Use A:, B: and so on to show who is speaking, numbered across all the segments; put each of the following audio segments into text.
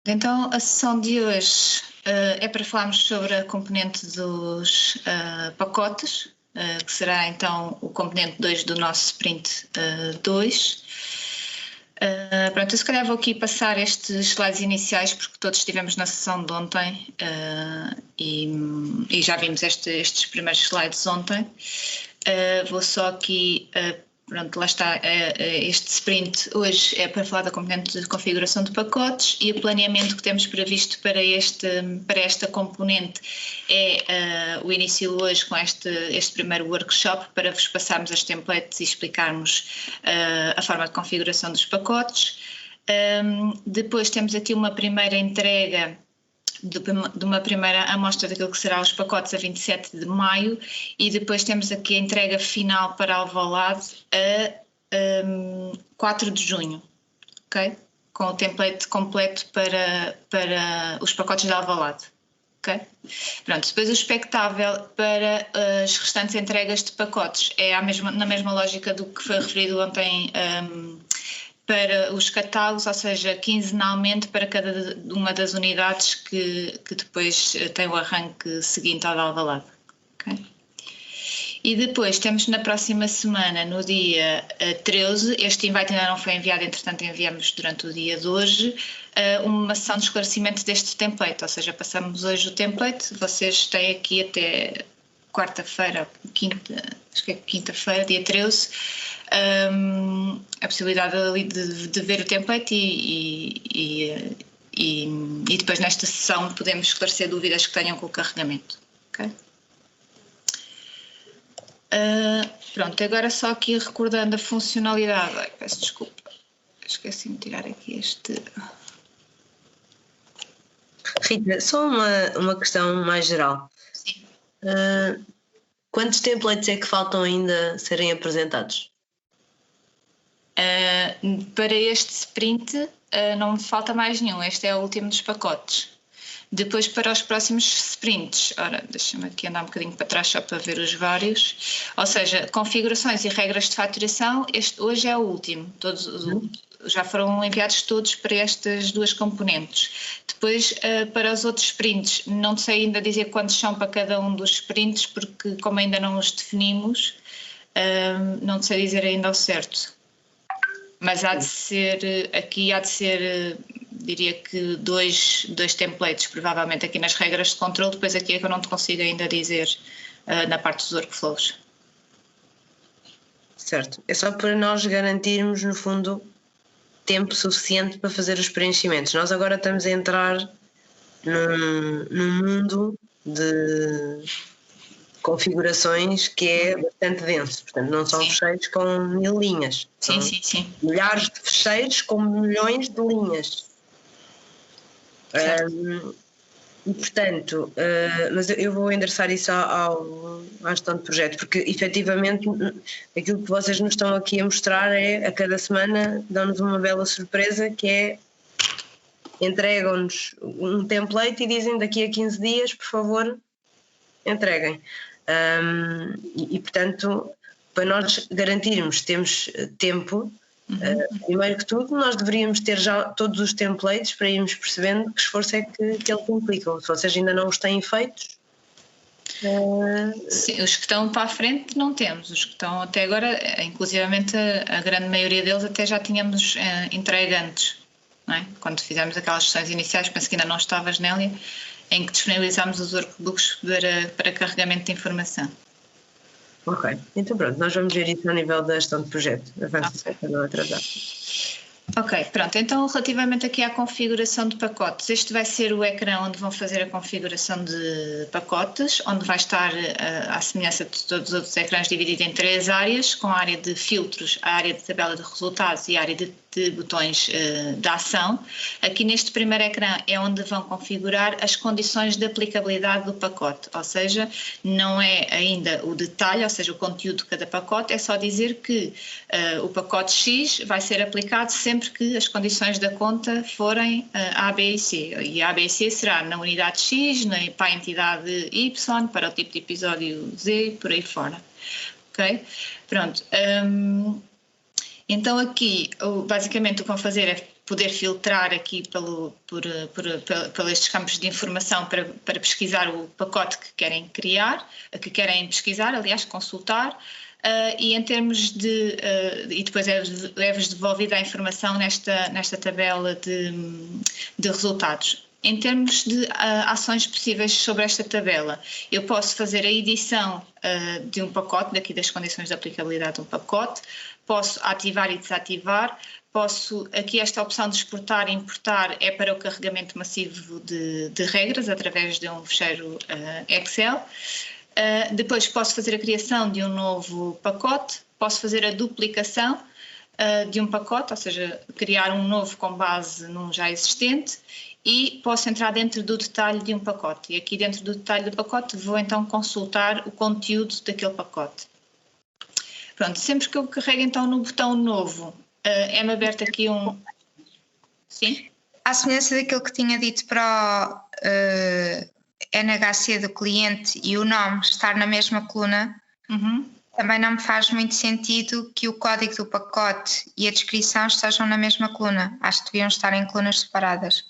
A: Então, a sessão de hoje é para falarmos sobre a componente dos pacotes, que será então o componente 2 do nosso sprint 2. Pronto, eu se calhar vou aqui passar estes slides iniciais porque todos estivemos na sessão de ontem e já vimos estes primeiros slides ontem. Vou só aqui, pronto, lá está, este sprint hoje é para falar da componente de configuração de pacotes e o planeamento que temos previsto para esta componente é o início hoje com este primeiro workshop para vos passarmos as templates e explicarmos a forma de configuração dos pacotes. Depois temos aqui uma primeira entrega de uma primeira amostra daquilo que será os pacotes a 27 de maio e depois temos aqui a entrega final para Alvalade a 4 de junho, ok? Com o template completo para os pacotes de Alvalade, ok? Pronto, depois o expectável para as restantes entregas de pacotes é na mesma lógica do que foi referido ontem para os catálogos, ou seja, quinzenalmente para cada uma das unidades que depois tem o arranque seguinte ao de Alvalade. Okay? E depois temos na próxima semana, no dia 13, este invite ainda não foi enviado, entretanto enviamos durante o dia de hoje, uma sessão de esclarecimento deste template, ou seja, passamos hoje o template, vocês têm aqui até quarta-feira, acho que é quinta-feira, dia 13, a possibilidade ali de ver o template e depois nesta sessão podemos esclarecer dúvidas que tenham com o carregamento. Okay? Pronto, agora só aqui recordando a funcionalidade. Ai, peço desculpa, esqueci de tirar aqui este.
B: Rita, só uma questão mais geral.
A: Sim.
B: Quantos templates é que faltam ainda serem apresentados?
A: Para este sprint não me falta mais nenhum, este é o último dos pacotes. Depois para os próximos sprints, ora, deixa-me aqui andar um bocadinho para trás só para ver os vários, ou seja, configurações e regras de faturação, este hoje é o último, já foram enviados todos para estas duas componentes. Depois para os outros sprints, não sei ainda dizer quantos são para cada um dos sprints, porque como ainda não os definimos, não sei dizer ainda ao certo. Mas há de ser, diria que dois templates, provavelmente aqui nas regras de controle, depois aqui é que eu não te consigo ainda dizer na parte dos workflows.
B: Certo, é só para nós garantirmos, no fundo, tempo suficiente para fazer os preenchimentos. Nós agora estamos a entrar num mundo de configurações que é bastante denso, portanto não são fecheiros com 1000 linhas, são milhares de fecheiros com milhões de linhas. E portanto, mas eu vou endereçar isso à gestão de projeto, porque efetivamente aquilo que vocês nos estão aqui a mostrar é, a cada semana dão-nos uma bela surpresa, que é, entregam-nos um template e dizem daqui a 15 dias, por favor, entreguem. E portanto, para nós garantirmos que temos tempo, primeiro que tudo, nós deveríamos ter já todos os templates para irmos percebendo que esforço é que eles implicam. Se vocês ainda não os têm feitos.
A: Sim, os que estão para a frente não temos, os que estão até agora, inclusivamente a grande maioria deles até já tínhamos entregue antes, não é? Quando fizemos aquelas sessões iniciais, penso que ainda não estavas, Nélia, em que disponibilizámos os workbooks para carregamento de informação.
B: Ok, então pronto, nós vamos ver isso a nível da gestão de projeto. Avança para não atrasar.
A: Ok, pronto, então relativamente aqui à configuração de pacotes, este vai ser o ecrã onde vão fazer a configuração de pacotes, onde vai estar, à semelhança de todos os outros ecrãs, dividido em 3 áreas, com a área de filtros, a área de tabela de resultados e a área de botões de ação. Aqui neste primeiro ecrã é onde vão configurar as condições de aplicabilidade do pacote, ou seja, não é ainda o detalhe, ou seja, o conteúdo de cada pacote, é só dizer que o pacote X vai ser aplicado sempre que as condições da conta forem A, B e C. E A, B e C será na unidade X, para a entidade Y, para o tipo de episódio Z, por aí fora. Ok? Pronto. Então aqui, basicamente o que vão fazer é poder filtrar aqui por estes campos de informação para pesquisar o pacote que querem criar, que querem pesquisar, aliás, consultar, e em termos de... e depois é-vos devolvida a informação nesta tabela de resultados. Em termos de ações possíveis sobre esta tabela, eu posso fazer a edição de um pacote, daqui das condições de aplicabilidade de um pacote, posso ativar e desativar, aqui esta opção de exportar e importar é para o carregamento massivo de regras através de um fecheiro Excel. Depois posso fazer a criação de um novo pacote, posso fazer a duplicação de um pacote, ou seja, criar um novo com base num já existente, e posso entrar dentro do detalhe de um pacote. E aqui dentro do detalhe do pacote vou então consultar o conteúdo daquele pacote. Pronto, sempre que eu carrego então no botão novo, é-me aberto aqui um... Sim?
C: À semelhança daquilo que tinha dito para o NHC do cliente e o nome estar na mesma coluna, também não me faz muito sentido que o código do pacote e a descrição estejam na mesma coluna. Acho que deviam estar em colunas separadas.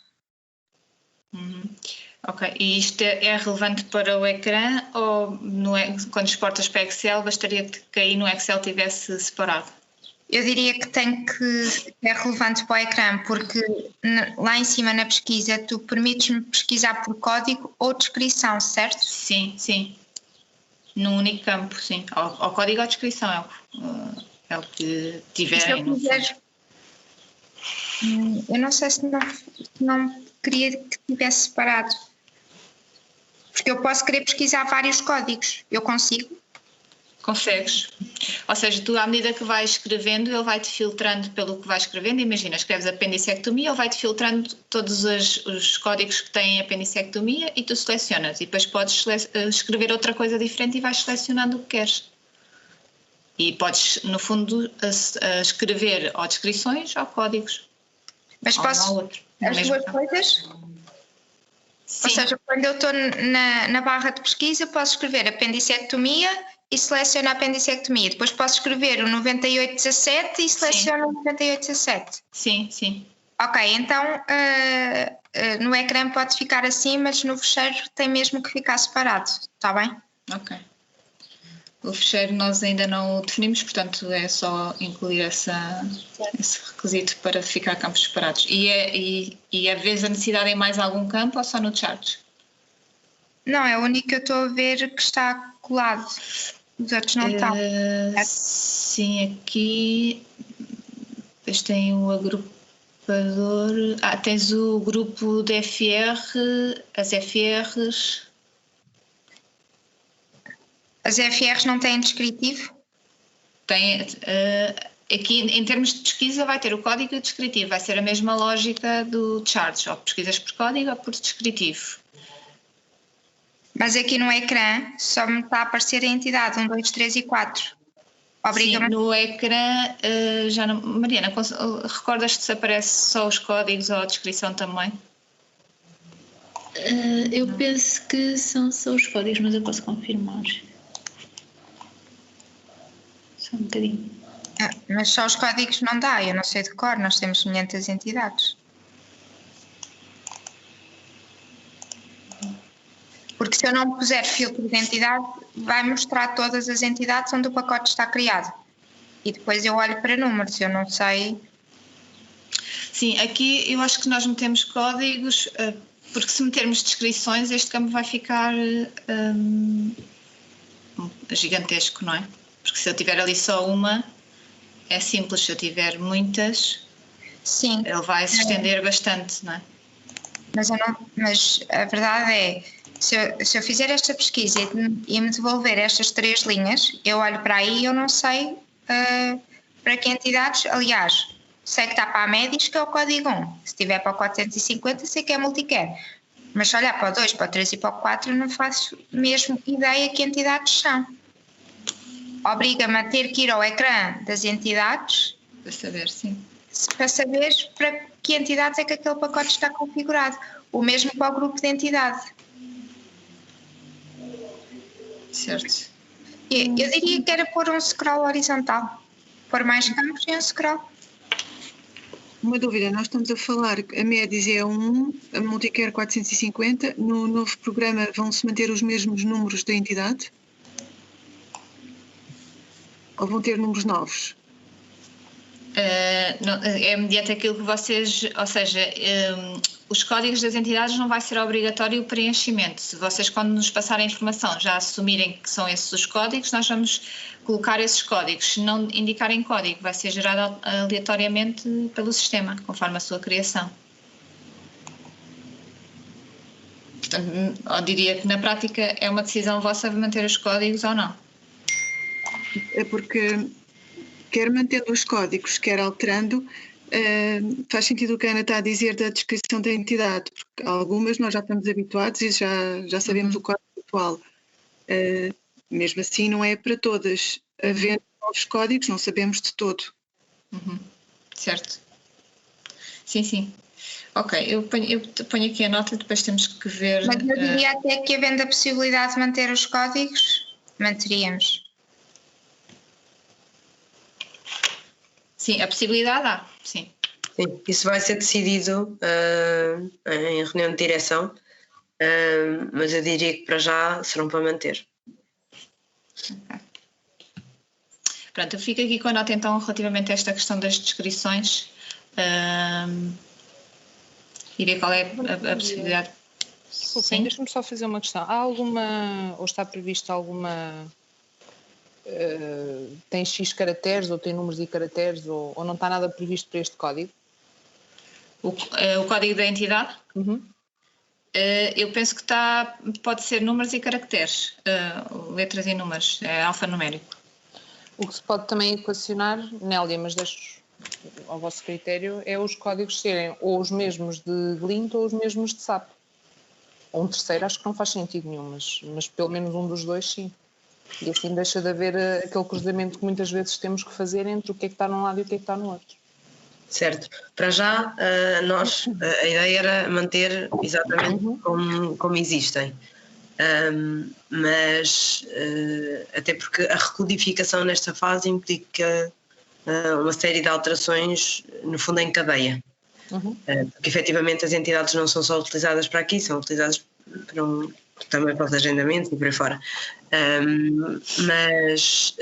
A: Ok, e isto é relevante para o ecrã ou quando exportas para Excel bastaria que aí no Excel tivesse separado?
C: Eu diria que é relevante para o ecrã, porque lá em cima na pesquisa tu permites-me pesquisar por código ou descrição, certo?
A: Sim, sim. Num único campo, sim. Ou código ou descrição, é o que tiverem no fundo.
C: Eu não sei se não queria que tivesse separado. Porque eu posso querer pesquisar vários códigos. Eu consigo?
A: Consegues. Ou seja, tu à medida que vais escrevendo, ele vai-te filtrando pelo que vais escrevendo. Imagina, escreves apendicectomia, ele vai-te filtrando todos os códigos que têm apendicectomia e tu selecionas. E depois podes escrever outra coisa diferente e vais selecionando o que queres. E podes, no fundo, escrever ou descrições ou códigos.
C: Mas posso as duas coisas?
A: Sim.
C: Ou seja, quando eu estou na barra de pesquisa, posso escrever apendicectomia e seleciono a apendicectomia. Depois posso escrever o 9817 e seleciono o 9817.
A: Sim, sim.
C: Ok, então no ecrã pode ficar assim, mas no fecheiro tem mesmo que ficar separado, está bem?
A: Ok. O fecheiro nós ainda não o definimos, portanto é só incluir esse requisito para ficar campos separados. E às vezes a necessidade em mais algum campo ou só no charts?
C: Não, é o único que eu estou a ver que está colado. Os outros não estão.
A: Sim, aqui depois tem o agrupador. Tens o grupo de FR, as FRs.
C: As FRs não têm descritivo?
A: Tem, aqui em termos de pesquisa vai ter o código e o descritivo, vai ser a mesma lógica do charts, ou pesquisas por código ou por descritivo.
C: Mas aqui no ecrã só me está a aparecer a entidade 1, 2, 3 e 4. Obrigada.
A: Sim, no ecrã, já não, Mariana, recordas-te se aparece só os códigos ou a descrição também?
D: Eu penso que são só os códigos, mas eu posso confirmar. Só um bocadinho.
C: Mas só os códigos não dá, eu não sei de cor, nós temos semelhantes entidades. Porque se eu não puser filtro de entidade, vai mostrar todas as entidades onde o pacote está criado. E depois eu olho para números, eu não sei...
A: Sim, aqui eu acho que nós metemos códigos, porque se metermos descrições, este campo vai ficar gigantesco, não é? Porque se eu tiver ali só uma, é simples. Se eu tiver muitas,
C: sim,
A: ele vai se estender bastante, não é?
C: Mas a verdade é, se eu fizer esta pesquisa e me devolver estas 3 linhas, eu olho para aí e eu não sei para que entidades. Aliás, sei que está para a Medis, que é o código 1. Se tiver para o 450, sei que é Multicare. Mas se olhar para o 2, para o 3 e para o 4, não faço mesmo ideia que entidades são. Obriga-me a ter que ir ao ecrã das entidades
A: Para saber, sim.
C: Para saber para que entidades é que aquele pacote está configurado. O mesmo para o grupo de entidade.
A: Certo.
C: Eu diria que era pôr um scroll horizontal. Pôr mais campos e um scroll.
E: Uma dúvida, nós estamos a falar que a Médis é 1, a Multicare 450, no novo programa vão-se manter os mesmos números da entidade? Ou vão ter números novos?
A: É mediante aquilo que vocês, ou seja, os códigos das entidades não vai ser obrigatório o preenchimento. Se vocês, quando nos passarem a informação, já assumirem que são esses os códigos, nós vamos colocar esses códigos. Se não indicarem código, vai ser gerado aleatoriamente pelo sistema, conforme a sua criação. Portanto, eu diria que na prática é uma decisão vossa de manter os códigos ou não.
E: É porque, quer mantendo os códigos, quer alterando, faz sentido o que a Ana está a dizer da descrição da entidade, porque algumas nós já estamos habituados e já sabemos o código atual. Mesmo assim, não é para todas. Havendo novos códigos, não sabemos de todo.
A: Certo. Sim. Ok, eu ponho aqui a nota, depois temos que ver.
C: Mas eu diria até que, havendo a possibilidade de manter os códigos, manteríamos.
A: Sim, a possibilidade há, sim.
B: Sim, isso vai ser decidido em reunião de direção, mas eu diria que para já serão para manter.
A: Okay. Pronto, eu fico aqui com a nota então relativamente a esta questão das descrições e ver qual é a possibilidade.
F: Sim, deixa-me só fazer uma questão. Há alguma, ou está previsto alguma, tem X caracteres ou tem números e caracteres ou não está nada previsto para este código?
A: O código da entidade? Eu penso que pode ser números e caracteres, letras e números, é alfanumérico.
F: O que se pode também equacionar, Nélia, mas deixo ao vosso critério, é os códigos serem ou os mesmos de Glint ou os mesmos de SAP. Ou um terceiro acho que não faz sentido nenhum, mas pelo menos um dos dois sim. E assim deixa de haver aquele cruzamento que muitas vezes temos que fazer entre o que é que está num lado e o que é que está no outro.
B: Certo. Para já, a ideia era manter exatamente como existem. Mas até porque a recodificação nesta fase implica uma série de alterações, no fundo, em cadeia. Porque efetivamente as entidades não são só utilizadas para aqui, são utilizadas também para os agendamentos e por aí fora. Mas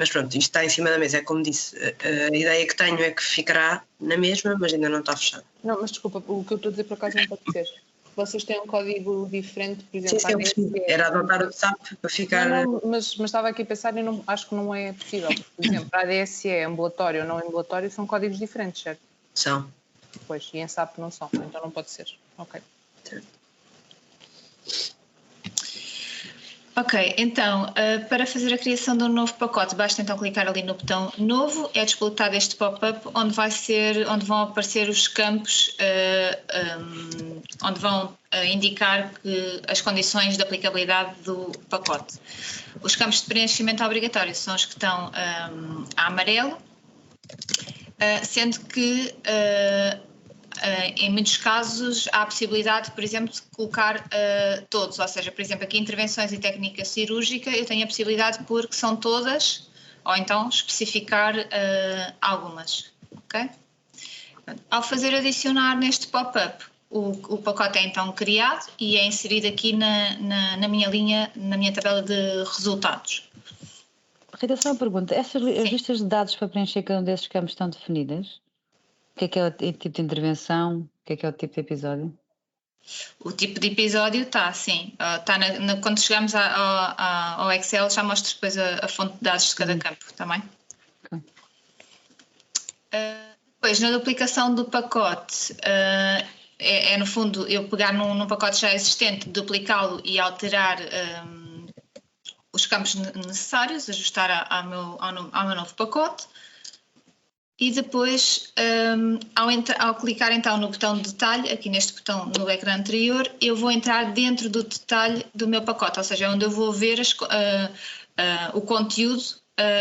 B: pronto, isto está em cima da mesa, é como disse, a ideia que tenho é que ficará na mesma, mas ainda não está fechada.
F: Não, mas desculpa, o que eu estou a dizer por acaso não pode ser. Vocês têm um código diferente, por exemplo,
B: sim, era adotar o SAP para ficar...
F: Não, mas estava aqui a pensar e acho que não é possível. Por exemplo, para a ADSE, ambulatório ou não ambulatório, são códigos diferentes, certo?
B: São.
F: Pois, e em SAP não são, então não pode ser. Ok.
A: Ok, então, para fazer a criação de um novo pacote, basta então clicar ali no botão novo, é disputado este pop-up onde vão aparecer os campos, onde vão indicar as condições de aplicabilidade do pacote. Os campos de preenchimento obrigatório são os que estão a amarelo, sendo que em muitos casos há a possibilidade, por exemplo, de colocar todos, ou seja, por exemplo, aqui intervenções e técnica cirúrgica, eu tenho a possibilidade de pôr que são todas, ou então especificar algumas, ok? Ao fazer adicionar neste pop-up, o pacote é então criado e é inserido aqui na minha linha, na minha tabela de resultados.
G: Rita, só uma pergunta, as listas de dados para preencher cada um desses campos estão definidas? O que é o tipo de intervenção? O que é o tipo de episódio?
A: O tipo de episódio está, sim. Quando chegamos ao Excel já mostro depois a fonte de dados de cada campo, também.
G: Okay.
A: Depois, na duplicação do pacote, no fundo eu pegar num pacote já existente, duplicá-lo e alterar os campos necessários, ajustar ao meu novo pacote. E depois, ao clicar então no botão de detalhe, aqui neste botão no ecrã anterior, eu vou entrar dentro do detalhe do meu pacote, ou seja, onde eu vou ver o conteúdo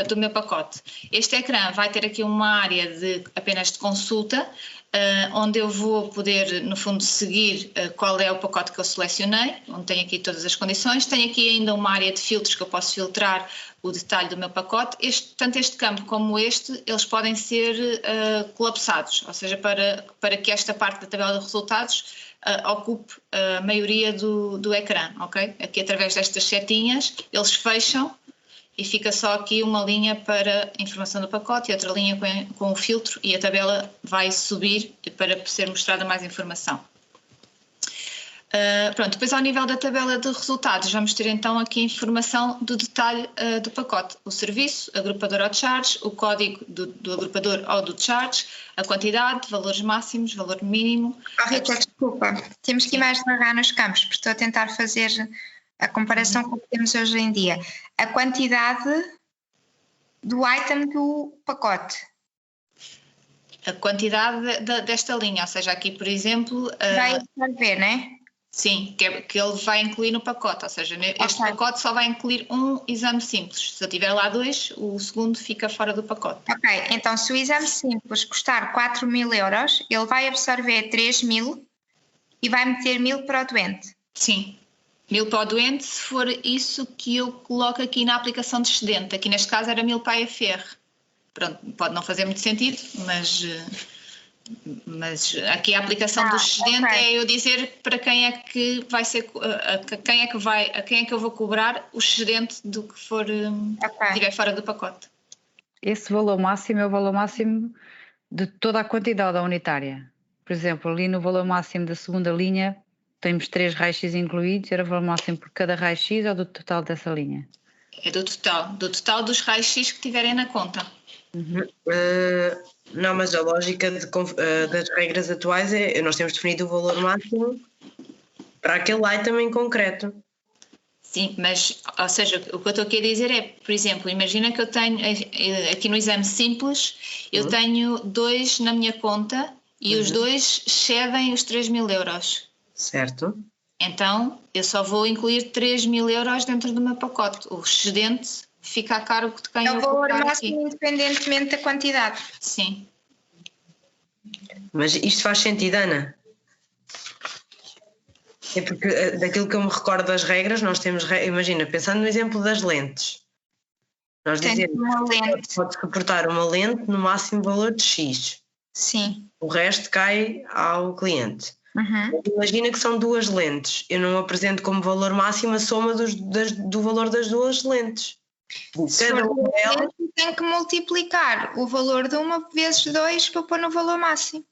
A: do meu pacote. Este ecrã vai ter aqui uma área apenas de consulta, onde eu vou poder, no fundo, seguir qual é o pacote que eu selecionei, onde tenho aqui todas as condições. Tenho aqui ainda uma área de filtros que eu posso filtrar o detalhe do meu pacote. Tanto este campo como este, eles podem ser colapsados, ou seja, para que esta parte da tabela de resultados ocupe a maioria do ecrã, ok? Aqui, através destas setinhas, eles fecham e fica só aqui uma linha para informação do pacote e outra linha com o filtro, e a tabela vai subir para ser mostrada mais informação. Pronto, depois ao nível da tabela de resultados vamos ter então aqui a informação do detalhe do pacote, o serviço, agrupador ou charge, o código do agrupador ou do charge, a quantidade, valores máximos, valor mínimo.
C: Rita, desculpa, temos que ir mais devagar nos campos, porque estou a tentar fazer a comparação com o que temos hoje em dia. A quantidade do item do pacote.
A: A quantidade desta linha, ou seja, aqui, por exemplo...
C: Vai absorver, não é?
A: Sim, que ele vai incluir no pacote, ou seja, este pacote só vai incluir um exame simples. Se eu tiver lá 2, o segundo fica fora do pacote.
C: Ok, então se o exame simples custar 4.000 euros, ele vai absorver 3.000 e vai meter 1.000 para o doente.
A: Sim. 1.000 para o doente, se for isso que eu coloco aqui na aplicação de excedente. Aqui neste caso era 1.000 para a EFR. Pronto, pode não fazer muito sentido, mas aqui a aplicação do excedente é eu dizer para quem é que vai ser, a quem é que eu vou cobrar o excedente do que for estiver fora do pacote.
G: Esse valor máximo é o valor máximo de toda a quantidade unitária. Por exemplo, ali no valor máximo da segunda linha, temos 3 raios-x incluídos, era o valor máximo por cada raio-x ou do total dessa linha?
A: É do total dos raios-x que tiverem na conta.
B: Não, mas a lógica das regras atuais é nós temos definido o valor máximo para aquele item em concreto.
A: Sim, mas, ou seja, o que eu estou aqui a dizer é, por exemplo, imagina que eu tenho, aqui no exame simples, eu tenho 2 na minha conta e os 2 excedem os 3.000 euros.
B: Certo.
A: Então, eu só vou incluir 3.000 euros dentro do meu pacote. O excedente fica a cargo de quem
C: É o
A: eu
C: valor
A: colocar
C: máximo
A: aqui.
C: independentemente da quantidade.
A: Sim.
B: Mas isto faz sentido, Ana? É porque daquilo que eu me recordo das regras, nós temos, imagina, pensando no exemplo das lentes, nós dizemos
C: uma lente.
B: que pode reportar uma lente no máximo valor de X.
C: Sim.
B: O resto cai ao cliente. Imagina que são 2 lentes. Eu não apresento como valor máximo a soma do valor das 2 lentes. Cada uma delas
C: tem que multiplicar o valor de uma vezes 2 para pôr no valor máximo.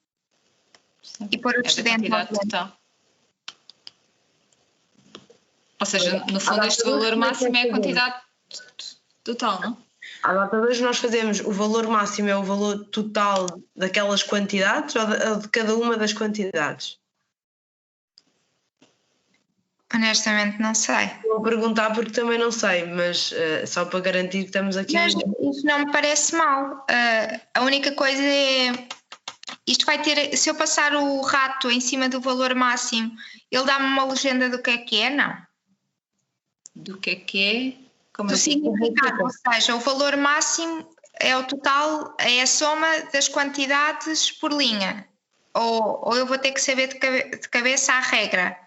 A: Sim.
C: E pôr o excedente.
A: Total. Ou seja, no fundo este valor máximo é a quantidade total, não?
B: À data de hoje nós fazemos o valor máximo é o valor total daquelas quantidades ou de cada uma das quantidades?
C: Honestamente não sei.
B: Vou perguntar porque também não sei, mas só para garantir que estamos aqui.
C: Mas isso não me parece mal. A única coisa é, isto vai ter, se eu passar o rato em cima do valor máximo, ele dá-me uma legenda do que é, não?
A: Do que é? Como
C: Do
A: assim?
C: significado, ou seja, o valor máximo é o total, é a soma das quantidades por linha. Ou eu vou ter que saber de cabeça a regra.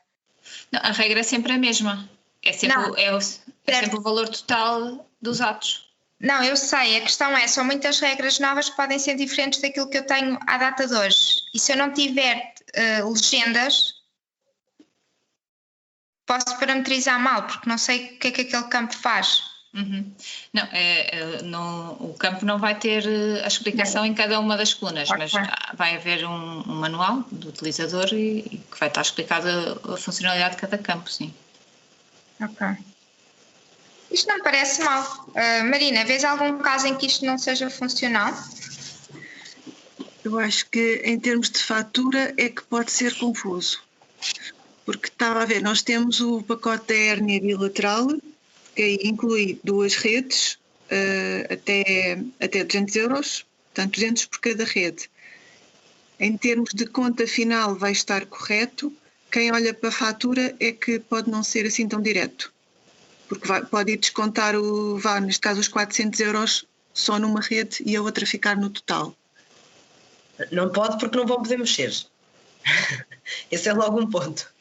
A: Não, a regra é sempre a mesma. É sempre o valor total dos atos.
C: Não, eu sei, a questão é, são muitas regras novas que podem ser diferentes daquilo que eu tenho à data de hoje. E se eu não tiver legendas, posso parametrizar mal, porque não sei o que é que aquele campo faz.
A: Não, o campo não vai ter a explicação em cada uma das colunas, mas vai haver um manual do utilizador e que vai estar explicada a funcionalidade de cada campo, sim.
C: Ok. Isto não me parece mal. Marina, vês algum caso em que isto não seja funcional?
E: Eu acho que em termos de fatura é que pode ser confuso. Porque estava a ver, nós temos o pacote da hérnia bilateral, que aí inclui 2 redes, até 200 euros, portanto 200 por cada rede. Em termos de conta final vai estar correto, quem olha para a fatura é que pode não ser assim tão direto, porque pode ir descontar neste caso os 400 euros só numa rede e a outra ficar no total.
B: Não pode porque não vão poder mexer. Esse é logo um ponto.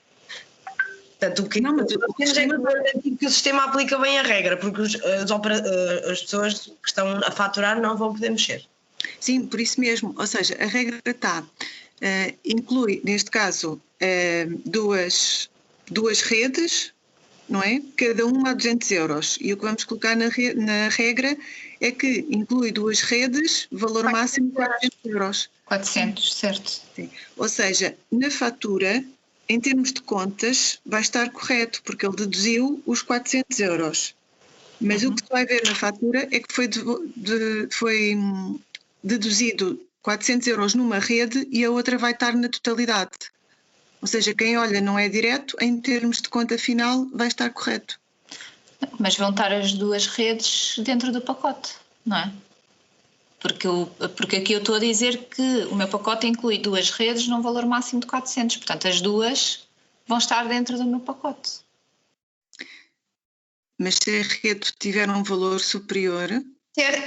B: Portanto, o que
E: Não, mas
B: temos é que garantir que o sistema aplica bem a regra, porque as pessoas que estão a faturar não vão poder mexer.
E: sim, por isso mesmo. Ou seja, a regra está, inclui, neste caso, duas redes, não é? Cada uma a 200 euros. E o que vamos colocar na regra é que inclui 2 redes, valor máximo de 400 euros.
A: 400, certo.
E: Sim. Ou seja, na fatura, em termos de contas, vai estar correto, porque ele deduziu os 400 euros. Mas o que se vai ver na fatura é que foi deduzido 400 euros numa rede e a outra vai estar na totalidade. Ou seja, quem olha não é direto, em termos de conta final vai estar correto.
A: Mas vão estar as 2 redes dentro do pacote, não é? Porque aqui eu estou a dizer que o meu pacote inclui 2 redes num valor máximo de 400, portanto as 2 vão estar dentro do meu pacote.
E: Mas se a rede tiver um valor superior,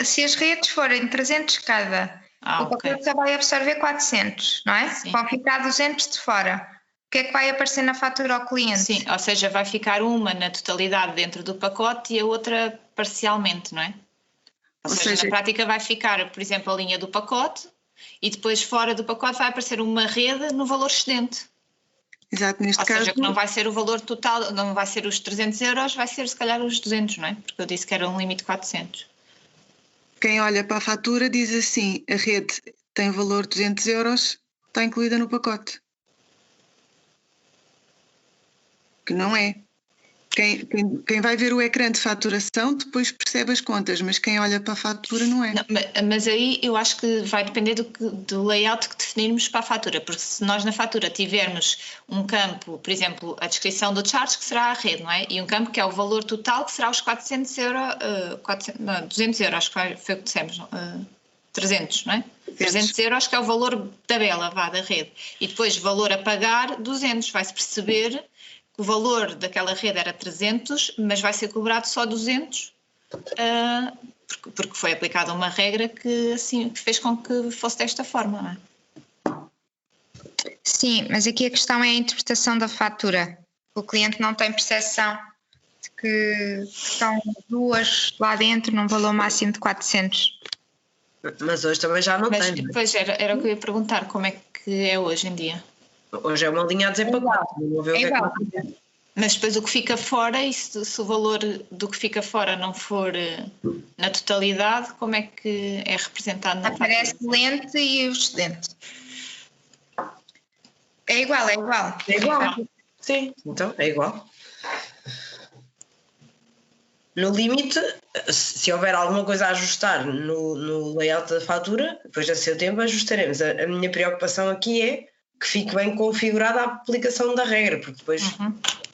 C: Se as redes forem 300 cada, o pacote só vai absorver 400, não é?
A: Sim.
C: Vão ficar 200 de fora. O que é que vai aparecer na fatura ao cliente?
A: Sim, ou seja, vai ficar uma na totalidade dentro do pacote e a outra parcialmente, não é? Ou seja, na prática vai ficar, por exemplo, a linha do pacote e depois fora do pacote vai aparecer uma rede no valor excedente.
E: exato, neste
A: Ou
E: caso.
A: seja, que não vai ser o valor total, não vai ser os 300 euros, vai ser se calhar os 200, não é? Porque eu disse que era um limite de 400.
E: Quem olha para a fatura diz assim, a rede tem valor de 200 euros, está incluída no pacote. Que não é. Quem vai ver o ecrã de faturação depois percebe as contas, mas quem olha para a fatura não é.
A: Não, mas aí eu acho que vai depender do layout que definirmos para a fatura, porque se nós na fatura tivermos um campo, por exemplo, a descrição do charge, que será a rede, não é? E um campo que é o valor total, que será os 400 euros, 200 euros, acho que foi o que dissemos, 300, não é? 300 euros, que é o valor tabela, da rede. E depois valor a pagar, 200, vai-se perceber que o valor daquela rede era 300, mas vai ser cobrado só 200, porque foi aplicada uma regra que fez com que fosse desta forma, não é?
C: Sim, mas aqui a questão é a interpretação da fatura. O cliente não tem percepção de que estão 2 lá dentro num valor máximo de 400.
B: Mas hoje também já não
A: Mas
B: tem.
A: depois era o que eu ia perguntar, como é que é hoje em dia?
B: Hoje é uma linha a dizer pacote. Vou ver o que é que vai fazer.
A: Mas depois o que fica fora, e se o valor do que fica fora não for na totalidade, como é que é representado na fatura?
C: Aparece o lente e o excedente. É igual.
B: É igual. Sim, então é igual. No limite, se houver alguma coisa a ajustar no layout da fatura, depois a seu tempo ajustaremos. A minha preocupação aqui é que fique bem configurada a aplicação da regra, porque depois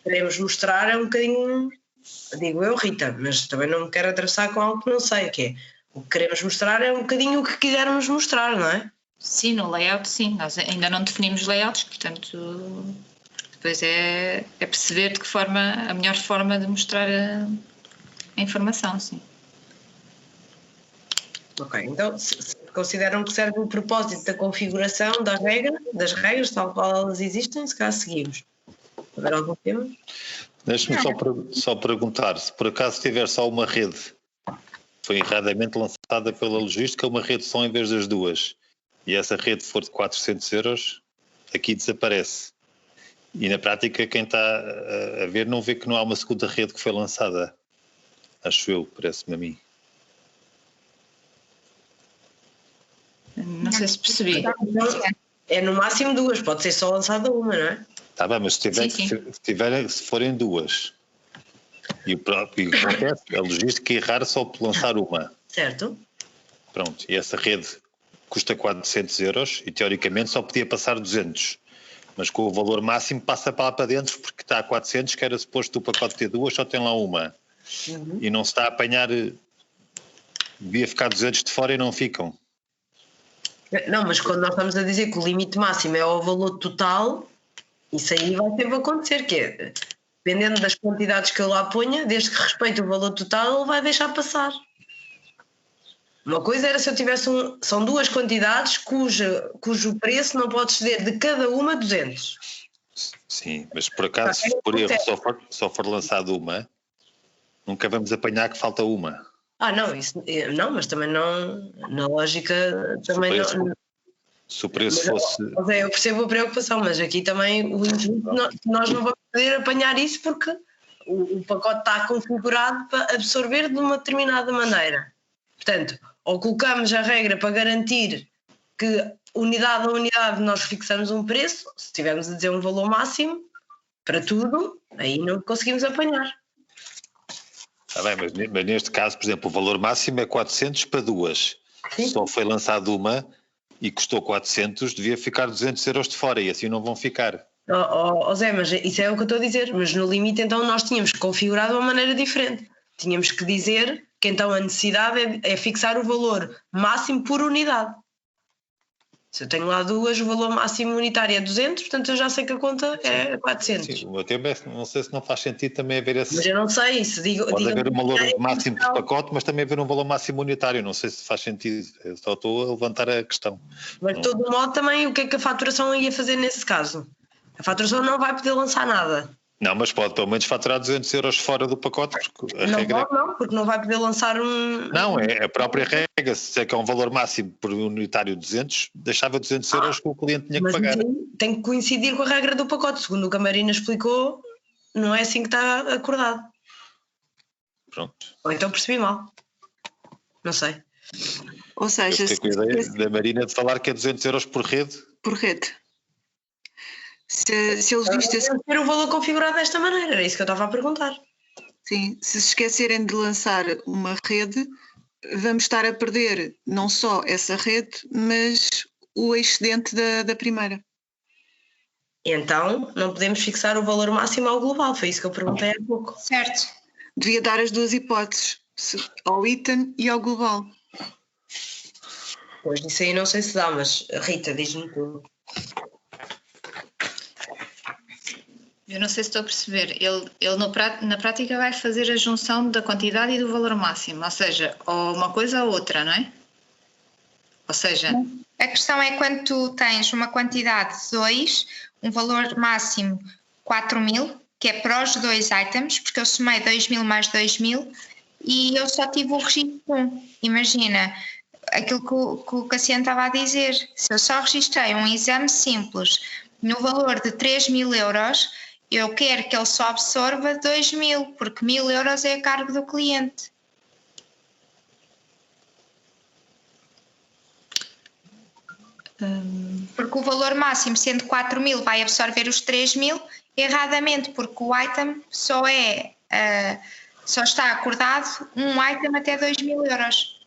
B: queremos mostrar um bocadinho, digo eu, Rita, mas também não me quero atravessar com algo que não sei, que é o que queremos mostrar é um bocadinho o que quisermos mostrar, não é?
A: Sim, no layout sim, nós ainda não definimos layouts, portanto depois é perceber de que forma, a melhor forma de mostrar a informação, sim.
B: Ok, então se consideram que serve o propósito da configuração das regras, tal qual elas existem, se calhar seguimos. Haver algum tema?
H: Deixe-me só perguntar, se por acaso tiver só uma rede, foi erradamente lançada pela logística, uma rede só em vez das 2, e essa rede for de 400 euros, aqui desaparece. E na prática quem está a ver não vê que não há uma segunda rede que foi lançada. Acho eu, parece-me a mim.
A: Não sei se percebi.
B: É no máximo 2, pode ser só lançada uma, não é?
H: Está bem, mas se forem 2, e o próprio acontece, a logística é errar só por lançar uma.
B: Certo.
H: Pronto, e essa rede custa 400 euros e teoricamente só podia passar 200, mas com o valor máximo passa para dentro porque está a 400, que era suposto o pacote ter 2, só tem lá uma. E não se está a apanhar, devia ficar 200 de fora e não ficam.
B: Não, mas quando nós estamos a dizer que o limite máximo é o valor total, isso aí vai sempre acontecer, que é, dependendo das quantidades que eu lá ponha, desde que respeite o valor total, ele vai deixar passar. Uma coisa era se eu tivesse são duas quantidades cujo preço não pode exceder de cada uma 200.
H: Sim, mas por acaso, se por erro só for lançado uma, nunca vamos apanhar que falta uma.
B: Não, isso não, mas também não, na lógica também não.
H: Se o preço fosse.
B: Eu percebo a preocupação, mas aqui também nós não vamos poder apanhar isso porque o pacote está configurado para absorver de uma determinada maneira. Portanto, ou colocamos a regra para garantir que unidade a unidade nós fixamos um preço, se estivermos a dizer um valor máximo para tudo, aí não conseguimos apanhar.
H: Está bem, mas neste caso, por exemplo, o valor máximo é 400 para duas. Sim. Só foi lançado uma e custou 400, devia ficar 200 euros de fora e assim não vão ficar.
B: Zé, mas isso é o que eu estou a dizer, mas no limite então nós tínhamos que configurar de uma maneira diferente. Tínhamos que dizer que então a necessidade é fixar o valor máximo por unidade. Se eu tenho lá duas, o valor máximo unitário é 200, portanto eu já sei que a conta é 400.
H: Sim, o meu tempo não sei se não faz sentido também haver esse...
B: Mas eu não sei, se digo...
H: Pode haver um valor máximo por pacote, mas também haver um valor máximo unitário, não sei se faz sentido, eu só estou a levantar a questão.
B: Mas de todo modo também o que é que a faturação ia fazer nesse caso? A faturação não vai poder lançar nada.
H: Não, mas pode pelo menos faturar 200 euros fora do pacote. Porque a
B: não
H: regra...
B: pode, não, porque não vai poder lançar um...
H: Não, é a própria regra. Se é que é um valor máximo por unitário 200, deixava 200 euros que o cliente tinha que pagar.
B: Tem que coincidir com a regra do pacote. Segundo o que a Marina explicou, não é assim que está acordado.
H: Pronto.
B: Ou então percebi mal. Não sei.
E: Ou seja...
H: Eu fiquei com a ideia da Marina de falar que é 200 euros por rede.
E: Por rede. Se eles vissem
B: ter o valor configurado desta maneira, era isso que eu estava a perguntar.
E: Sim, se esquecerem de lançar uma rede, vamos estar a perder não só essa rede, mas o excedente da primeira.
B: Então, não podemos fixar o valor máximo ao global, foi isso que eu perguntei há pouco.
C: Certo.
E: Devia dar as duas hipóteses, ao item e ao global.
B: Pois, isso aí não sei se dá, mas Rita, diz-me tudo.
A: Eu não sei se estou a perceber, ele na prática vai fazer a junção da quantidade e do valor máximo, ou seja, ou uma coisa ou outra, não é? Ou seja...
C: A questão é quando tu tens uma quantidade 2, um valor máximo 4.000, que é para os dois items, porque eu somei 2.000 mais 2.000 e eu só tive o registro 1. Imagina, aquilo que o Cassiano estava a dizer, se eu só registrei um exame simples no valor de 3.000 euros, eu quero que ele só absorva 2.000, porque 1.000 euros é a cargo do cliente. Porque o valor máximo, sendo 4.000, vai absorver os 3.000, erradamente, porque o item só está acordado um item até 2.000 euros.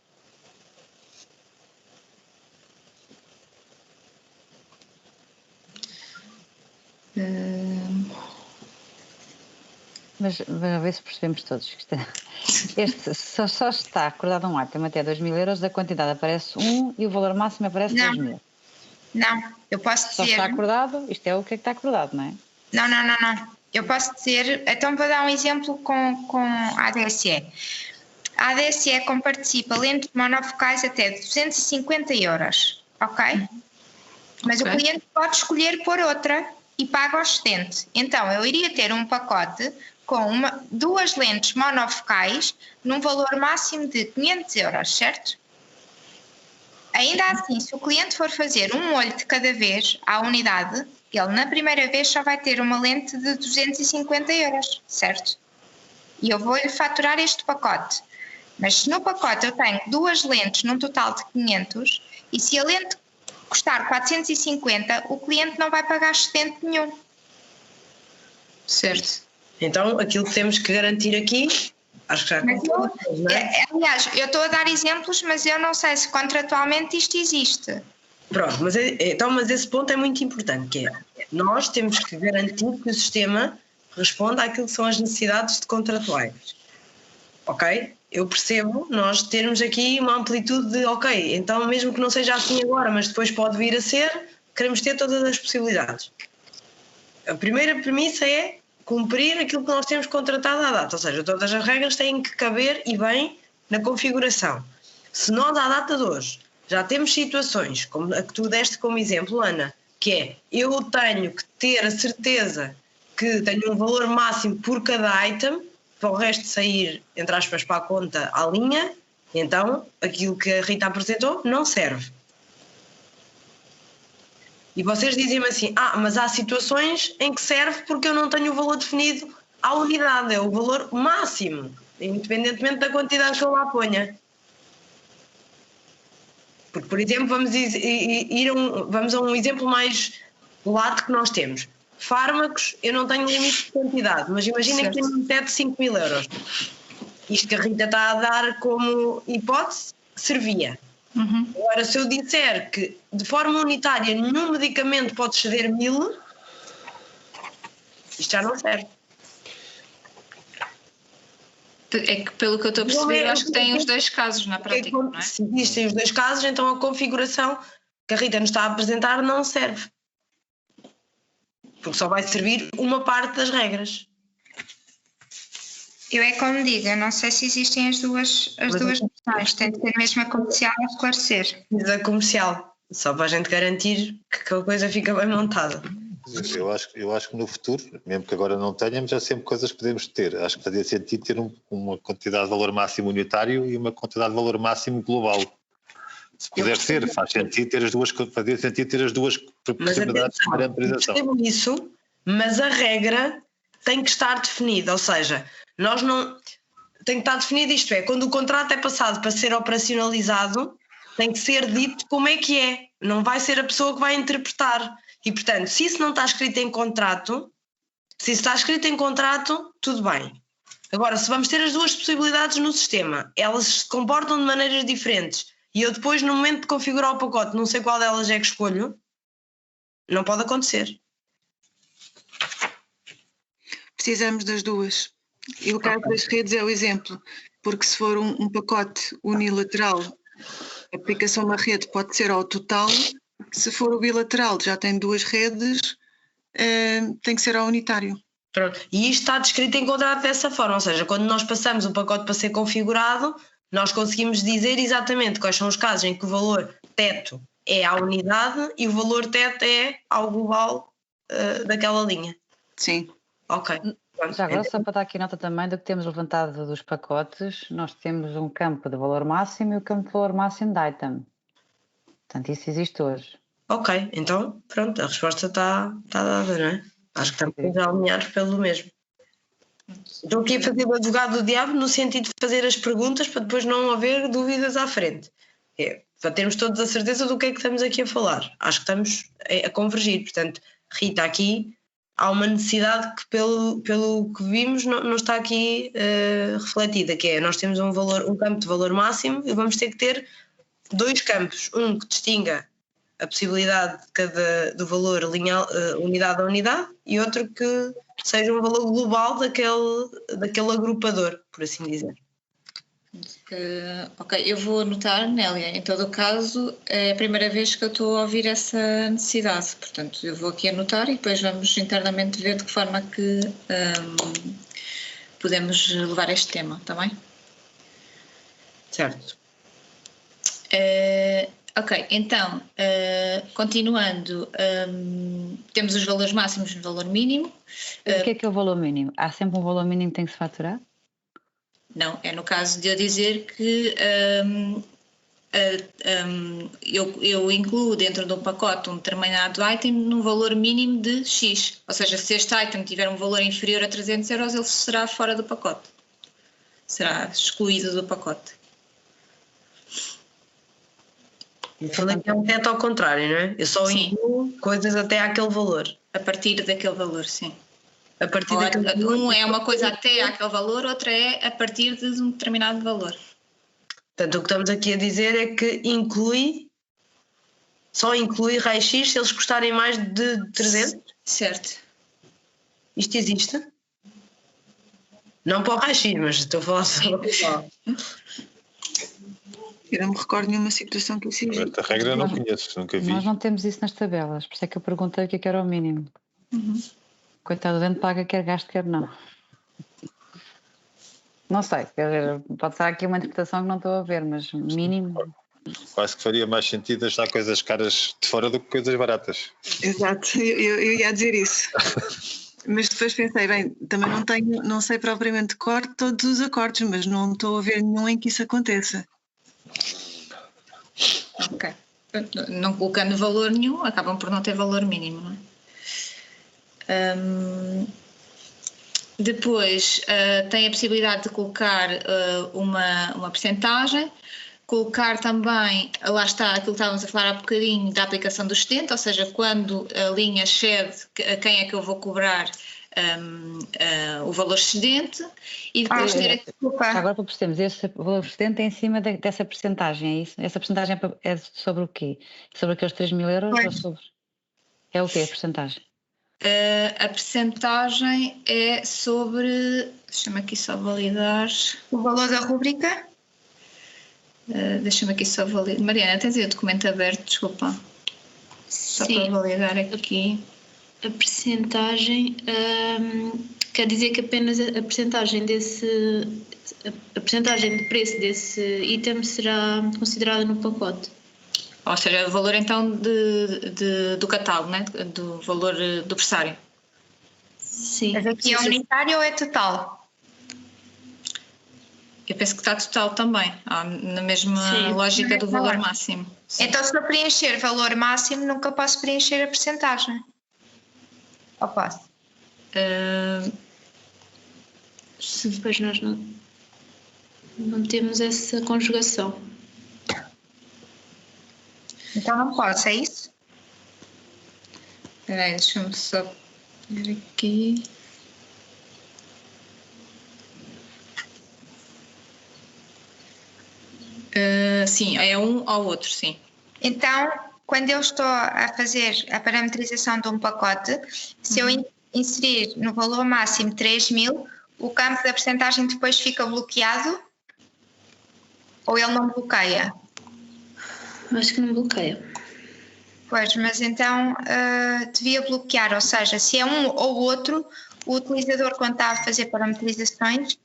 G: Mas a ver se percebemos todos. Este só está acordado um item até 2.000 euros, a quantidade aparece 1 e o valor máximo aparece 2.000.
C: Não, eu posso dizer...
G: Só está acordado, isto é o que está acordado, não é?
C: Não. Eu posso dizer... Então vou dar um exemplo com a ADSE. A ADSE comparticipa lentes monofocais até 250 euros, ok? Mas o cliente pode escolher por outra e paga o excedente. Então eu iria ter um pacote com duas lentes monofocais num valor máximo de 500 euros, certo? Ainda assim, se o cliente for fazer um olho de cada vez à unidade, ele na primeira vez só vai ter uma lente de 250 euros, certo? E eu vou-lhe faturar este pacote. Mas se no pacote eu tenho duas lentes num total de 500 e se a lente custar 450, o cliente não vai pagar excedente nenhum.
A: Certo.
B: Então, aquilo que temos que garantir aqui, acho que já concluímos, não é?
C: Aliás, eu estou a dar exemplos, mas eu não sei se contratualmente isto existe.
B: Pronto, mas esse ponto é muito importante, que é, nós temos que garantir que o sistema responda àquilo que são as necessidades de contratuais. Ok? Eu percebo nós termos aqui uma amplitude de, ok, então mesmo que não seja assim agora, mas depois pode vir a ser, queremos ter todas as possibilidades. A primeira premissa é cumprir aquilo que nós temos contratado à data, ou seja, todas as regras têm que caber e bem na configuração. Se nós, à data de hoje, já temos situações, como a que tu deste como exemplo, Ana, que é, eu tenho que ter a certeza que tenho um valor máximo por cada item, para o resto sair, entre aspas, para a conta à linha, então aquilo que a Rita apresentou não serve. E vocês dizem-me assim, mas há situações em que serve porque eu não tenho o valor definido à unidade, é o valor máximo, independentemente da quantidade que eu lá ponha. Porque, por exemplo, vamos a um exemplo mais lato que nós temos. Fármacos, eu não tenho limite de quantidade, mas imaginem que tenho um teto de 5.000 euros. Isto que a Rita está a dar como hipótese, servia. Agora, se eu disser que de forma unitária nenhum medicamento pode exceder 1.000, isto já não serve.
A: É que, pelo que eu estou a perceber, eu acho que tem os dois casos na prática, não é?
B: Se existem os dois casos, então a configuração que a Rita nos está a apresentar não serve. Porque só vai servir uma parte das regras.
C: Eu é como digo, eu não sei se existem as duas versões, tem de ser mesmo a comercial a esclarecer.
B: Da comercial, só para a gente garantir que a coisa fica bem montada.
H: Eu acho que no futuro, mesmo que agora não tenhamos, há sempre coisas que podemos ter. Acho que fazia sentido ter uma quantidade de valor máximo unitário e uma quantidade de valor máximo global. Se puder ser, faz sentido ter as duas, fazia sentido ter as duas possibilidades de parametrização.
B: Percebo isso, mas a regra tem que estar definida, ou seja, nós não... Tem que estar definido, isto é, quando o contrato é passado para ser operacionalizado, tem que ser dito como é que é. Não vai ser a pessoa que vai interpretar. E, portanto, se isso não está escrito em contrato, tudo bem. Agora, se vamos ter as duas possibilidades no sistema, elas se comportam de maneiras diferentes e eu depois, no momento de configurar o pacote, não sei qual delas é que escolho, não pode acontecer.
E: Precisamos das duas. E o caso das redes é o exemplo, porque se for um pacote unilateral, a aplicação de uma rede pode ser ao total. Se for o bilateral, já tem duas redes, tem que ser ao unitário.
B: Pronto. E isto está descrito em contrato dessa forma, ou seja, quando nós passamos o pacote para ser configurado, nós conseguimos dizer exatamente quais são os casos em que o valor teto é à unidade e o valor teto é ao global daquela linha.
E: Sim.
B: Ok.
G: Já agora, só para dar aqui nota também do que temos levantado dos pacotes, nós temos um campo de valor máximo e o campo de valor máximo de item. Portanto, isso existe hoje.
B: Ok, então pronto, a resposta está dada, não é? Acho que estamos a alinhar pelo mesmo. Estou aqui a fazer o advogado do diabo no sentido de fazer as perguntas para depois não haver dúvidas à frente. Para termos todos a certeza do que é que estamos aqui a falar. Acho que estamos a convergir. Portanto, Rita, aqui há uma necessidade que pelo que vimos não está aqui refletida, que é nós temos um campo de valor máximo e vamos ter que ter dois campos, um que distinga a possibilidade do valor unidade a unidade e outro que seja um valor global daquele agrupador, por assim dizer.
A: Ok, eu vou anotar, Nélia, em todo o caso é a primeira vez que eu estou a ouvir essa necessidade, portanto eu vou aqui anotar e depois vamos internamente ver de que forma que podemos levar este tema, está bem?
B: Certo.
A: Ok, então, continuando, temos os valores máximos e o valor mínimo.
G: O que é o valor mínimo? Há sempre um valor mínimo que tem que se faturar?
A: Não, é no caso de eu dizer que eu incluo dentro de um pacote um determinado item num valor mínimo de X. Ou seja, se este item tiver um valor inferior a 300 euros, ele será fora do pacote. Será excluído do pacote.
B: Eu falei que é um teto ao contrário, não é? Eu só incluo coisas até àquele valor.
A: A partir daquele valor, sim.
B: A partir daquele valor.
A: Um é uma coisa até àquele valor, outra é a partir de um determinado valor.
B: Portanto, o que estamos aqui a dizer é que só inclui raio-x se eles custarem mais de 300?
A: Certo.
B: Isto existe? Não para o raio-x, mas estou a falar sobre o
E: Eu não me recordo nenhuma situação que isso existe.
H: Esta regra eu não conheço, nunca vi.
G: Nós não temos isso nas tabelas, por isso é que eu perguntei o que era o mínimo. Coitado, o doente paga quer gasto, quer não. Não sei, quer dizer, pode ser aqui uma interpretação que não estou a ver, mas mínimo.
H: Quase que faria mais sentido achar coisas caras de fora do que coisas baratas.
E: Exato, eu ia dizer isso. Mas depois pensei, bem, também não sei propriamente de cor todos os acordes, mas não estou a ver nenhum em que isso aconteça.
A: Ok. Não colocando valor nenhum, acabam por não ter valor mínimo, não é? Depois tem a possibilidade de colocar uma percentagem, colocar também, lá está aquilo que estávamos a falar há bocadinho da aplicação do excedente, ou seja, quando a linha excede, a quem é que eu vou cobrar o valor excedente, e depois ter
C: Desculpa.
G: Agora para percebermos, esse valor excedente é em cima dessa percentagem, é isso? Essa percentagem é sobre o quê? Sobre aqueles 3.000 euros
C: Pois.
G: ou sobre... É o quê a percentagem?
A: a percentagem é sobre, deixa-me aqui só validar,
C: O valor da rúbrica?
A: deixa-me aqui só validar. Mariana, tens aí o documento aberto, desculpa. Só para
D: Sim,
A: validar aqui.
D: a percentagem quer dizer que apenas a percentagem a percentagem de preço desse item será considerada no pacote.
A: Ou seja, o valor então do catálogo, né? Do valor do pressário.
D: Sim.
C: Mas aqui é unitário ou é total?
A: Eu penso que está total também, na mesma
D: Sim.
A: lógica do
C: Não é
A: valor
C: total.
A: máximo. Sim.
C: Então, se eu preencher valor máximo, nunca posso preencher a percentagem. Ou posso?
D: Depois nós não temos essa conjugação.
C: Então não posso, é isso?
A: Espera aí, deixa-me só ver aqui. Sim, é um ao outro, sim.
C: Então, quando eu estou a fazer a parametrização de um pacote, se eu inserir no valor máximo 3.000, o campo da percentagem depois fica bloqueado? Ou ele não bloqueia?
D: Acho que não bloqueia.
C: Pois, mas então devia bloquear, ou seja, se é um ou outro, o utilizador, quando está a fazer parametrizações,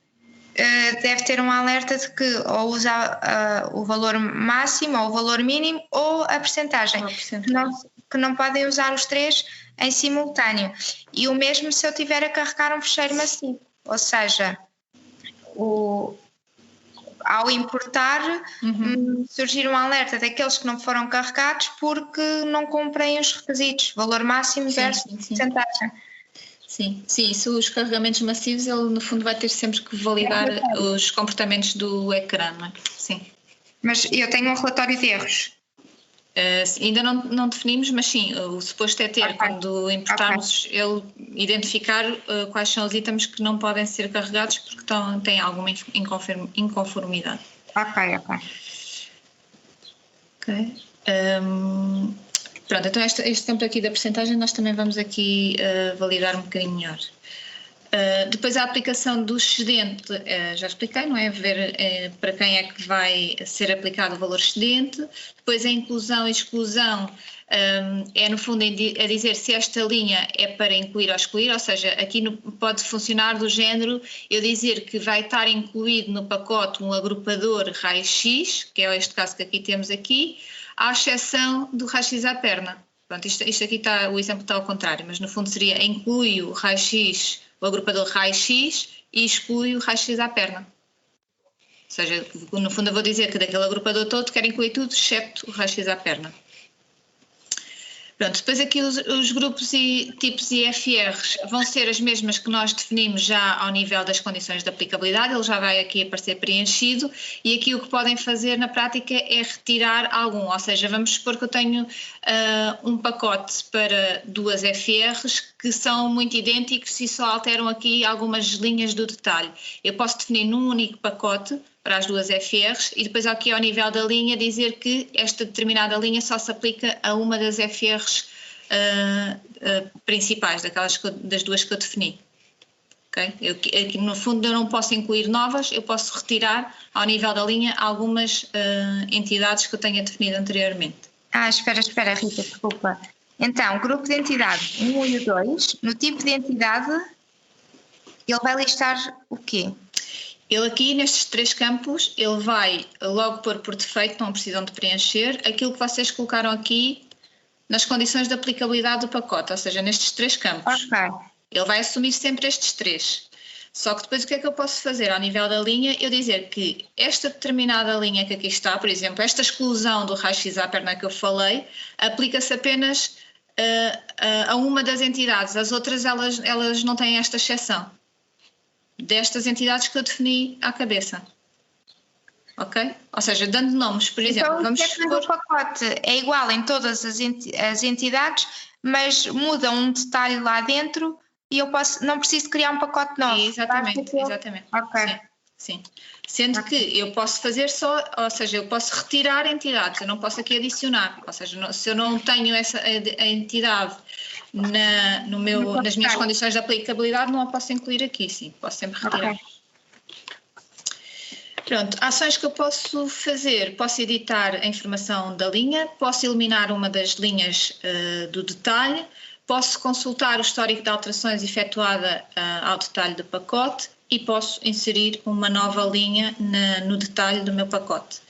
C: deve ter um alerta de que ou usa o valor máximo ou o valor mínimo ou a percentagem, que não podem usar os três em simultâneo. E o mesmo se eu tiver a carregar um fecheiro massivo, ou seja, ao importar, surgir um alerta daqueles que não foram carregados porque não cumprem os requisitos, valor máximo versus percentagem.
A: Sim, se os carregamentos massivos, ele no fundo vai ter sempre que validar os comportamentos do ecrã, não é? Sim.
C: Mas eu tenho um relatório de erros.
A: Ainda não definimos, mas sim, o suposto é ter, quando importarmos, ele identificar quais são os itens que não podem ser carregados porque têm alguma inconformidade. Ok. Pronto, então este campo aqui da percentagem nós também vamos aqui validar um bocadinho melhor. Depois a aplicação do excedente, já expliquei, não é? Ver para quem é que vai ser aplicado o valor excedente. Depois a inclusão e exclusão é no fundo a dizer se esta linha é para incluir ou excluir, ou seja, aqui pode funcionar do género eu dizer que vai estar incluído no pacote um agrupador raio-x, que é este caso que aqui temos aqui, à exceção do raio-x à perna. Pronto, isto aqui o exemplo está ao contrário, mas no fundo seria inclui o raio-x, o agrupador raio-x e exclui o raio-x à perna. Ou seja, no fundo eu vou dizer que daquele agrupador todo quero incluir tudo, excepto o raio-x à perna. Pronto, depois aqui os grupos e tipos IFRs vão ser as mesmas que nós definimos já ao nível das condições de aplicabilidade, ele já vai aqui aparecer preenchido e aqui o que podem fazer na prática é retirar algum, ou seja, vamos supor que eu tenho um pacote para duas FRs que são muito idênticos e só alteram aqui algumas linhas do detalhe. Eu posso definir num único pacote para as duas FRs e depois aqui ao nível da linha dizer que esta determinada linha só se aplica a uma das FRs principais, das duas que eu defini. Okay? Aqui no fundo eu não posso incluir novas, eu posso retirar ao nível da linha algumas entidades que eu tenha definido anteriormente.
C: Espera Rita, desculpa. Então, grupo de entidades 1 e 2, no tipo de entidade ele vai listar o quê?
A: Ele aqui, nestes 3 campos, ele vai logo pôr por defeito, não precisam de preencher, aquilo que vocês colocaram aqui nas condições de aplicabilidade do pacote, ou seja, nestes 3 campos.
C: Ok.
A: Ele vai assumir sempre estes 3. Só que depois o que é que eu posso fazer ao nível da linha? Eu dizer que esta determinada linha que aqui está, por exemplo, esta exclusão do raio-x à perna que eu falei, aplica-se apenas a uma das entidades. As outras, elas não têm esta exceção. Destas entidades que eu defini à cabeça. Ok? Ou seja, dando nomes, por exemplo,
C: Então,
A: vamos
C: o statement
A: supor...
C: do pacote é igual em todas as entidades, mas muda um detalhe lá dentro e eu não preciso criar um pacote novo.
A: Exatamente, exatamente.
C: Ok.
A: Sim. Sendo que eu posso fazer só, ou seja, eu posso retirar entidades, eu não posso aqui adicionar. Ou seja, se eu não tenho a entidade nas minhas condições de aplicabilidade, não a posso incluir aqui, sim, posso sempre retirar.
C: Ok.
A: Pronto, ações que eu posso fazer, posso editar a informação da linha, posso eliminar uma das linhas do detalhe, posso consultar o histórico de alterações efetuada ao detalhe do pacote e posso inserir uma nova linha no detalhe do meu pacote.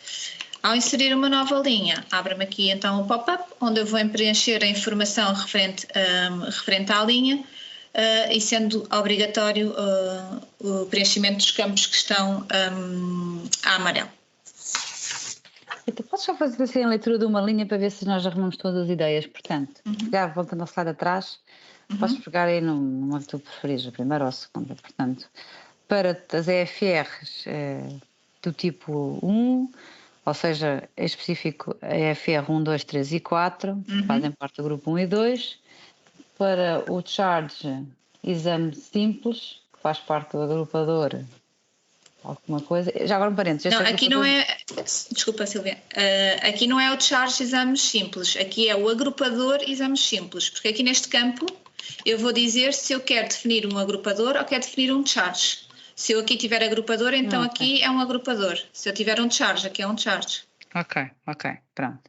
A: Ao inserir uma nova linha, abre-me aqui então o pop-up, onde eu vou preencher a informação referente à linha e sendo obrigatório o preenchimento dos campos que estão a amarelo.
G: Então, podes só fazer assim a leitura de uma linha para ver se nós arrumamos todas as ideias? Portanto, pegar, voltando ao slide atrás, podes pegar aí numa que tu preferires, a primeira ou a segunda. Portanto, para as EFRs do tipo 1, ou seja, em específico a EFR 1, 2, 3 e 4, fazem parte do grupo 1 e 2. Para o Charge Exame Simples, que faz parte do agrupador, alguma coisa. Já agora um parênteses.
A: Não, aqui não é. Desculpa, Silvia. Aqui não é o Charge Exames Simples, aqui é o agrupador Exames Simples, porque aqui neste campo eu vou dizer se eu quero definir um agrupador ou quero definir um Charge. Se eu aqui tiver agrupador, então aqui é um agrupador. Se eu tiver um Charge, aqui é um Charge.
G: Ok, pronto.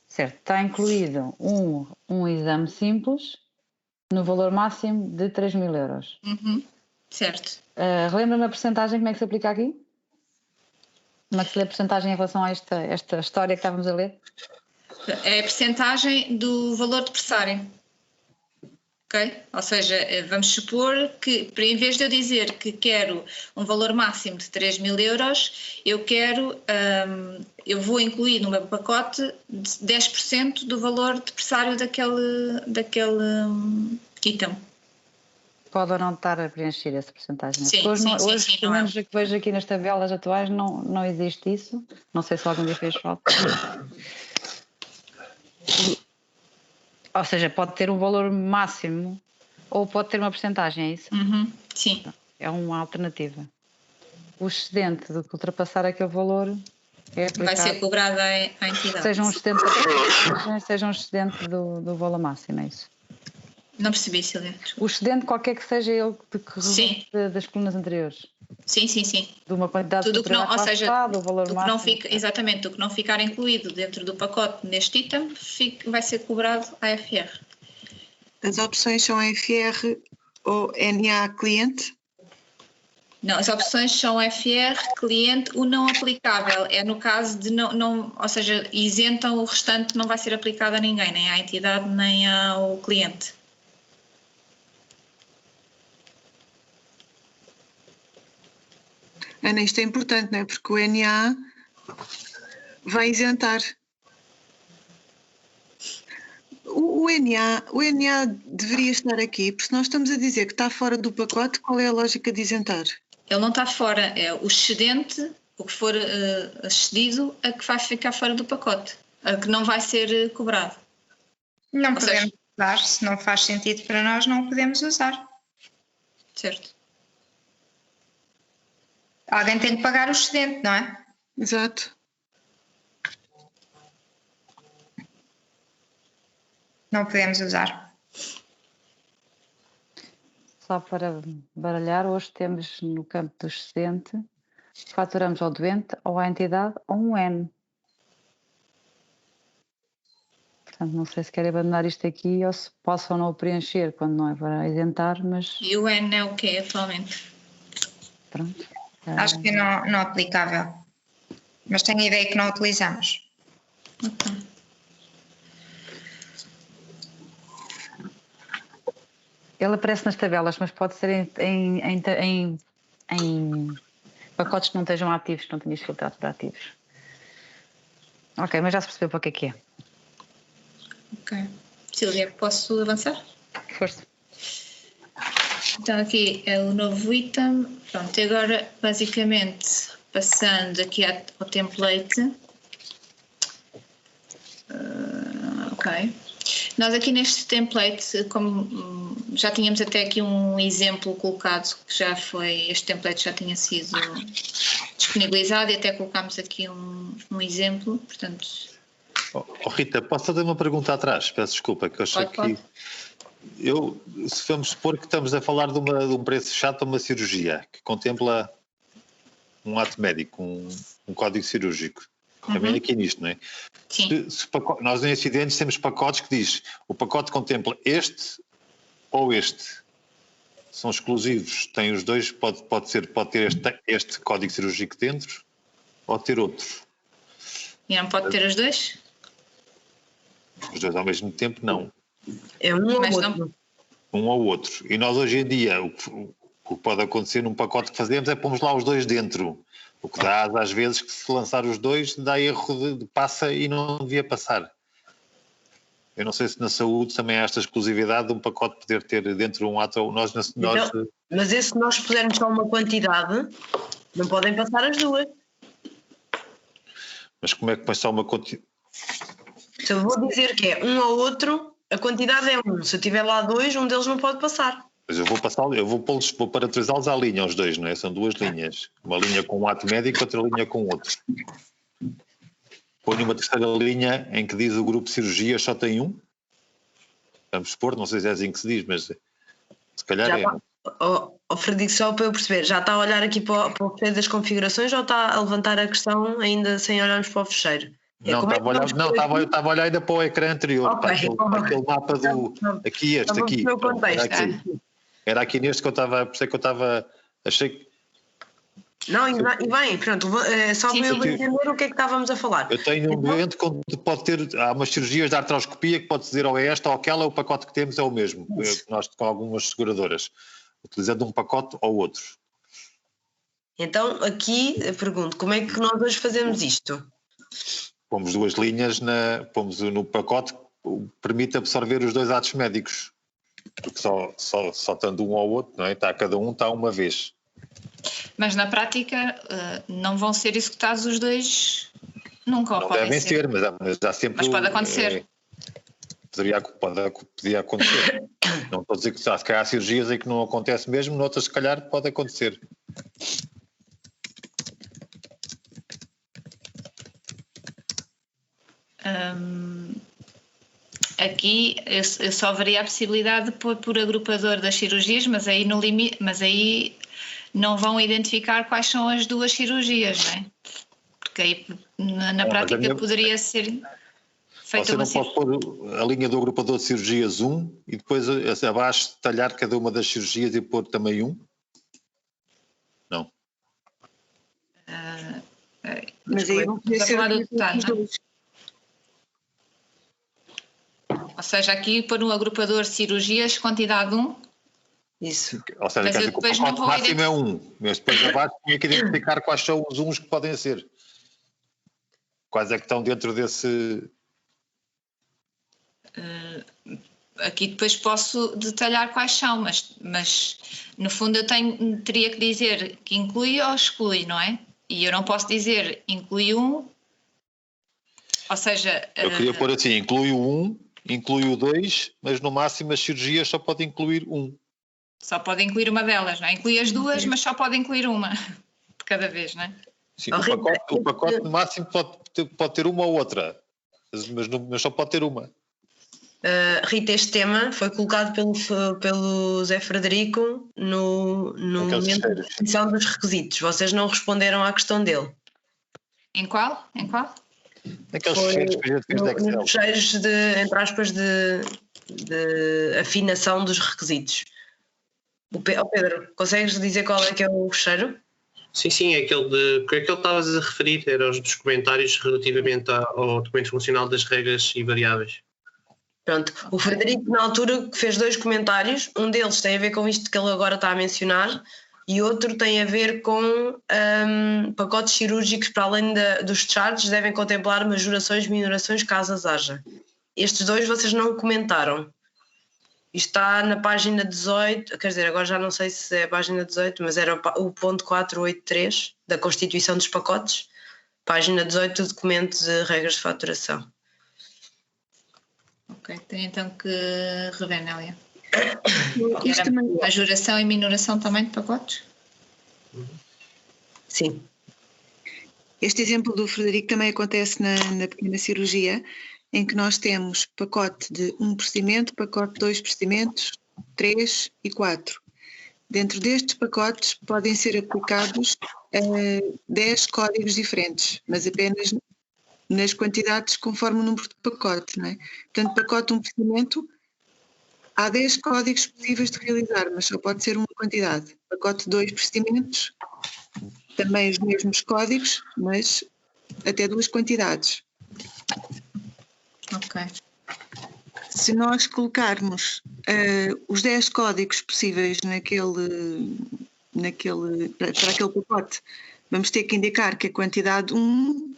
G: Certo, está incluído um exame simples no valor máximo de 3.000 euros.
A: Certo.
G: Relembra-me a percentagem, como é que se aplica aqui? Como é que se lê a percentagem em relação a esta história que estávamos a ler?
A: É a percentagem do valor de pressário. Ok? Ou seja, vamos supor que, em vez de eu dizer que quero um valor máximo de 3.000 euros, eu vou incluir no meu pacote 10% do valor de pressário daquele item.
G: Pode ou não estar a preencher essa percentagem?
A: Sim,
G: hoje, pelo menos o que vejo aqui nas tabelas atuais, não existe isso. Não sei se algum dia fez falta. Ou seja, pode ter um valor máximo ou pode ter uma percentagem, é isso?
A: Sim.
G: É uma alternativa. O excedente do que ultrapassar aquele valor é aplicado.
A: Vai ser cobrado à entidade.
G: Seja um excedente da percentagem, seja um excedente do valor máximo, é isso?
A: Não percebi, Silvia.
G: O excedente, qualquer que seja ele que resulte das colunas anteriores.
A: Sim.
G: De uma quantidade
A: tudo que não, ou seja,
G: do valor
A: do que
G: máximo.
A: não fica, exatamente, o que não ficar incluído dentro do pacote neste item vai ser cobrado à FR.
E: As opções são FR ou NA cliente?
A: Não, as opções são FR, cliente, o não aplicável. É no caso de não, ou seja, isentam o restante, não vai ser aplicado a ninguém, nem à entidade, nem ao cliente.
E: Ana, isto é importante, não é? Porque o NA vai isentar. O NA deveria estar aqui, porque se nós estamos a dizer que está fora do pacote, qual é a lógica de isentar?
A: Ele não está fora, é o excedente, o que for excedido, a que vai ficar fora do pacote, a que não vai ser cobrado.
C: Não podemos usar, se não faz sentido para nós, não podemos usar.
A: Certo.
C: Alguém tem que pagar o excedente, não é?
E: Exato.
C: Não podemos usar.
G: Só para baralhar, hoje temos no campo do excedente, faturamos ao doente ou à entidade ou um N. Portanto, não sei se querem abandonar isto aqui ou se possam não o preencher quando não é para isentar, mas...
A: E o N é o quê atualmente?
G: Pronto.
C: Acho que não aplicável. Mas tenho a ideia que não utilizamos.
G: Ele aparece nas tabelas, mas pode ser em pacotes que não estejam ativos, não tenhas filtrado para ativos. Ok, mas já se percebeu para o que é.
A: Ok. Silvia, posso avançar?
G: Força.
A: Então aqui é o novo item. Pronto, agora basicamente passando aqui ao template. Ok. Nós aqui neste template, como já tínhamos até aqui um exemplo colocado, que já foi, este template já tinha sido disponibilizado e até colocámos aqui um exemplo, portanto...
H: Rita, posso fazer uma pergunta atrás? Peço desculpa, que eu achei
A: Pode.
H: se vamos supor que estamos a falar de um preço chato a uma cirurgia, que contempla um ato médico, um código cirúrgico. Também aqui nisto, não é?
A: Sim.
H: Nós em acidentes temos pacotes que diz o pacote contempla este ou este. São exclusivos, tem os dois, pode ter este código cirúrgico dentro ou ter outro.
A: E não pode ter os dois?
H: Os dois ao mesmo tempo, não.
B: É um ou
A: Mas
B: outro.
H: Um ou outro. E nós hoje em dia, o que pode acontecer num pacote que fazemos é pomos lá os dois dentro. O que dá às vezes que se lançar os dois dá erro de passa e não devia passar. Eu não sei se na saúde também há esta exclusividade de um pacote poder ter dentro um ato.
B: Então, mas se nós pusermos só uma quantidade, não podem passar as duas.
H: Mas como é que põe só uma quantidade?
B: Se eu vou dizer que é um ou outro, a quantidade é um. Se eu tiver lá dois, um deles não pode passar.
H: Mas vou parametrizá-los à linha, os dois, não é? São duas linhas. Uma linha com um ato médico, outra linha com outro. Ponho uma terceira linha em que diz o grupo de cirurgia só tem um. Vamos supor, não sei se é assim que se diz, mas se calhar
B: Já
H: é.
B: Frederico, só para eu perceber, já está a olhar aqui para o fecheiro das configurações ou está a levantar a questão ainda sem olharmos para o fecheiro?
H: Estava a olhar ainda para o ecrã anterior,
B: Okay.
H: para aquele mapa do... Aqui este, aqui.
B: No contexto.
H: Era aqui neste que eu estava, por isso é que eu estava, achei que...
B: Não, e bem, pronto, só para eu entender o que é que estávamos a falar.
H: Eu tenho um doente que pode ter, há umas cirurgias de artroscopia que pode dizer ou é esta ou aquela, o pacote que temos é o mesmo, nós com algumas seguradoras, utilizando um pacote ou outro.
B: Então, aqui, eu pergunto, como é que nós hoje fazemos isto?
H: Pomos duas linhas, pomos no pacote que permite absorver os dois atos médicos. Porque só estando um ou outro, não é? Cada um está uma vez.
A: Mas na prática não vão ser executados os dois nunca.
H: Não devem ser, mas há sempre...
A: Mas pode acontecer.
H: Podia acontecer. Não estou a dizer que se calhar há cirurgias em que não acontece mesmo, noutras se calhar pode acontecer.
A: Aqui eu só veria a possibilidade de pôr por agrupador das cirurgias, mas aí no limite, mas aí não vão identificar quais são as duas cirurgias, não é? Porque aí na prática poderia ser feita
H: Você não pode pôr a linha do agrupador de cirurgias 1 e depois abaixo detalhar cada uma das cirurgias e pôr também 1? Não.
E: Mas aí vão poder ser
A: dois. Ou seja, aqui pôr no agrupador cirurgias, quantidade 1.
B: Isso.
H: Ou seja, quer dizer que o pacote máximo é 1, mas depois abaixo tinha que identificar quais são os uns que podem ser. Quais é que estão dentro desse...
A: Aqui depois posso detalhar quais são, mas no fundo eu teria que dizer que inclui ou exclui, não é? E eu não posso dizer inclui um, ou seja...
H: Eu queria pôr assim, inclui o 1, inclui o 2, mas no máximo as cirurgias só pode incluir 1.
A: Só pode incluir uma delas, não é? Inclui as duas, mas só pode incluir uma de cada vez, não é?
H: Sim, o pacote no máximo pode ter uma ou outra, mas só pode ter uma.
B: Rita, este tema foi colocado pelo Zé Frederico no momento da definição dos requisitos. Vocês não responderam à questão dele.
A: Em qual?
H: Naqueles fecheiros que a gente fez de Excel.
B: Nos fecheiros entre aspas, de afinação dos requisitos. Pedro, consegues dizer qual é que é o fecheiro?
I: Sim, aquele que estavas a referir era os dos comentários relativamente ao documento funcional das regras e variáveis.
B: Pronto, o Frederico na altura fez 2 comentários, um deles tem a ver com isto que ele agora está a mencionar e outro tem a ver com pacotes cirúrgicos para além dos charges devem contemplar majorações, minorações, caso as haja. Estes 2 vocês não comentaram. Isto está na página 18, quer dizer, agora já não sei se é a página 18, mas era o ponto 483 da Constituição dos Pacotes, página 18 do documento de regras de faturação.
A: Ok, tem então que rever, Nélia.
E: Isto
A: Era
E: também-
A: majoração e minoração também de pacotes?
B: Sim.
E: Este exemplo do Frederico também acontece na pequena cirurgia, em que nós temos pacote de 1 procedimento, pacote de 2 procedimentos, 3 e 4. Dentro destes pacotes podem ser aplicados 10 códigos diferentes, mas apenas nas quantidades conforme o número de pacote, não é? Portanto, pacote de 1 procedimento, há 10 códigos possíveis de realizar, mas só pode ser uma quantidade. Pacote de 2 procedimentos, também os mesmos códigos, mas até 2 quantidades.
A: Ok.
E: Se nós colocarmos os 10 códigos possíveis para aquele pacote, vamos ter que indicar que a quantidade 1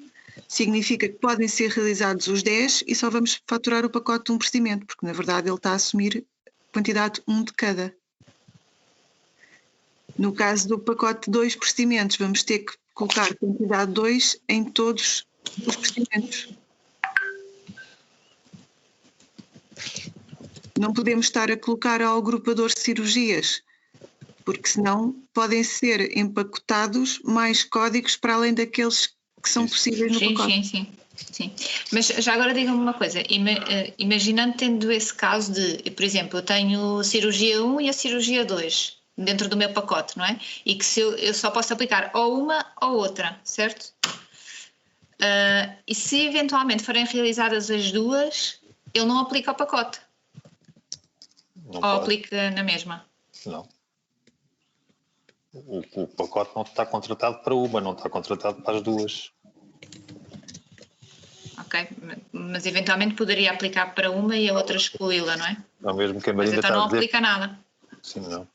E: significa que podem ser realizados os 10 e só vamos faturar o pacote de 1 procedimento, porque na verdade ele está a assumir quantidade 1 de cada. No caso do pacote de 2 procedimentos, vamos ter que colocar quantidade 2 em todos os procedimentos. Não podemos estar a colocar ao agrupador cirurgias, porque senão podem ser empacotados mais códigos para além daqueles que são possíveis no pacote.
A: Sim. Mas já agora diga-me uma coisa, imaginando tendo esse caso de, por exemplo, eu tenho a cirurgia 1 e a cirurgia 2 dentro do meu pacote, não é? E que se eu só posso aplicar ou uma ou outra, certo? E se eventualmente forem realizadas as duas, ele não aplica ao pacote?
H: Não
A: Ou
H: pode.
A: aplica na mesma?
H: Não. O pacote não está contratado para uma, não está contratado para as duas.
A: Ok, mas eventualmente poderia aplicar para uma e a outra excluí-la, não é?
H: Não, mesmo que a
A: Mas
H: Marina
A: então
H: está
A: não
H: a dizer.
A: aplica nada.
H: Sim, não.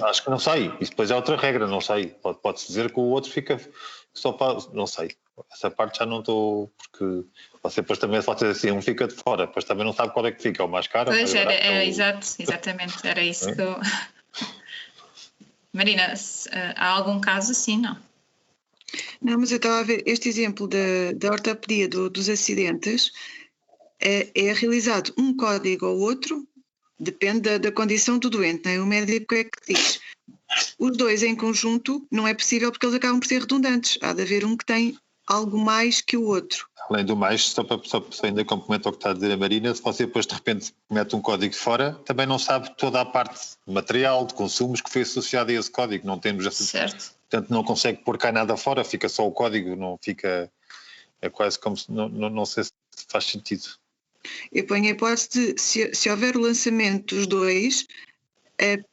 H: Acho que não sei. Isso depois é outra regra, não sei. Pode-se dizer que o outro fica só para. Não sei. Essa parte já não estou. Porque você depois também pode dizer assim, um fica de fora, depois também não sabe qual é que fica, o mais caro. o
A: Pois,
H: mais barato, ou-
A: exatamente, era isso que eu... Marina, há algum caso assim, não?
E: Não, mas eu estava a ver este exemplo da ortopedia dos acidentes, é realizado um código ou outro, depende da condição do doente, não é? O médico é que diz. Os 2 em conjunto não é possível porque eles acabam por ser redundantes, há de haver um que tem algo mais que o outro.
H: Além do mais, só ainda complemento ao que está a dizer a Marina, se você depois de repente mete um código fora, também não sabe toda a parte de material, de consumos que foi associada a esse código. Não temos essa.
A: Certo.
H: Portanto, não consegue pôr cá nada fora, fica só o código, não fica. É quase como se. Não sei se faz sentido.
E: Eu ponho a hipótese de, se houver o lançamento dos 2,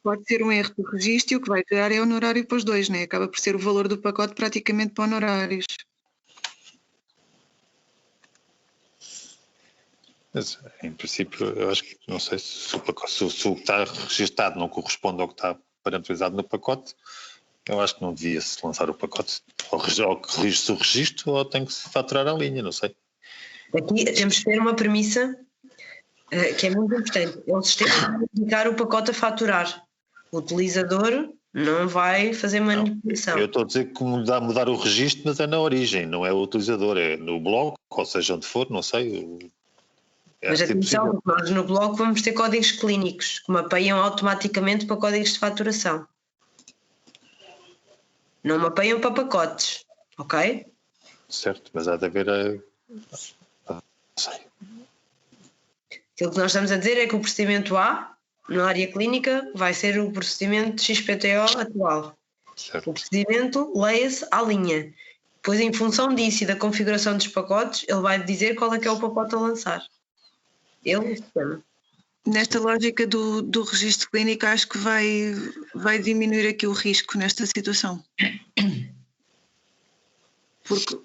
E: pode ser um erro do registro e o que vai gerar é honorário para os 2, né? Acaba por ser o valor do pacote praticamente para honorários.
H: Mas, em princípio, eu acho que não sei se o que está registado não corresponde ao que está parametrizado no pacote, eu acho que não devia-se lançar o pacote. Ou corrige-se o registro ou tem que se faturar a linha, não sei.
B: Aqui temos que ter uma premissa que é muito importante. É o sistema de indicar o pacote a faturar. O utilizador não vai fazer manipulação.
H: Eu estou a dizer que mudar o registro, mas é na origem, não é o utilizador, é no bloco, ou seja, onde for, não sei.
B: Mas atenção, nós no bloco vamos ter códigos clínicos que mapeiam automaticamente para códigos de faturação. Não mapeiam para pacotes, ok?
H: Certo, mas há de haver não sei.
B: Aquilo que nós estamos a dizer é que o procedimento A, na área clínica, vai ser o procedimento XPTO atual.
H: Certo.
B: O procedimento leia-se à linha. Depois, em função disso e da configuração dos pacotes, ele vai dizer qual é que é o pacote a lançar. Ele, o sistema.
E: nesta lógica do registro clínico, acho que vai diminuir aqui o risco nesta situação. Porque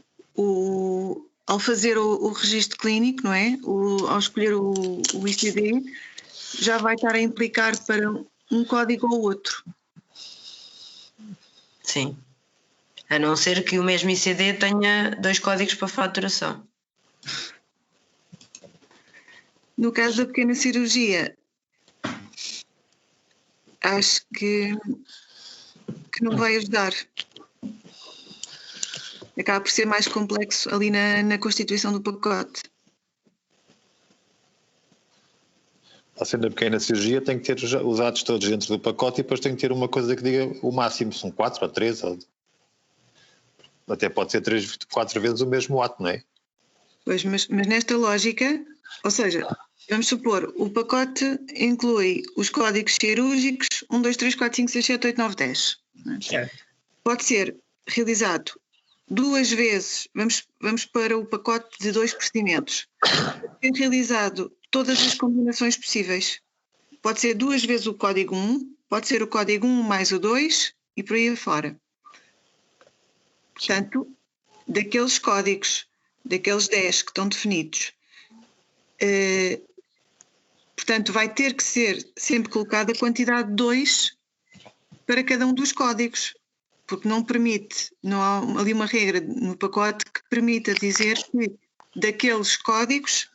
E: ao fazer o registro clínico, não é? Ao escolher o ICD, já vai estar a implicar para um código ou outro.
B: Sim. A não ser que o mesmo ICD tenha 2 códigos para faturação.
E: No caso da pequena cirurgia, acho que não vai ajudar. Acaba por ser mais complexo ali na constituição do pacote.
H: Sendo na pequena cirurgia, tem que ter os dados todos dentro do pacote e depois tem que ter uma coisa que diga o máximo, são 4 ou 3, ou até pode ser 3, 4 vezes o mesmo ato, não é?
E: Pois, mas nesta lógica, ou seja, vamos supor, o pacote inclui os códigos cirúrgicos 1, 2, 3, 4, 5, 6, 7, 8, 9, 10. Pode ser realizado 2 vezes, vamos para o pacote de 2 procedimentos. Pode ser realizado todas as combinações possíveis. Pode ser 2 vezes o código 1, pode ser o código 1 mais o 2 e por aí afora. Portanto, daqueles códigos, daqueles 10 que estão definidos, portanto, vai ter que ser sempre colocada a quantidade de 2 para cada um dos códigos, porque não há ali uma regra no pacote que permita dizer que daqueles códigos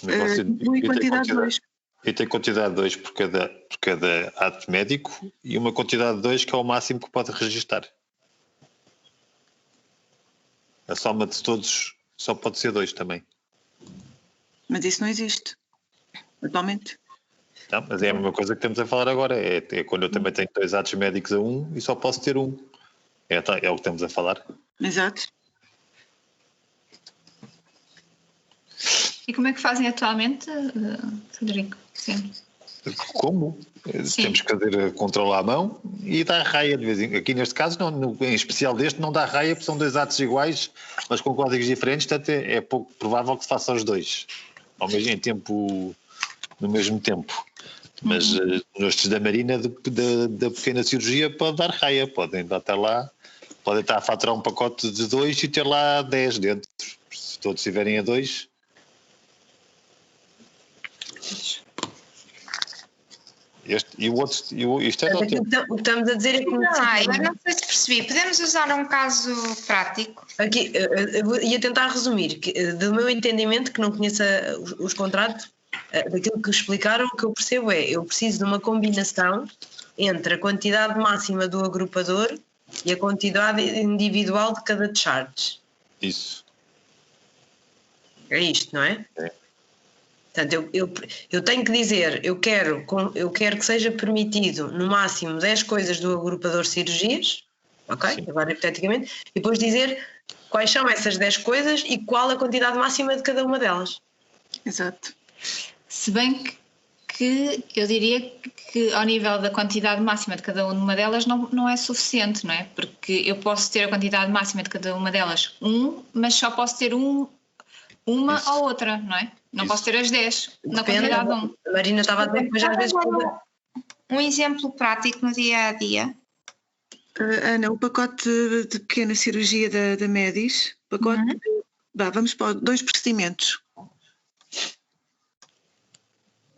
E: inclui quantidade de 2.
H: E tem quantidade de 2 por cada ato médico e uma quantidade de 2 que é o máximo que pode registar. A soma de todos só pode ser 2 também.
E: Mas isso não existe, atualmente.
H: Não, mas é a mesma coisa que estamos a falar agora. É quando eu também tenho 2 atos médicos a 1 e só posso ter 1. É o que estamos a falar.
E: Exato.
A: E como é que fazem atualmente, Frederico? Sim.
H: Como?
A: Sim.
H: Temos que fazer controle à mão e dar raia de vez em quando. Aqui neste caso, em especial deste, não dá raia porque são 2 atos iguais, mas com códigos diferentes, portanto é pouco provável que se faça os 2 no mesmo tempo. Mas nos da Marina da pequena cirurgia pode dar raia, podem estar a faturar um pacote de 2 e ter lá 10 dentro. Se todos estiverem a 2. Isto é do tempo.
B: O que estamos a dizer é que...
C: Eu não sei se percebi. Podemos usar um caso prático?
B: Aqui, eu ia tentar resumir, que, do meu entendimento, que não conheça os contratos, daquilo que explicaram, o que eu percebo eu preciso de uma combinação entre a quantidade máxima do agrupador e a quantidade individual de cada charge.
H: Isso.
B: É isto, não é?
H: É.
B: Portanto, eu tenho que dizer, eu quero que seja permitido no máximo 10 coisas do agrupador cirurgias, ok? Sim. Agora hipoteticamente, e depois dizer quais são essas 10 coisas e qual a quantidade máxima de cada uma delas.
E: Exato.
A: Se bem que eu diria que ao nível da quantidade máxima de cada uma delas não é suficiente, não é? Porque eu posso ter a quantidade máxima de cada uma delas mas só posso ter uma
H: Isso.
A: ou outra, não é? Não
H: Isso.
A: posso ter as 10 na
B: Depende,
A: quantidade de 1.
B: A Marina estava a dizer que às vezes...
C: Um exemplo prático no dia a dia.
E: Ana, o pacote de pequena cirurgia da Medis, vamos para 2 procedimentos.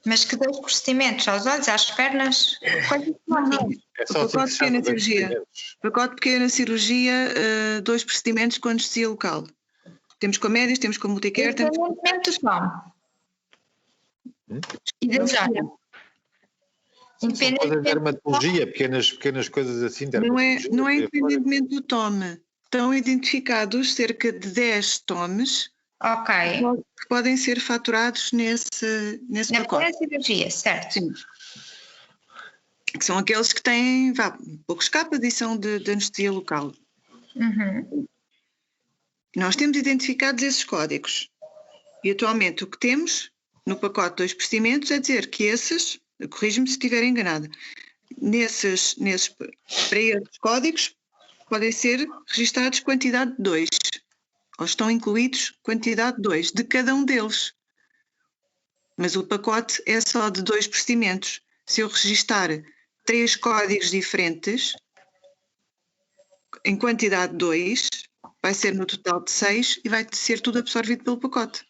C: Mas que 2 procedimentos? Aos olhos, às pernas?
E: Não.
H: É
E: O
H: só
E: pacote de pequena cirurgia.
H: procedimentos.
E: Pacote de pequena cirurgia, 2 procedimentos com anestesia local. Temos com a Medis, temos com a Multicare, temos com...
C: Independentemente do som. E da zona.
H: São coisas de dermatologia, pequenas coisas assim.
E: Não é independentemente do tome. Estão identificados cerca de 10 tomes
C: Ok.
E: que podem ser faturados nesse
C: Na
E: pacote.
C: pequena cirurgia, certo?
E: Sim. Que são aqueles que têm poucos capas e são de anestesia local. Nós temos identificados esses códigos. E atualmente o que temos no pacote de 2 procedimentos é dizer que esses, corrige-me se estiver enganada, para esses códigos podem ser registados quantidade de 2, ou estão incluídos quantidade de 2 de cada um deles. Mas o pacote é só de 2 procedimentos. Se eu registar 3 códigos diferentes, em quantidade 2, vai ser no total de 6 e vai ser tudo absorvido pelo pacote.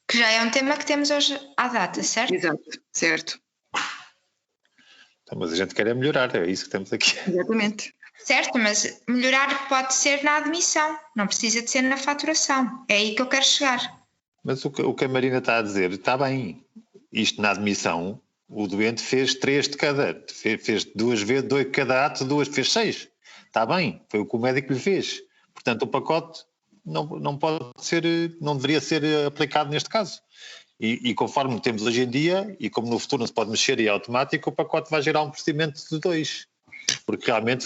C: Que já é um tema que temos hoje à data, certo?
E: Exato, certo.
H: Então, mas a gente quer é melhorar, é isso que temos aqui.
E: Exatamente.
C: Certo, mas melhorar pode ser na admissão, não precisa de ser na faturação. É aí que eu quero chegar.
H: Mas o que a Marina está a dizer está bem. Isto na admissão, o doente fez 3 de cada, fez 2 vezes, 2 de cada ato, fez 6. Está bem, foi o que o médico lhe fez. Portanto, o pacote não pode ser, não deveria ser aplicado neste caso. E conforme temos hoje em dia, e como no futuro não se pode mexer e é automático, o pacote vai gerar um procedimento de 2. Porque realmente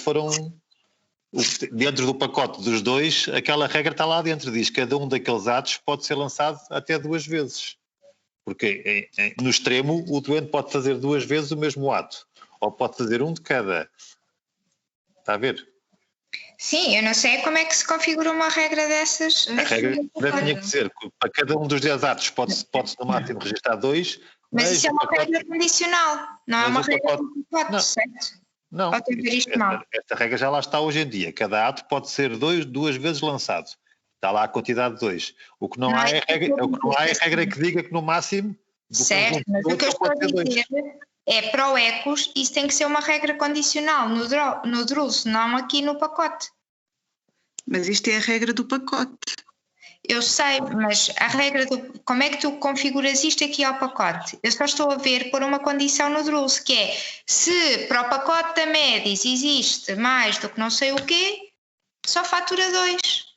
H: dentro do pacote dos 2, aquela regra está lá dentro, diz que cada um daqueles atos pode ser lançado até 2 vezes. Porque no extremo o doente pode fazer 2 vezes o mesmo ato, ou pode fazer um de cada. Está a ver?
C: Sim, eu não sei como é que se configura uma regra dessas.
H: A regra tinha que dizer que para cada um dos 10 atos pode-se no máximo registrar 2.
C: Mas isso é uma regra condicional, não é uma regra do pacote, certo?
H: Não, esta regra já lá está hoje em dia. Cada ato pode ser 2 vezes lançado. Está lá a quantidade de 2. O que não há é regra que diga que no máximo...
C: Certo, mas o que eu estou a dizer é para o ECOS, isso tem que ser uma regra condicional no DRUS, não aqui no pacote.
E: Mas isto é a regra do pacote.
C: Eu sei, mas a regra como é que tu configuras isto aqui ao pacote? Eu só estou a ver por uma condição no DRUS, que é se para o pacote da MEDIS existe mais do que não sei o quê, só fatura 2.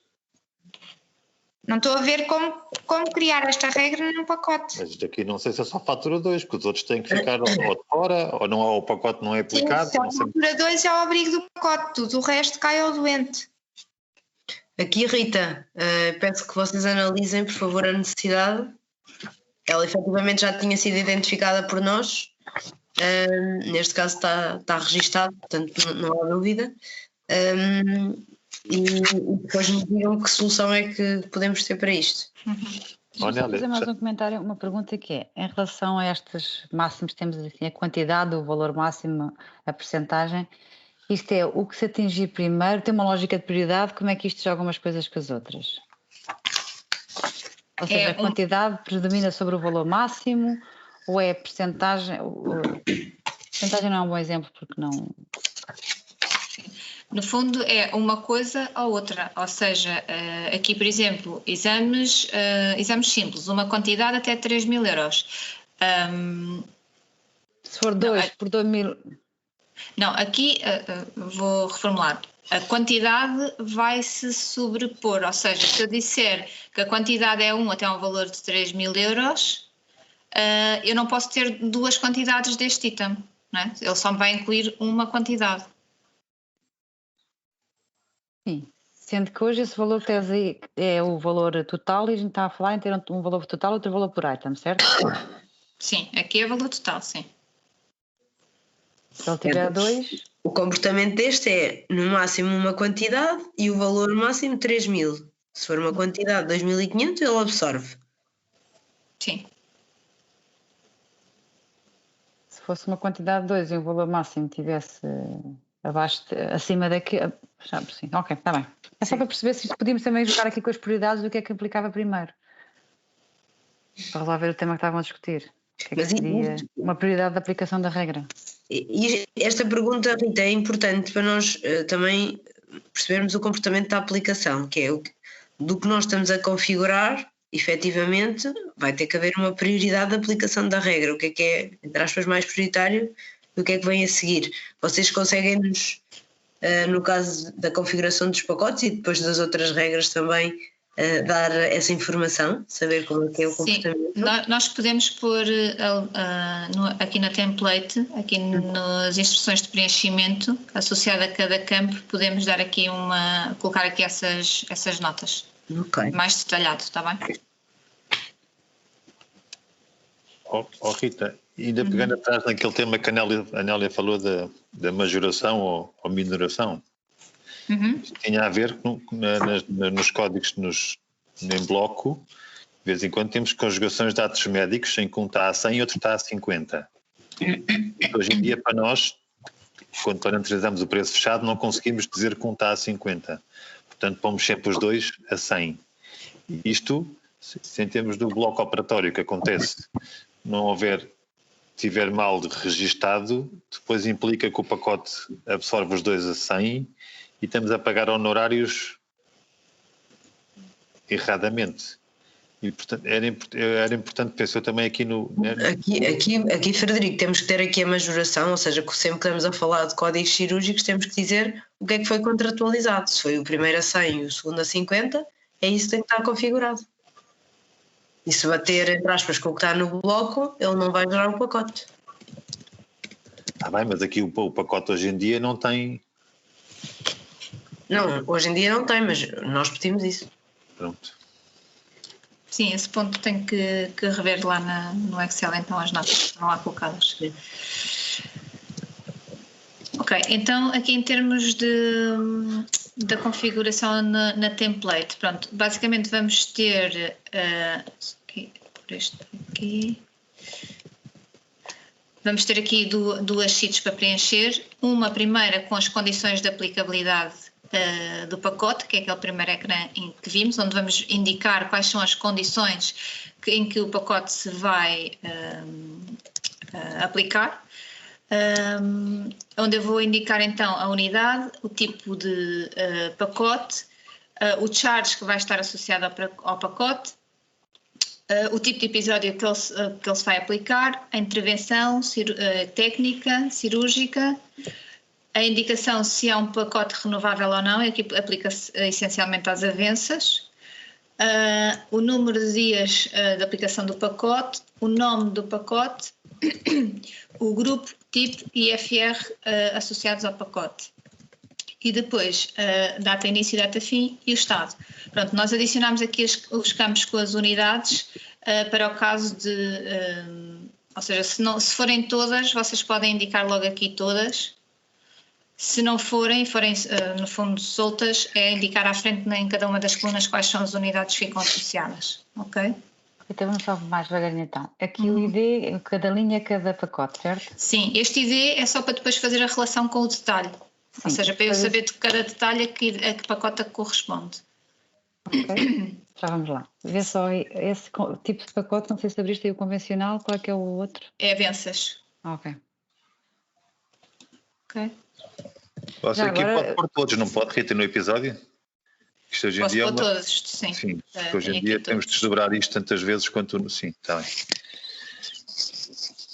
C: Não estou a ver como criar esta regra num pacote.
H: Mas isto aqui não sei se é só fatura 2, porque os outros têm que ficar ou de fora, ou não, o pacote não é aplicado.
C: Sim, só fatura 2 é o abrigo do pacote, tudo o resto cai ao doente.
B: Aqui, Rita, peço que vocês analisem, por favor, a necessidade. Ela efetivamente já tinha sido identificada por nós. Neste caso está registado, portanto não há dúvida. E depois me digam que solução é que podemos ter para isto.
G: Deixa eu fazer mais um comentário, uma pergunta que é, em relação a estes máximos, temos assim a quantidade, o valor máximo, a percentagem, isto é, o que se atingir primeiro, tem uma lógica de prioridade, como é que isto joga umas coisas com as outras? Ou seja, a quantidade predomina sobre o valor máximo, ou é a percentagem, percentagem não é um bom exemplo, porque não...
A: No fundo é uma coisa ou outra, ou seja, aqui por exemplo, exames simples, uma quantidade até 3.000 euros.
G: Se for 2 por 2.000...
A: Não, aqui vou reformular. A quantidade vai se sobrepor, ou seja, se eu disser que a quantidade é 1 até um valor de 3.000 euros, eu não posso ter 2 quantidades deste item, não é? Ele só me vai incluir uma quantidade.
G: Sim, sendo que hoje esse valor que tens aí é o valor total e a gente está a falar em ter um valor total e outro valor por item, certo?
A: Sim, aqui é valor total, sim.
G: Se ele tiver 2...
B: O comportamento deste é, no máximo, uma quantidade e o valor máximo 3.000. Se for uma quantidade de 2.500, ele absorve.
A: Sim.
G: Se fosse uma quantidade de 2 e o valor máximo tivesse acima daqui... Sim, ok, está bem. É só para perceber se podíamos também jogar aqui com as prioridades do que é que implicava primeiro. Para resolver o tema que estavam a discutir. O que é que seria uma prioridade da aplicação da regra?
B: E esta pergunta, Rita, é importante para nós também percebermos o comportamento da aplicação, que é do que nós estamos a configurar, efetivamente, vai ter que haver uma prioridade da aplicação da regra. O que é, entre aspas, mais prioritário do que é que vem a seguir. Vocês conseguem-nos, no caso da configuração dos pacotes e depois das outras regras também, dar essa informação, saber como é que é o comportamento?
A: Sim, nós podemos pôr aqui na template, aqui nas instruções de preenchimento, associada a cada campo, podemos dar aqui colocar aqui essas notas.
B: Okay.
A: Mais detalhado, está bem?
H: Rita, ainda pegando atrás naquele tema que a Nélia falou da majoração ou minoração, tinha a ver nos códigos em bloco, De vez em quando temos conjugações de atos médicos em que um está a 100 e outro está a 50. Hoje em dia, para nós, quando parametrizamos o preço fechado, não conseguimos dizer que um está a 50. Portanto, pomos sempre os dois a 100. Isto, se em termos do bloco operatório que acontece, tiver mal registado, depois implica que o pacote absorve os dois a 100 e estamos a pagar honorários erradamente. E, portanto, era importante pensar também aqui no...
B: Aqui, Frederico, temos que ter aqui a majoração, ou seja, sempre que estamos a falar de códigos cirúrgicos, temos que dizer o que é que foi contratualizado. Se foi o primeiro a 100 e o segundo a 50, é isso que tem que estar configurado. E se bater, entre aspas, com o que está no bloco, ele não vai gerar o pacote.
H: Está bem, mas aqui o pacote hoje em dia não tem...
B: Não, hoje em dia não tem, mas nós pedimos isso.
H: Pronto.
A: Sim, esse ponto tem que rever lá no Excel, então, as notas que estão lá colocadas. Ok, então aqui em termos da configuração na template, pronto, basicamente vamos ter vamos ter aqui duas sheets para preencher, uma primeira com as condições de aplicabilidade do pacote, que é aquele primeiro ecrã que vimos, onde vamos indicar quais são as condições em que o pacote se vai aplicar, onde eu vou indicar então a unidade, o tipo de pacote, o charge que vai estar associado ao pacote, o tipo de episódio que ele se vai aplicar, a intervenção técnica, cirúrgica, a indicação se é um pacote renovável ou não, aqui aplica-se essencialmente às avanças, o número de dias de aplicação do pacote, o nome do pacote, o grupo, tipo e IFR associados ao pacote. E depois data início e data fim e o estado. Pronto, nós adicionamos aqui os campos com as unidades para o caso de... ou seja, se forem todas, vocês podem indicar logo aqui todas. Se não forem no fundo soltas, é indicar à frente em cada uma das colunas quais são as unidades que ficam associadas, ok?
G: Então vamos só mais devagarinho então. Aqui o ID, cada linha, cada pacote, certo?
A: Sim, este ID é só para depois fazer a relação com o detalhe.
G: Sim,
A: ou seja, para eu saber de cada detalhe a que pacote corresponde.
G: Ok, já vamos lá. Vê só esse tipo de pacote, não sei se abriste aí o convencional, qual é que é o outro?
A: É avanças.
G: Ok.
A: Ok.
H: Você aqui pode pôr todos, não pode, Rita, no episódio? Isto hoje em
A: Posso
H: dia
A: pôr todos, sim.
H: Sim, hoje em dia temos de desdobrar isto tantas vezes quanto... Sim, está bem.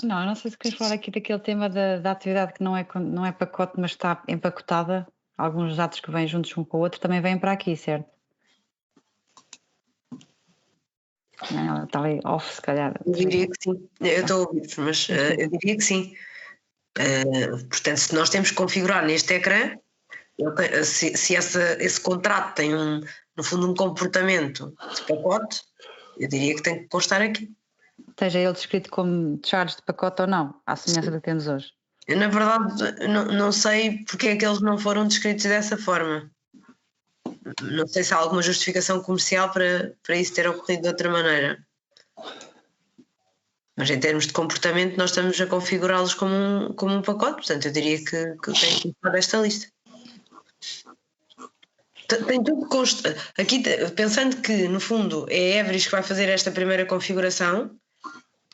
G: Não, eu não sei se queres falar aqui daquele tema da atividade que não é pacote, mas está empacotada. Alguns dados que vêm juntos um com o outro também vêm para aqui, certo? Não, ela está ali off, se calhar.
B: Eu diria que sim. Eu estou a ouvir, mas eu diria que sim. Portanto, se nós temos que configurar neste ecrã, se esse contrato tem no fundo um comportamento de pacote, eu diria que tem que constar aqui.
G: Esteja ele descrito como charge de pacote ou não, à semelhança do que temos hoje.
B: Eu, na verdade, não sei porque é que eles não foram descritos dessa forma. Não sei se há alguma justificação comercial para isso ter ocorrido de outra maneira. Mas em termos de comportamento nós estamos a configurá-los como um pacote, portanto eu diria que tem que estar desta lista. Tem tudo aqui, pensando que no fundo é a Everis que vai fazer esta primeira configuração,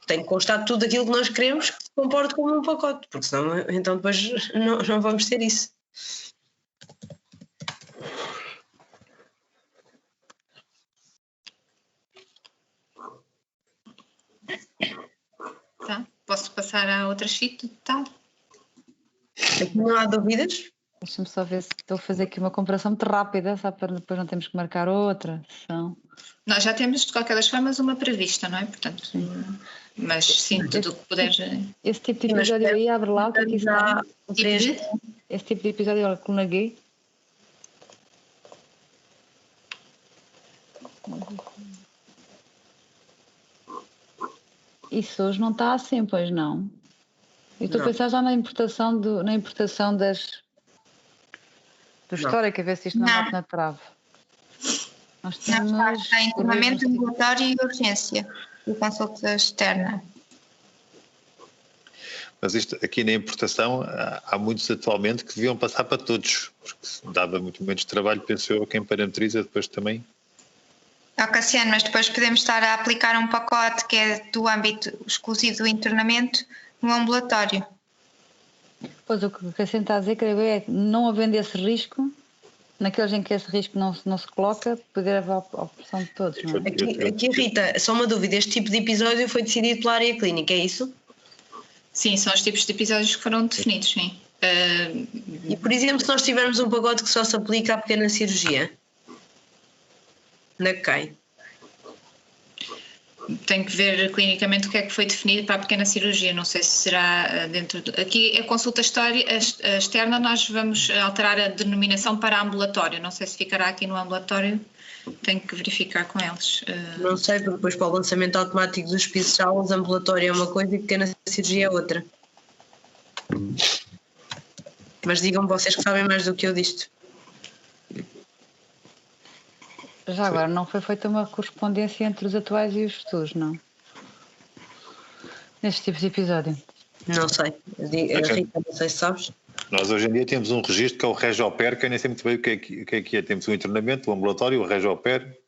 B: tem que constar tudo aquilo que nós queremos que se comporte como um pacote, porque senão então depois não vamos ter isso.
A: Tá. Posso passar à outra sheet? Tá.
B: Aqui não há dúvidas?
G: Deixa-me só ver se estou a fazer aqui uma comparação muito rápida, só para depois não termos que marcar outra sessão.
A: Nós já temos, de qualquer das formas, uma prevista, não é? Portanto, mas sim, tudo o que puderes.
G: Esse tipo de episódio aí, abre lá o que aqui está. Esse tipo de episódio, olha, coluna G. Isso hoje não está assim, pois não? Eu estou a pensar já na importação do histórico, a ver se isto não bate na trave. Nós
C: Não,
G: temos
C: está internamento, ambulatório e urgência e consulta externa.
H: Mas isto aqui na importação, há muitos atualmente que deviam passar para todos, porque dava muito menos trabalho, penso eu, a quem parametriza depois também.
C: Cassiano, mas depois podemos estar a aplicar um pacote que é do âmbito exclusivo do internamento no ambulatório.
G: Pois o que a Cassiano está a dizer, creio eu, é que não havendo esse risco, naqueles em que esse risco não se coloca, poder haver a opção de todos, não é?
B: Aqui, Rita, só uma dúvida, este tipo de episódio foi decidido pela área clínica, é isso?
A: Sim, são os tipos de episódios que foram definidos, sim.
B: E, por exemplo, se nós tivermos um pacote que só se aplica à pequena cirurgia, onde é que cai?
A: Tem que ver clinicamente o que é que foi definido para a pequena cirurgia. Não sei se será dentro do... Aqui a consulta externa nós vamos alterar a denominação para ambulatório. Não sei se ficará aqui no ambulatório. Tenho que verificar com eles.
B: Não sei, porque depois para o lançamento automático dos pisos-salas, ambulatório é uma coisa e pequena cirurgia é outra. Mas digam vocês que sabem mais do que eu disto.
G: Já agora, não foi feita uma correspondência entre os atuais e os futuros, não? Neste tipo de episódio.
B: Não sei. Rita, não sei se sabes.
H: Nós hoje em dia temos um registro que é o Regioper, que eu nem sei muito bem o que é. Temos o internamento, o ambulatório, o Regioper.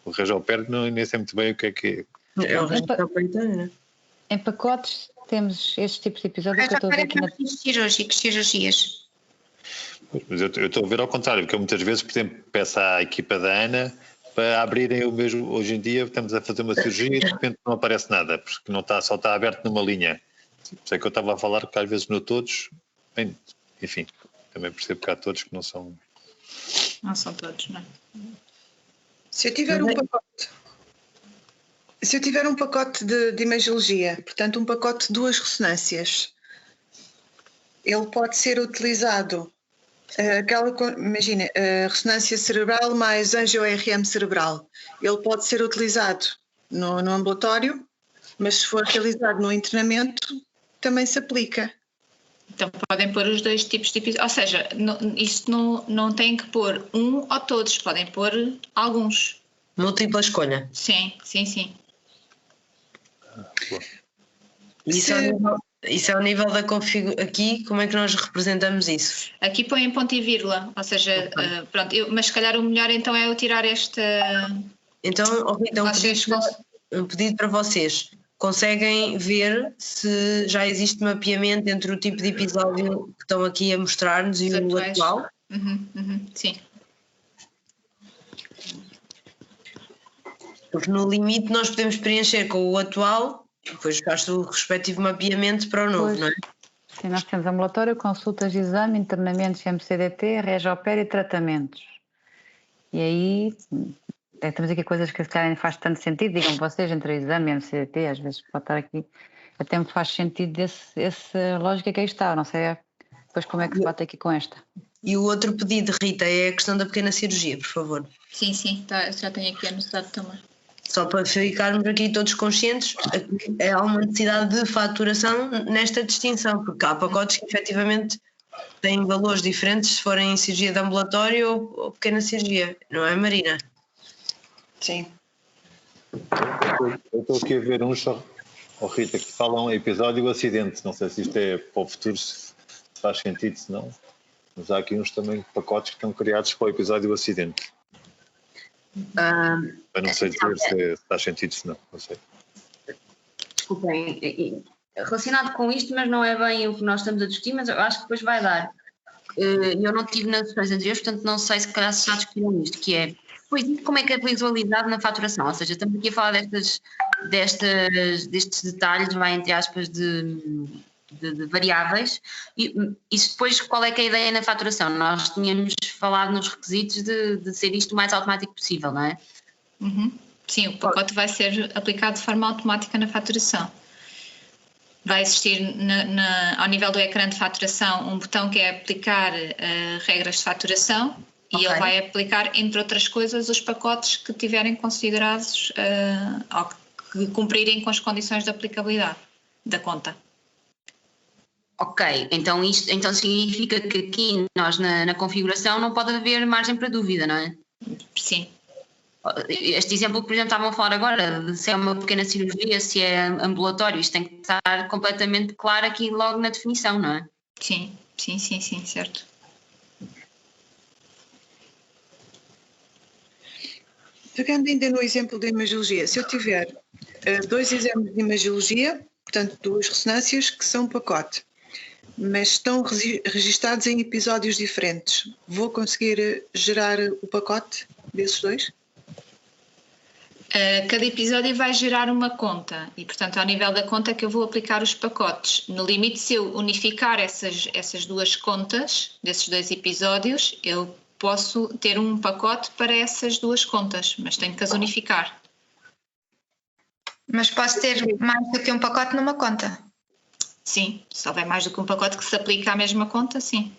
H: O Regioper nem sei muito bem o que é.
B: É o Regioper, não é?
G: Em pacotes temos estes tipos de episódios que eu estou a ver aqui na...
C: cirúrgicos, cirurgias.
H: Mas eu estou a ver ao contrário, porque eu muitas vezes, por exemplo, peço à equipa da Ana para abrirem o mesmo. Hoje em dia estamos a fazer uma cirurgia e de repente não aparece nada, porque não está, só está aberto numa linha. Por isso é que eu estava a falar que às vezes no todos, bem, enfim, também percebo que há todos que não são.
A: Não são todos, não é?
E: Se eu tiver um pacote de imagiologia, portanto um pacote de 2 ressonâncias, ele pode ser utilizado, imagina, ressonância cerebral mais angio-RM cerebral, ele pode ser utilizado no ambulatório, mas se for realizado no internamento, também se aplica.
A: Então podem pôr os 2 tipos de episódios. Ou seja, isto não tem que pôr um ou todos, podem pôr alguns.
B: Múltipla escolha.
A: Sim, sim, sim.
B: Isso é o nível da configuração. Aqui, como é que nós representamos isso?
A: Aqui põem ponto e vírgula, ou seja, pronto, mas se calhar o melhor então é eu tirar esta...
B: Então, um pedido para vocês. Conseguem ver se já existe mapeamento entre o tipo de episódio que estão aqui a mostrar-nos e o atual?
A: Sim.
B: Porque no limite nós podemos preencher com o atual, depois faz o respectivo mapeamento para o novo,
G: Pois.
B: não é?
G: Sim, nós temos ambulatório, consultas de exame, internamentos MCDT, Regioper e tratamentos. E aí, temos aqui coisas que se calhar nem faz tanto sentido, digam vocês, entre o exame e MCDT, às vezes pode estar aqui, até me faz sentido essa lógica que aí está, não sei depois como é que se bate aqui com esta.
B: E o outro pedido, Rita, é a questão da pequena cirurgia, por favor.
A: Sim, já tenho aqui anotado também.
B: Só para ficarmos aqui todos conscientes, há uma necessidade de faturação nesta distinção, porque há pacotes que efetivamente têm valores diferentes se forem cirurgia de ambulatório ou pequena cirurgia, não é, Marina?
E: Sim.
H: Eu estou aqui a ver uns só, Rita, que falam episódio acidente. Não sei se isto é para o futuro, se faz sentido, se não. Mas há aqui uns também pacotes que estão criados para o episódio acidente. Eu não sei dizer se faz sentido, se não sei.
J: Desculpem, relacionado com isto, mas não é bem o que nós estamos a discutir, mas eu acho que depois vai dar. Eu não estive nas sessões anteriores, portanto não sei se calhar se já discutiram isto, que é, pois, como é que é visualizado na faturação? Ou seja, estamos aqui a falar destes detalhes, vai entre aspas, de variáveis, e depois qual é que é a ideia na faturação? Nós tínhamos falado nos requisitos de ser isto o mais automático possível, não é?
A: Sim, o pacote vai ser aplicado de forma automática na faturação. Vai existir ao nível do ecrã de faturação um botão que é aplicar regras de faturação e ele vai aplicar, entre outras coisas, os pacotes que tiverem considerados ou que cumprirem com as condições de aplicabilidade da conta.
J: Ok, então significa que aqui nós na configuração não pode haver margem para dúvida, não é?
A: Sim.
J: Este exemplo que, por exemplo, estavam a falar agora, de se é uma pequena cirurgia, se é ambulatório, isto tem que estar completamente claro aqui logo na definição, não é?
A: Sim, certo.
E: Pegando ainda no exemplo da imagiologia, se eu tiver 2 exames de imagiologia, portanto 2 ressonâncias que são um pacote, mas estão registados em episódios diferentes, vou conseguir gerar o pacote desses 2?
A: Cada episódio vai gerar uma conta e, portanto, ao nível da conta é que eu vou aplicar os pacotes. No limite, se eu unificar essas 2 contas, desses 2 episódios, eu posso ter um pacote para essas 2 contas, mas tenho que as unificar.
C: Mas posso ter mais do que um pacote numa conta?
A: Sim, se houver mais do que um pacote que se aplica à mesma conta, sim.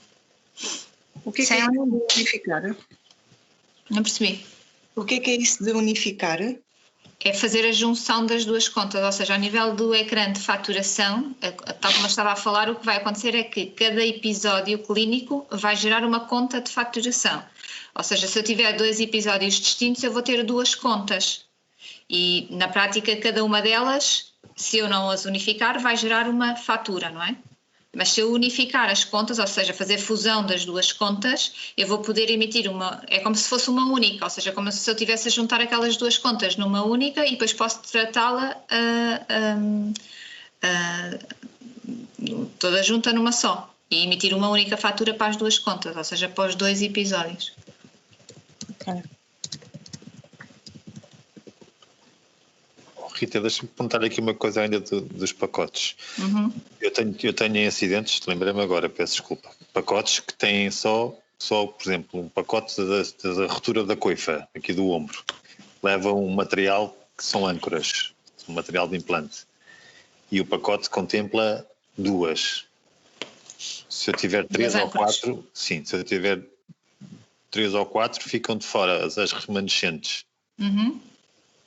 E: O que é
C: Sim.
E: isso de unificar?
A: Não percebi.
E: O que é isso de unificar?
A: É fazer a junção das 2 contas, ou seja, ao nível do ecrã de faturação, tal como eu estava a falar, o que vai acontecer é que cada episódio clínico vai gerar uma conta de faturação. Ou seja, se eu tiver 2 episódios distintos, eu vou ter 2 contas. E, na prática, cada uma delas, se eu não as unificar, vai gerar uma fatura, não é? Mas se eu unificar as contas, ou seja, fazer fusão das 2 contas, eu vou poder emitir é como se fosse uma única, ou seja, como se eu tivesse a juntar aquelas 2 contas numa única e depois posso tratá-la toda junta numa só e emitir uma única fatura para as 2 contas, ou seja, para os 2 episódios.
H: Rita, deixa-me perguntar aqui uma coisa ainda dos pacotes. Eu tenho em acidentes, lembrei-me agora, peço desculpa, pacotes que têm só por exemplo, um pacote da ruptura da coifa, aqui do ombro, leva um material que são âncoras, um material de implante, e o pacote contempla 2. Se eu tiver 3 ou 4, sim, se eu tiver 3 ou 4, ficam de fora as remanescentes.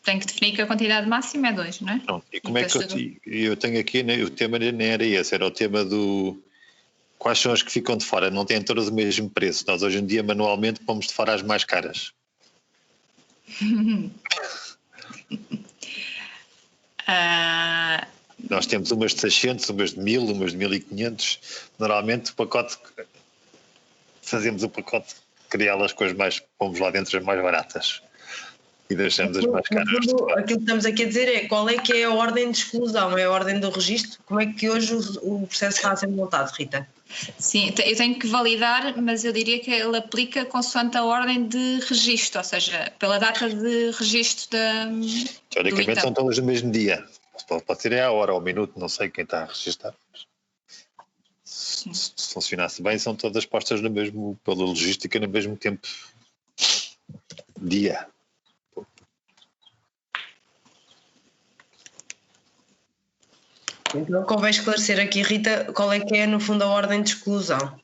A: Tem que definir que a quantidade máxima é 2, não é?
H: Não, e como é que eu tenho aqui, o tema nem era esse, era o tema do quais são as que ficam de fora, não têm todas o mesmo preço. Nós hoje em dia manualmente pomos de fora as mais caras. Nós temos umas de 600, umas de 1000, umas de 1500. Normalmente o pacote, fazemos o pacote, criá-las com as mais, pomos lá dentro as mais baratas. E deixamos as mais caras.
B: Aquilo que estamos aqui a dizer é qual é que é a ordem de exclusão, é a ordem do registro? Como é que hoje o processo está a ser montado, Rita?
A: Sim, eu tenho que validar, mas eu diria que ele aplica consoante a ordem de registro, ou seja, pela data de registro da.
H: Teoricamente são todas no mesmo dia. Pode ser a hora ou o minuto, não sei quem está a registrar. Se funcionasse bem, são todas postas no mesmo, pela logística, no mesmo tempo. Dia.
B: Então convém esclarecer aqui, Rita, qual é que é no fundo a ordem de exclusão.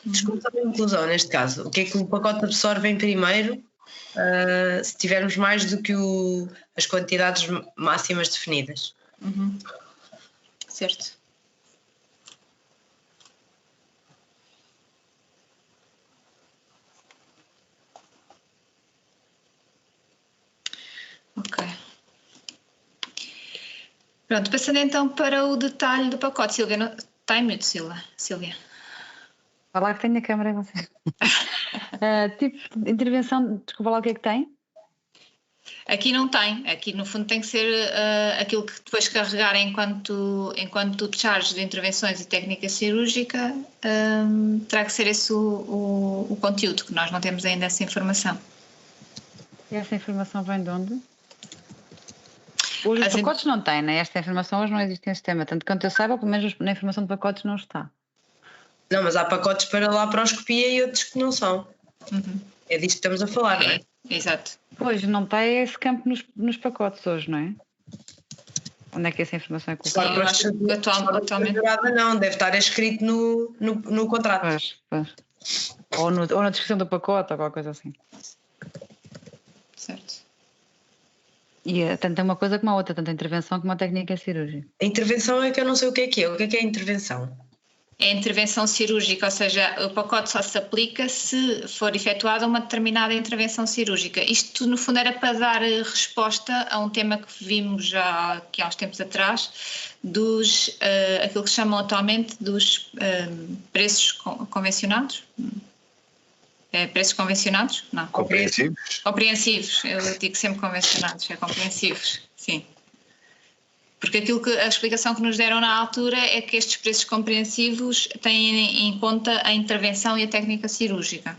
B: Exclusão e inclusão neste caso. O que é que o pacote absorve em primeiro, se tivermos mais do que as quantidades máximas definidas.
A: Certo. Ok. Pronto, passando então para o detalhe do pacote. Silvia, está em mute, Silvia.
G: Vai lá que tenho a câmera em você. Tipo de intervenção, desculpa lá o que é que tem?
A: Aqui não tem, aqui no fundo tem que ser aquilo que depois carregar enquanto charge de intervenções e técnica cirúrgica, terá que ser esse o conteúdo, que nós não temos ainda essa informação.
G: E essa informação vem de onde? Hoje os pacotes não têm, né? Esta informação hoje não existe em sistema, tanto quanto eu saiba, pelo menos na informação de pacotes não está.
B: Não, mas há pacotes para laparoscopia e outros que não são. É disto que estamos a falar, não é?
A: Exato.
G: Pois, não tem esse campo nos pacotes hoje, não é? Onde é que essa informação é colocada?
A: Sim, eu acho que atualmente...
B: Não, deve estar escrito no contrato.
G: Pois. Ou na descrição do pacote, ou qualquer coisa assim.
A: Certo.
G: E tanto é uma coisa como a outra, tanto a intervenção como a técnica cirúrgica.
B: A intervenção é que eu não sei o que é. O que é a intervenção?
A: é intervenção cirúrgica, ou seja, o pacote só se aplica se for efetuada uma determinada intervenção cirúrgica. Isto, no fundo, era para dar resposta a um tema que vimos já aqui há uns tempos atrás, aquilo que se chamam atualmente dos preços convencionados. Preços convencionados? Não.
H: Compreensivos?
A: Compreensivos, eu digo sempre convencionados, compreensivos, sim. Porque a explicação que nos deram na altura é que estes preços compreensivos têm em conta a intervenção e a técnica cirúrgica.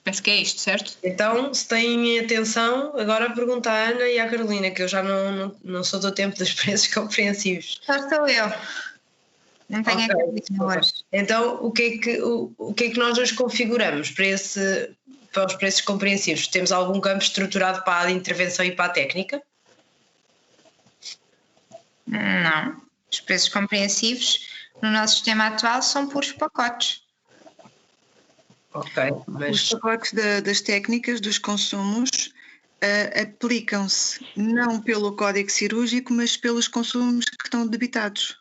A: Penso que é isto, certo?
B: Então, se têm atenção, agora pergunta à Ana e à Carolina, que eu já não sou do tempo dos preços compreensivos.
C: Só sou eu. Não tenho
B: Ok,
C: acredito hoje.
B: Então, o que é que nós hoje configuramos para os preços compreensivos? Temos algum campo estruturado para a intervenção e para a técnica?
C: Não. Os preços compreensivos no nosso sistema atual são puros pacotes.
B: Ok, mas
E: Os pacotes das técnicas, dos consumos, aplicam-se não pelo código cirúrgico, mas pelos consumos que estão debitados.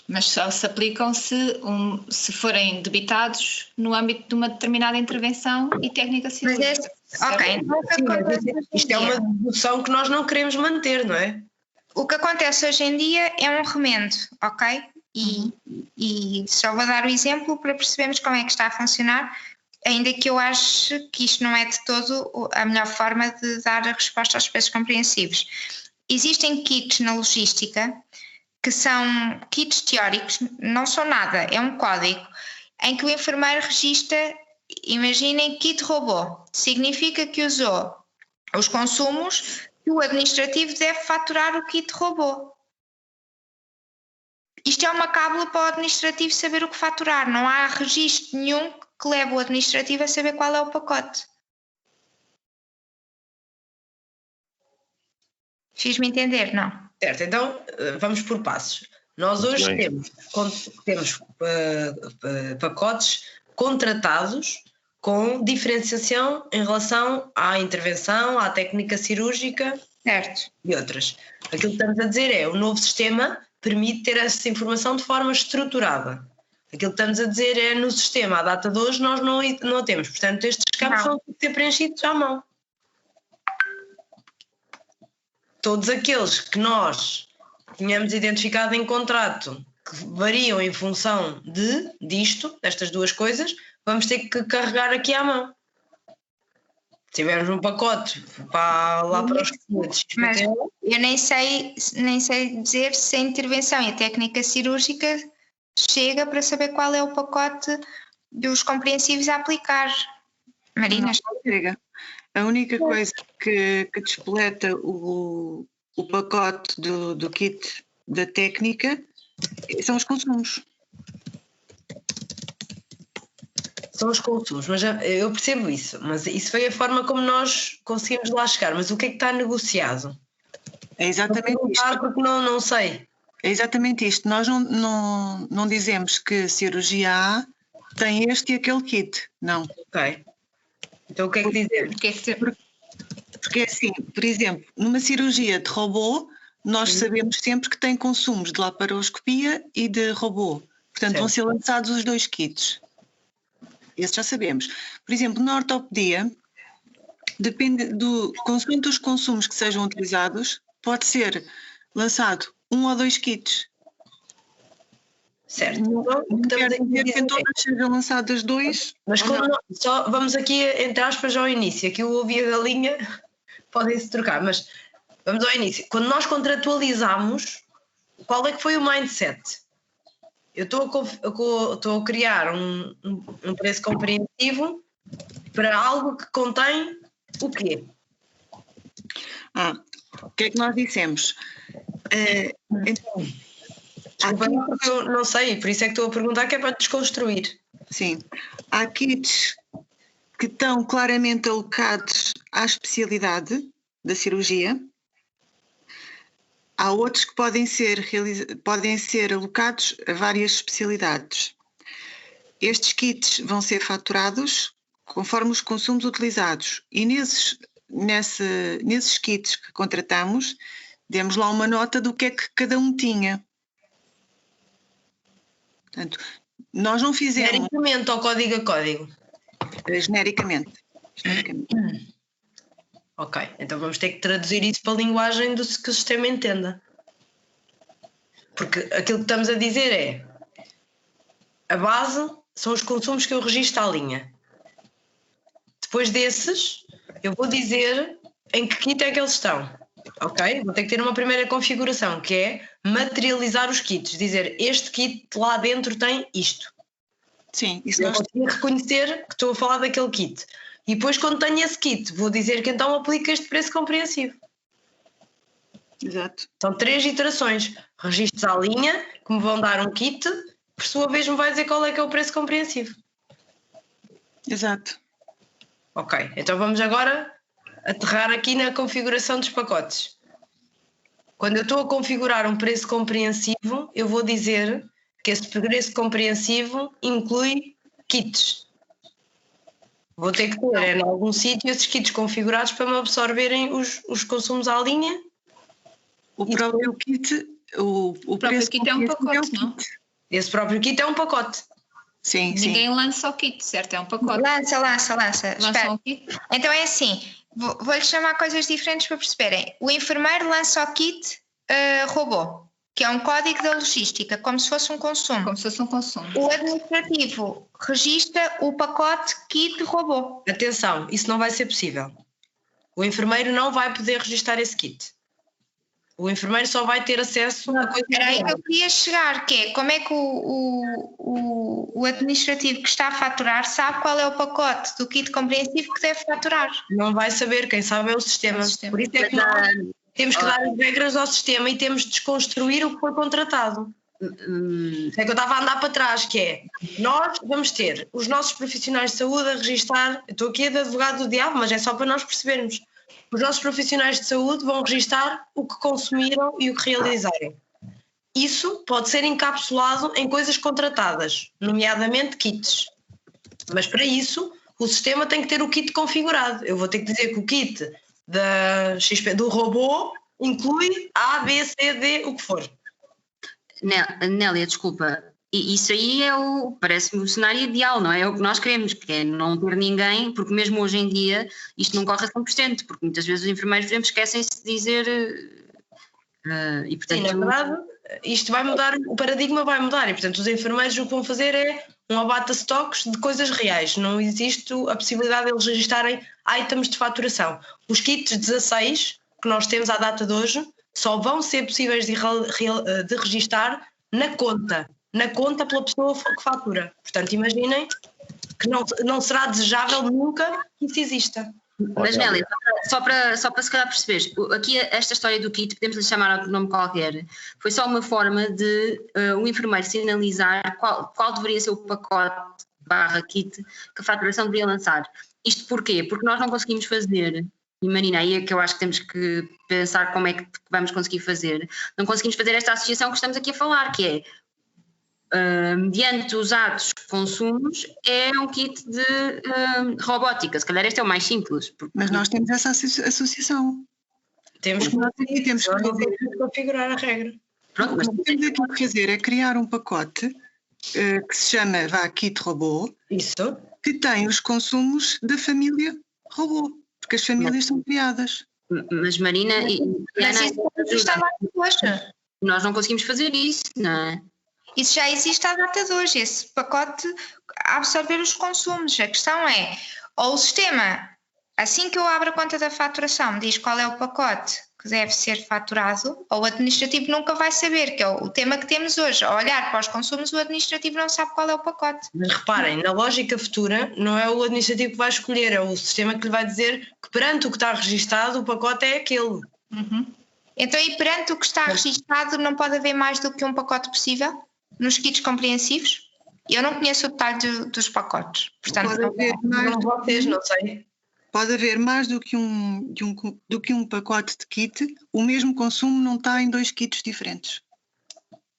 A: Mas só se aplicam se forem debitados no âmbito de uma determinada intervenção e técnica cirúrgica.
C: Ok, então o que acontece hoje em
B: isto é uma dedução que nós não queremos manter, não é?
C: O que acontece hoje em dia é um remendo, ok? E só vou dar o exemplo para percebermos como é que está a funcionar, ainda que eu acho que isto não é de todo a melhor forma de dar a resposta aos preços compreensivos. Existem kits na logística que são kits teóricos, não são nada, é um código em que o enfermeiro registra, imaginem, kit robô, significa que usou os consumos que o administrativo deve faturar o kit robô. Isto é uma cábula para o administrativo saber o que faturar, não há registro nenhum que leve o administrativo a saber qual é o pacote. Fiz-me entender, não?
B: Certo, então vamos por passos. Nós hoje temos pacotes contratados com diferenciação em relação à intervenção, à técnica cirúrgica,
C: certo,
B: e outras. Aquilo que estamos a dizer é o novo sistema permite ter essa informação de forma estruturada. Aquilo que estamos a dizer é no sistema, à data de hoje, nós não a temos. Portanto, estes campos vão ter que ser preenchidos à mão. Todos aqueles que nós tínhamos identificado em contrato que variam em função destas duas coisas, vamos ter que carregar aqui à mão. Se tivermos um pacote lá para os clientes.
C: Mas eu nem sei dizer se a intervenção e a técnica cirúrgica chega para saber qual é o pacote dos compreensivos a aplicar. Marina?
E: Não chega. A única coisa que despoleta o pacote do kit da técnica são os consumos.
B: São os consumos, mas eu percebo isso, mas isso foi a forma como nós conseguimos lá chegar. Mas o que é que está negociado?
E: É exatamente isto.
B: Porque não sei.
E: É exatamente isto. Nós não dizemos que cirurgia A tem este e aquele kit. Não.
B: Ok. Então o que é que dizemos?
E: Porque é assim, por exemplo, numa cirurgia de robô, nós sabemos sempre que tem consumos de laparoscopia e de robô. Portanto, vão ser lançados os dois kits. Esse já sabemos. Por exemplo, na ortopedia, depende consoante dos consumos que sejam utilizados, pode ser lançado 1 ou 2 kits.
B: Certo.
E: Não quer dizer que todas sejam lançadas 2.
B: Mas só vamos aqui, entre aspas, ao início. Aqui eu ouvi a galinha, podem-se trocar, mas vamos ao início. Quando nós contratualizamos, qual é que foi o mindset? Eu estou a criar um preço compreensivo para algo que contém o quê?
E: O que é que nós dissemos?
B: Porque eu não sei, por isso é que estou a perguntar, que é para desconstruir.
E: Sim. Há kits que estão claramente alocados à especialidade da cirurgia. Há outros que podem ser alocados a várias especialidades. Estes kits vão ser faturados conforme os consumos utilizados e nesses kits que contratamos Demos lá uma nota do que é que cada um tinha. Portanto, nós não fizemos
B: Genericamente ou código a código?
E: genericamente.
B: Ok, então vamos ter que traduzir isso para a linguagem que o sistema entenda. Porque aquilo que estamos a dizer é: a base são os consumos que eu registro à linha. Depois desses, eu vou dizer em que kit é que eles estão. Ok? Vou ter que ter uma primeira configuração, que é materializar os kits. Dizer, este kit lá dentro tem isto.
E: Sim, isso
B: Eu
E: nós
B: vou ter que reconhecer que estou a falar daquele kit. E depois, quando tenho esse kit, vou dizer que então aplica este preço compreensivo.
E: Exato.
B: São 3 iterações. Registros à linha, que me vão dar um kit, por sua vez me vai dizer qual é que é o preço compreensivo.
E: Exato.
B: Ok, então vamos agora aterrar aqui na configuração dos pacotes. Quando eu estou a configurar um preço compreensivo, eu vou dizer que esse preço compreensivo inclui kits. Vou ter que ter em algum sítio esses kits configurados para me absorverem os consumos à linha.
E: O próprio kit, o
A: próprio
E: preço
A: kit é um pacote,
E: kit.
A: não?
B: Esse próprio kit é um pacote.
E: Sim, sim.
A: Ninguém lança o kit, certo? É um pacote.
C: Lança.
A: Lançam
C: Espera.
A: o kit?
C: Então é assim, vou-lhe chamar coisas diferentes para perceberem. O enfermeiro lança o kit robô, que é um código da logística, como se fosse um consumo.
A: Como se fosse um consumo.
C: O administrativo registra o pacote kit robô.
B: Atenção, isso não vai ser possível. O enfermeiro não vai poder registrar esse kit. O enfermeiro só vai ter acesso a coisas.
C: Era aí que eu queria chegar, que é como é que o administrativo que está a faturar sabe qual é o pacote do kit compreensivo que deve faturar.
B: Não vai saber, quem sabe é o sistema.
A: É o sistema.
B: Por isso é que nós temos que dar as regras ao sistema e temos de desconstruir o que foi contratado. É que eu estava a andar para trás, que é, nós vamos ter os nossos profissionais de saúde a registar, eu estou aqui de advogado do diabo, mas é só para nós percebermos. Os nossos profissionais de saúde vão registar o que consumiram e o que realizarem. Isso pode ser encapsulado em coisas contratadas, nomeadamente kits. Mas para isso, o sistema tem que ter o kit configurado. Eu vou ter que dizer que o kit da XP, do robô inclui A, B, C, D, o que for.
J: Nélia, desculpa, isso aí parece-me o cenário ideal, não é? É o que nós queremos, que é não ter ninguém, porque mesmo hoje em dia isto não corre a 100%, porque muitas vezes os enfermeiros, por exemplo, esquecem-se de dizer e portanto...
B: Sim, na verdade, isto vai mudar, o paradigma vai mudar e portanto os enfermeiros o que vão fazer é um abate-stocks de coisas reais, não existe a possibilidade de eles registarem items de faturação. Os kits 16 que nós temos à data de hoje só vão ser possíveis de registar na conta pela pessoa que fatura. Portanto, imaginem que não será desejável nunca que isso exista.
J: Mas Nélia, só para se calhar perceberes, aqui esta história do kit, podemos lhe chamar outro nome qualquer, foi só uma forma de o enfermeiro sinalizar qual deveria ser o pacote / kit que a faturação deveria lançar. Isto porquê? Porque nós não conseguimos fazer, e Marina, aí é que eu acho que temos que pensar como é que vamos conseguir fazer, não conseguimos fazer esta associação que estamos aqui a falar, que é mediante os atos consumos, é um kit de robótica. Se calhar este é o mais simples.
E: Mas nós temos essa associação.
B: Temos que
E: configurar a regra.
J: Pronto, mas
E: o que temos aqui que fazer é criar um pacote que se chama Kit Robô,
B: isso,
E: que tem os consumos da família robô, porque as famílias são criadas.
J: Mas Marina e
C: Mas
J: Ana,
C: isso está lá hoje.
J: nós não conseguimos fazer isso, não é?
C: Isso já existe à data de hoje, esse pacote a absorver os consumos. A questão é, ou o sistema, assim que eu abro a conta da faturação, me diz qual é o pacote que deve ser faturado, ou o administrativo nunca vai saber, que é o tema que temos hoje. Ao olhar para os consumos, o administrativo não sabe qual é o pacote.
B: Mas reparem, na lógica futura, não é o administrativo que vai escolher, é o sistema que lhe vai dizer que perante o que está registado, o pacote é aquele.
C: Então, e perante o que está registado, não pode haver mais do que um pacote possível? Nos kits compreensivos? Eu não conheço o detalhe dos pacotes. Portanto,
E: Pode haver mais
B: vocês, não sei.
E: Pode haver mais do que um pacote de kit, o mesmo consumo não está em 2 kits diferentes.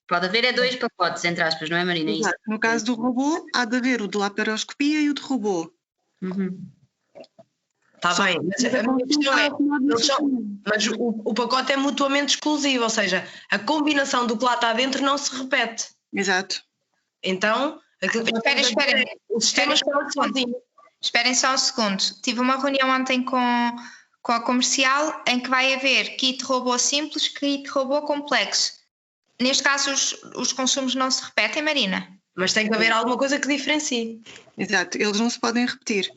J: Pode haver 2 pacotes, entre aspas, não é, Marina? Isso.
E: No caso do robô, há de haver o de laparoscopia e o de robô.
B: Está bem, mas a minha questão é, mas o pacote é mutuamente exclusivo, ou seja, a combinação do que lá está dentro não se repete.
E: Exato.
B: Então, aquilo que
C: Espera.
B: o sistema está sozinho.
C: Esperem só um segundo. Tive uma reunião ontem com a comercial em que vai haver kit robô simples, kit robô complexo. Neste caso, os consumos não se repetem, Marina?
B: Mas tem que haver alguma coisa que diferencie.
E: Exato, eles não se podem repetir.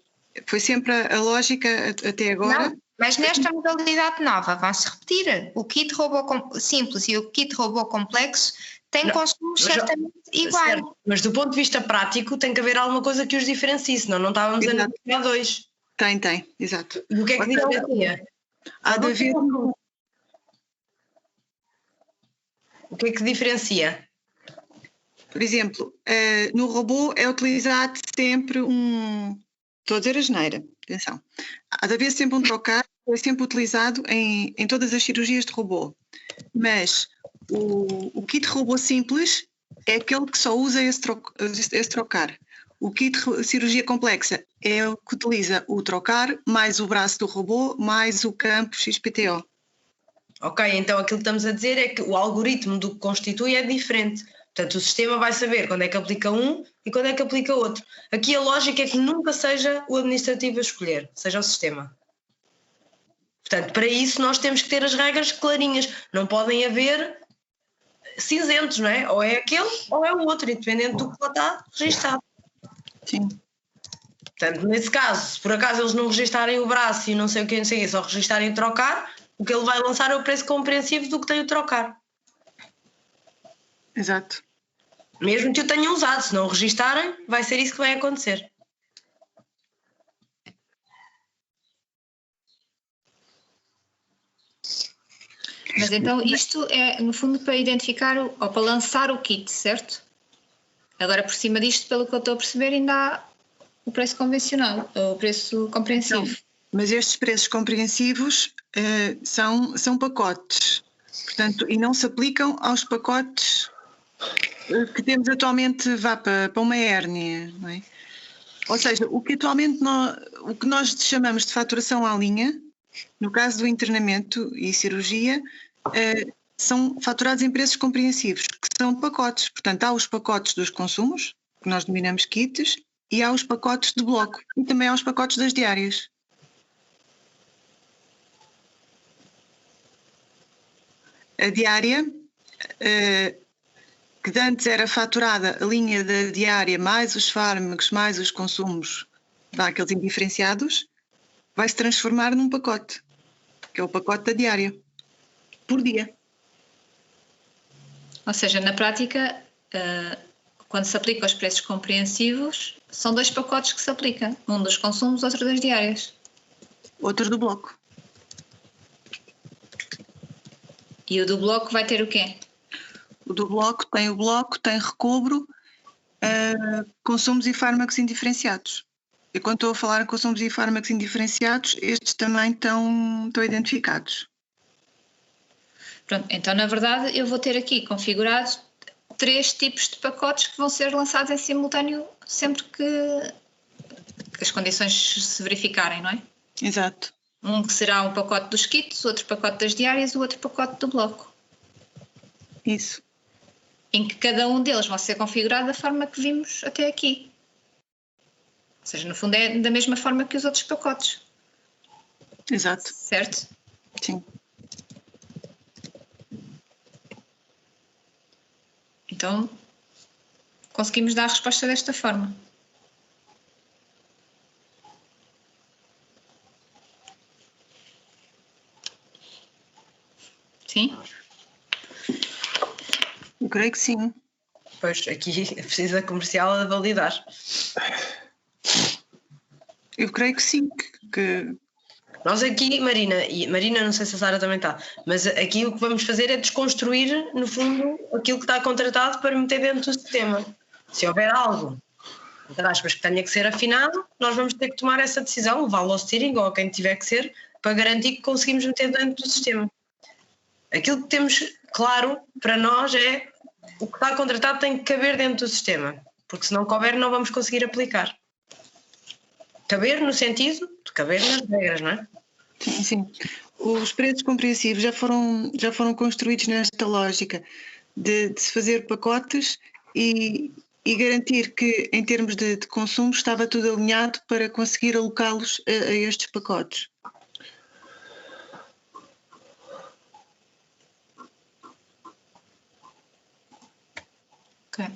E: Foi sempre a lógica até agora.
C: Não, mas nesta modalidade nova vão-se repetir. O kit robô simples e o kit robô complexo têm consumos certamente iguais.
B: Certo, mas do ponto de vista prático tem que haver alguma coisa que os diferencie, senão não estávamos a negociar dois.
E: Tem, exato.
B: E o que é que diferencia?
E: Há de haver...
B: O que é que diferencia?
E: Por exemplo, no robô é utilizado sempre estou a dizer asneira, atenção. Há de haver sempre um trocar, é sempre utilizado em todas as cirurgias de robô. Mas o kit robô simples é aquele que só usa esse trocar. O kit cirurgia complexa é o que utiliza o trocar, mais o braço do robô, mais o campo XPTO.
B: Ok, então aquilo que estamos a dizer é que o algoritmo do que constitui é diferente. Portanto, o sistema vai saber quando é que aplica um e quando é que aplica outro. Aqui a lógica é que nunca seja o administrativo a escolher, seja o sistema. Portanto, para isso nós temos que ter as regras clarinhas. Não podem haver cinzentos, não é? Ou é aquele ou é o outro, independente do que lá está registado.
E: Sim.
B: Portanto, nesse caso, se por acaso eles não registarem o braço e não sei o que, só registarem o trocar, o que ele vai lançar é o preço compreensivo do que tem o trocar.
E: Exato.
B: Mesmo que o tenham usado, se não o registarem, vai ser isso que vai acontecer.
A: Mas então isto é, no fundo, para identificar ou para lançar o kit, certo? Agora, por cima disto, pelo que eu estou a perceber, ainda há o preço convencional, o preço compreensivo.
E: Não, mas estes preços compreensivos são pacotes, portanto, e não se aplicam aos pacotes que temos atualmente para uma hérnia, não é? Ou seja, o que atualmente o que nós chamamos de faturação à linha, no caso do internamento e cirurgia, são faturados em preços compreensivos, que são pacotes. Portanto, há os pacotes dos consumos, que nós denominamos kits, e há os pacotes de bloco, e também há os pacotes das diárias. A diária, que de antes era faturada a linha da diária, mais os fármacos, mais os consumos daqueles indiferenciados, vai se transformar num pacote, que é o pacote da diária, por dia.
A: Ou seja, na prática, quando se aplica os preços compreensivos, são dois pacotes que se aplicam, um dos consumos, outro das diárias.
E: Outro do bloco.
A: E o do bloco vai ter o quê?
E: O do bloco, tem recobro, consumos e fármacos indiferenciados. E quando estou a falar em consumos e fármacos indiferenciados, estes também estão identificados.
A: Pronto, então na verdade eu vou ter aqui configurado 3 tipos de pacotes que vão ser lançados em simultâneo sempre que as condições se verificarem, não é?
E: Exato.
A: Um que será um pacote dos kits, outro pacote das diárias, o outro pacote do bloco.
E: Isso.
A: Em que cada um deles vai ser configurado da forma que vimos até aqui. Ou seja, no fundo é da mesma forma que os outros pacotes.
E: Exato.
A: Certo?
E: Sim.
A: Então, conseguimos dar a resposta desta forma. Sim?
E: Eu creio que sim.
B: Pois, aqui precisa comercial a validar.
E: Eu creio que sim, que...
B: Nós aqui, Marina, não sei se a Sara também está, mas aqui o que vamos fazer é desconstruir, no fundo, aquilo que está contratado para meter dentro do sistema. Se houver algo, entre aspas, que tenha que ser afinado, nós vamos ter que tomar essa decisão, levá-lo ao steering ou a quem tiver que ser, para garantir que conseguimos meter dentro do sistema. Aquilo que temos claro para nós é o que está contratado tem que caber dentro do sistema, porque se não couber não vamos conseguir aplicar. caber no sentido de caber nas regras, não é?
E: Sim, sim. Os preços compreensivos já foram construídos nesta lógica de se fazer pacotes e garantir que, em termos de consumo, estava tudo alinhado para conseguir alocá-los a estes pacotes.
A: Ok.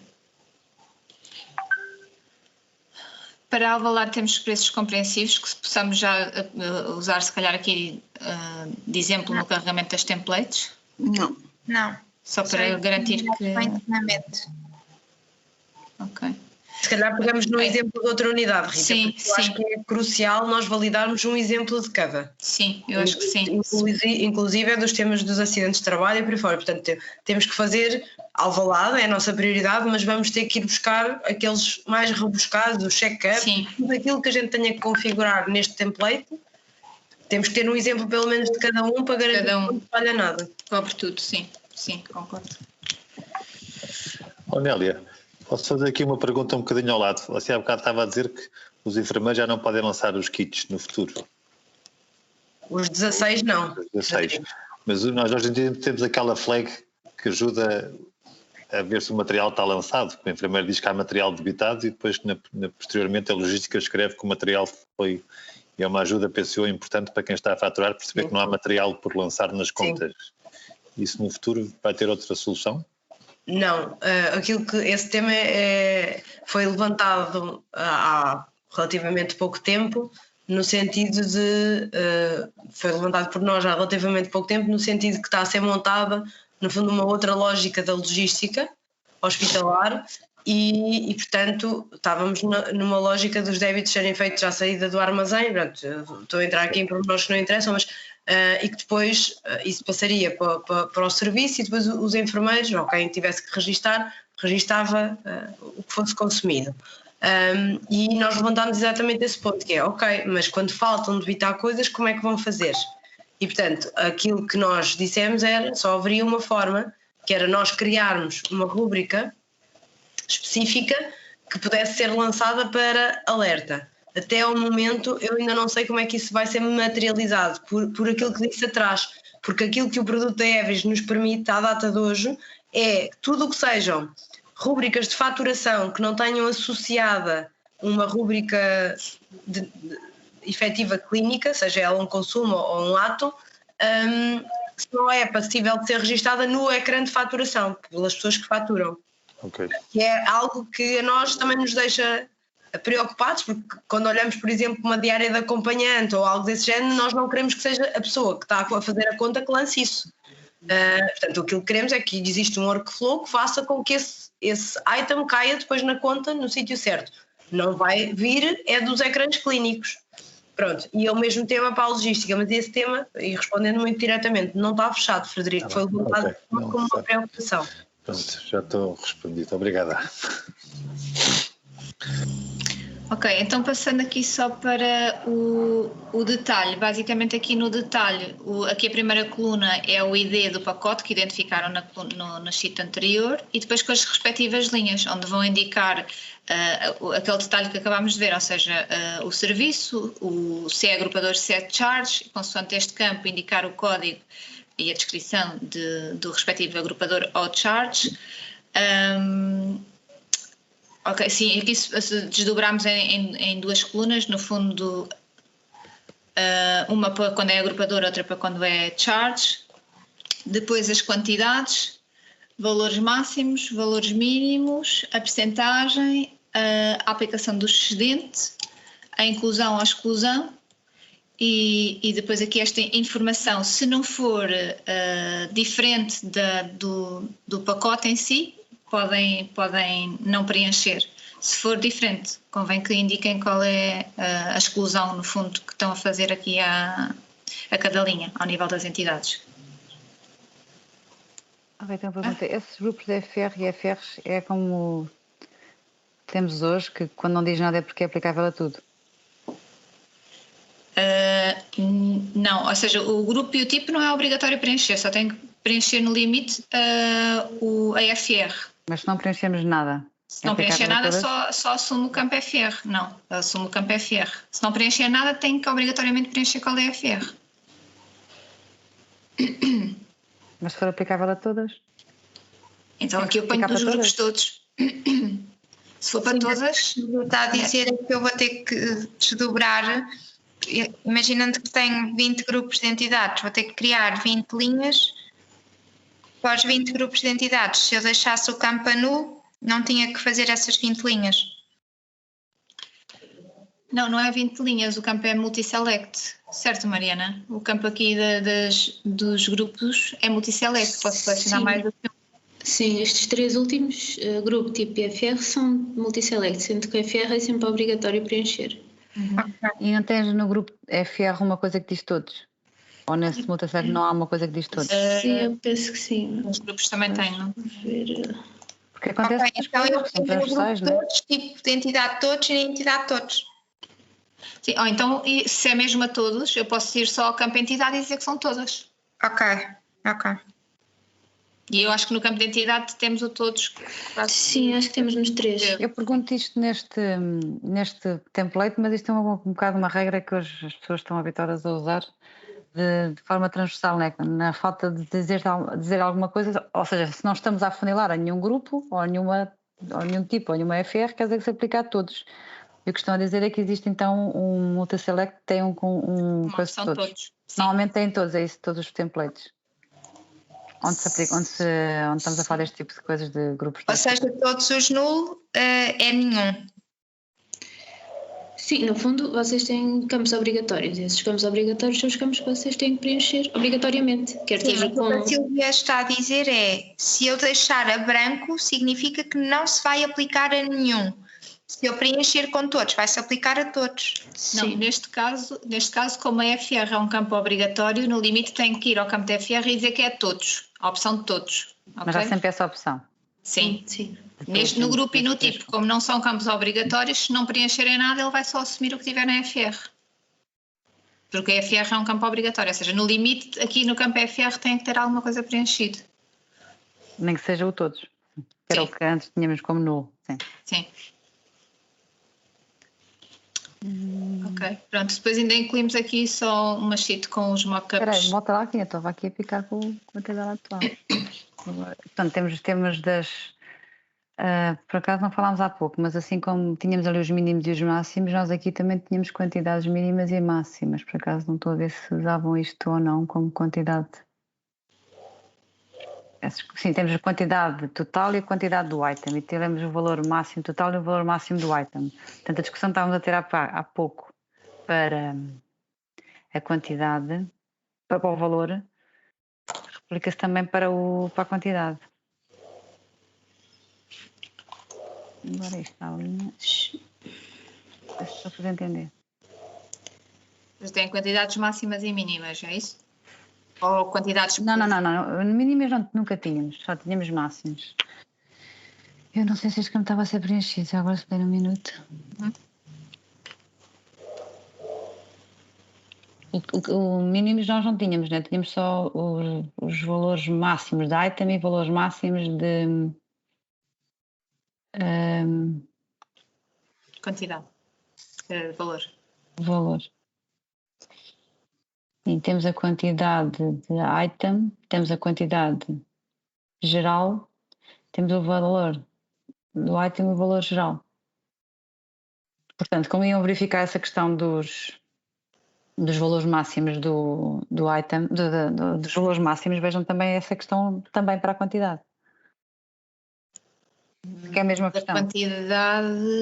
A: Para Alvalade temos preços compreensivos que possamos já usar, se calhar, aqui de exemplo no carregamento das templates?
E: Não.
C: Não.
A: Só para garantir que...
C: Internamente.
A: Ok.
B: Se calhar pegamos no exemplo de outra unidade, Rita,
A: Sim,
B: porque eu acho que é crucial nós validarmos um exemplo de cada.
A: Sim, eu acho que sim.
B: Inclusive é dos temas dos acidentes de trabalho e por aí fora. Portanto, temos que fazer Alvalade, é a nossa prioridade, mas vamos ter que ir buscar aqueles mais rebuscados, o check-up, tudo aquilo que a gente tenha que configurar neste template. Temos que ter um exemplo pelo menos de cada um para garantir que não falha nada.
A: Cobre tudo, sim, concordo.
H: Nélia, posso fazer aqui uma pergunta um bocadinho ao lado? Você há bocado estava a dizer que os enfermeiros já não podem lançar os kits no futuro.
B: Os 16 não.
H: Os 16. Mas nós hoje em dia temos aquela flag que ajuda a ver se o material está lançado. O enfermeiro diz que há material debitado e depois posteriormente a logística escreve que o material foi... E é uma ajuda, penso eu, importante para quem está a faturar perceber que não há material por lançar nas contas. Sim. Isso no futuro vai ter outra solução?
B: Não, esse tema foi levantado há relativamente pouco tempo, no sentido de foi levantado por nós há relativamente pouco tempo, no sentido que está a ser montada, no fundo, uma outra lógica da logística hospitalar e portanto, estávamos numa lógica dos débitos serem feitos à saída do armazém. Pronto, estou a entrar aqui em pormenores que não interessam, mas e que depois isso passaria para o serviço e depois os enfermeiros, ou quem tivesse que registava o que fosse consumido. E nós levantámos exatamente esse ponto, que é, ok, mas quando faltam debitar coisas, como é que vão fazer? E, portanto, aquilo que nós dissemos era, só haveria uma forma, que era nós criarmos uma rúbrica específica que pudesse ser lançada para alerta. Até ao momento eu ainda não sei como é que isso vai ser materializado por aquilo que disse atrás, porque aquilo que o produto da Evis nos permite à data de hoje é tudo o que sejam rúbricas de faturação que não tenham associada uma rúbrica efetiva clínica, seja ela um consumo ou um ato, se não é passível de ser registada no ecrã de faturação pelas pessoas que faturam.
H: Okay.
B: Que é algo que a nós também nos deixa preocupados, porque quando olhamos, por exemplo, uma diária de acompanhante ou algo desse género, nós não queremos que seja a pessoa que está a fazer a conta que lance isso. Portanto, aquilo que queremos é que exista um workflow que faça com que esse item caia depois na conta no sítio certo. Não vai vir, é dos ecrãs clínicos. Pronto, e é o mesmo tema para a logística, mas esse tema, e respondendo muito diretamente, não está fechado, Frederico, foi levantado como uma preocupação.
H: Pronto, já estou respondido, obrigada.
A: Ok, então passando aqui só para o detalhe, basicamente aqui no detalhe, aqui a primeira coluna é o ID do pacote que identificaram na sheet anterior e depois com as respectivas linhas, onde vão indicar aquele detalhe que acabámos de ver, ou seja, o serviço, se é agrupador, se é charge, consoante este campo indicar o código e a descrição do respectivo agrupador ou charge. Ok, sim, aqui desdobramos em duas colunas, no fundo, uma para quando é agrupador, outra para quando é charge. Depois as quantidades, valores máximos, valores mínimos, a percentagem, a aplicação do excedente, a inclusão ou a exclusão. E depois aqui esta informação, se não for diferente do pacote em si, podem não preencher. Se for diferente, convém que indiquem qual é a exclusão, no fundo, que estão a fazer aqui a cada linha, ao nível das entidades.
G: Ok, então pergunta, esses grupos de FR e FRs é como temos hoje, que quando não diz nada é porque é aplicável a tudo?
A: Não, ou seja, o grupo e o tipo não é obrigatório preencher, só tem que preencher no limite a FR.
G: Mas se não preenchemos nada?
A: Se não preencher nada, só assume o campo FR. Não, assume o campo FR. Se não preencher nada, tem que obrigatoriamente preencher qual é a FR.
G: Mas se for aplicável a todas?
A: Então aqui eu ponho pelos grupos todos. Se for para todas...
C: Está a dizer que eu vou ter que desdobrar, imaginando que tenho 20 grupos de entidades, vou ter que criar 20 linhas para os 20 grupos de entidades. Se eu deixasse o campo a nulo, não tinha que fazer essas 20 linhas.
A: Não é 20 linhas, o campo é multiselect, certo, Mariana? O campo aqui dos grupos é multiselect, posso selecionar mais do que um.
D: Sim, estes 3 últimos, grupo tipo FR, são multiselect, sendo que o FR é sempre obrigatório preencher.
G: E não tens no grupo FR uma coisa que diz todos? Ou nesse multiselect não há uma coisa que diz todos?
D: Sim, eu penso que sim.
A: Os grupos também têm, não?
G: Porque acontece
C: Então eu
G: são
C: vou ter no
G: transversais,
C: grupo
G: não é?
C: todos, tipo de entidade todos e entidade todos.
A: Sim, ou então, se é mesmo a todos, eu posso ir só ao campo entidade e dizer que são todas.
C: Ok.
A: E eu acho que no campo de entidade temos o todos.
D: Sim, acho que temos nos 3.
G: Eu pergunto isto neste template, mas isto é um bocado uma regra que hoje as pessoas estão habituadas a usar de forma transversal, né? Na falta de dizer alguma coisa, ou seja, se não estamos a afunilar a nenhum grupo ou nenhum tipo ou nenhuma FR, quer dizer que se aplica a todos. E o que estão a dizer é que existe então um multiselect que tem uma coisa de todos. Normalmente tem todos, é isso, todos os templates. Onde se aplica, onde estamos a falar deste tipo de coisas de grupos.
C: Ou seja, todos os nulo é nenhum.
D: Sim, no fundo vocês têm campos obrigatórios. Esses campos obrigatórios são os campos que vocês têm que preencher obrigatoriamente. Quer seja
C: O que a Silvia está a dizer é, se eu deixar a branco, significa que não se vai aplicar a nenhum. Se eu preencher com todos, vai-se aplicar a todos.
A: Não, neste caso, como a FR é um campo obrigatório, no limite tem que ir ao campo de FR e dizer que é todos, a opção de todos.
G: Mas há sempre essa opção.
A: Sim. No grupo e no tipo, como não são campos obrigatórios, se não preencherem nada, ele vai só assumir o que tiver na FR. Porque a FR é um campo obrigatório, ou seja, no limite, aqui no campo FR tem que ter alguma coisa preenchida.
G: Nem que seja o todos. Que era o que antes tínhamos como nulo.
A: Sim. Ok, pronto. Depois ainda incluímos aqui só uma sheet com os mockups.
G: Espera aí, volta lá que eu estava aqui a picar com a tabela atual. Portanto, temos das... por acaso não falámos há pouco, mas assim como tínhamos ali os mínimos e os máximos, nós aqui também tínhamos quantidades mínimas e máximas. Por acaso não estou a ver se usavam isto ou não como quantidade. Sim, temos a quantidade total e a quantidade do item. E temos o valor máximo total e o valor máximo do item. Portanto, a discussão que estávamos a ter há pouco para a quantidade, para o valor, replica-se também para a quantidade. Agora isto está ali. Deixa eu fazer entender.
A: Vocês têm quantidades máximas e mínimas, é isso? Ou quantidades...
G: Não. Mínimas nunca tínhamos, só tínhamos máximos. Eu não sei se este campo estava a ser preenchido, já agora se der um minuto. O mínimos nós não tínhamos, né? Tínhamos só os valores máximos de item e valores máximos de...
A: Quantidade. Valor.
G: Valor. Sim, temos a quantidade de item, temos a quantidade geral, temos o valor do item e o valor geral. Portanto, como iam verificar essa questão dos valores máximos do item, dos valores máximos, vejam também essa questão também para a quantidade. Que é a mesma questão.
A: A quantidade...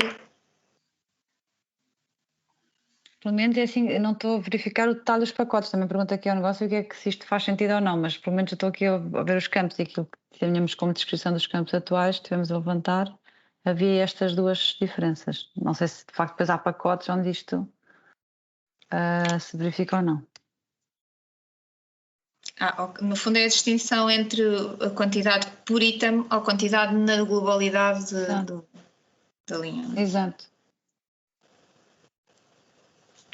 G: Pelo menos é assim, eu não estou a verificar o detalhe dos pacotes, também pergunto aqui ao negócio o que é que se isto faz sentido ou não, mas pelo menos eu estou aqui a ver os campos e aquilo que tínhamos como descrição dos campos atuais, tivemos a levantar, havia estas duas diferenças. Não sei se de facto depois há pacotes onde isto se verifica ou não.
A: No fundo é a distinção entre a quantidade por item ou a quantidade na globalidade da linha.
G: Exato.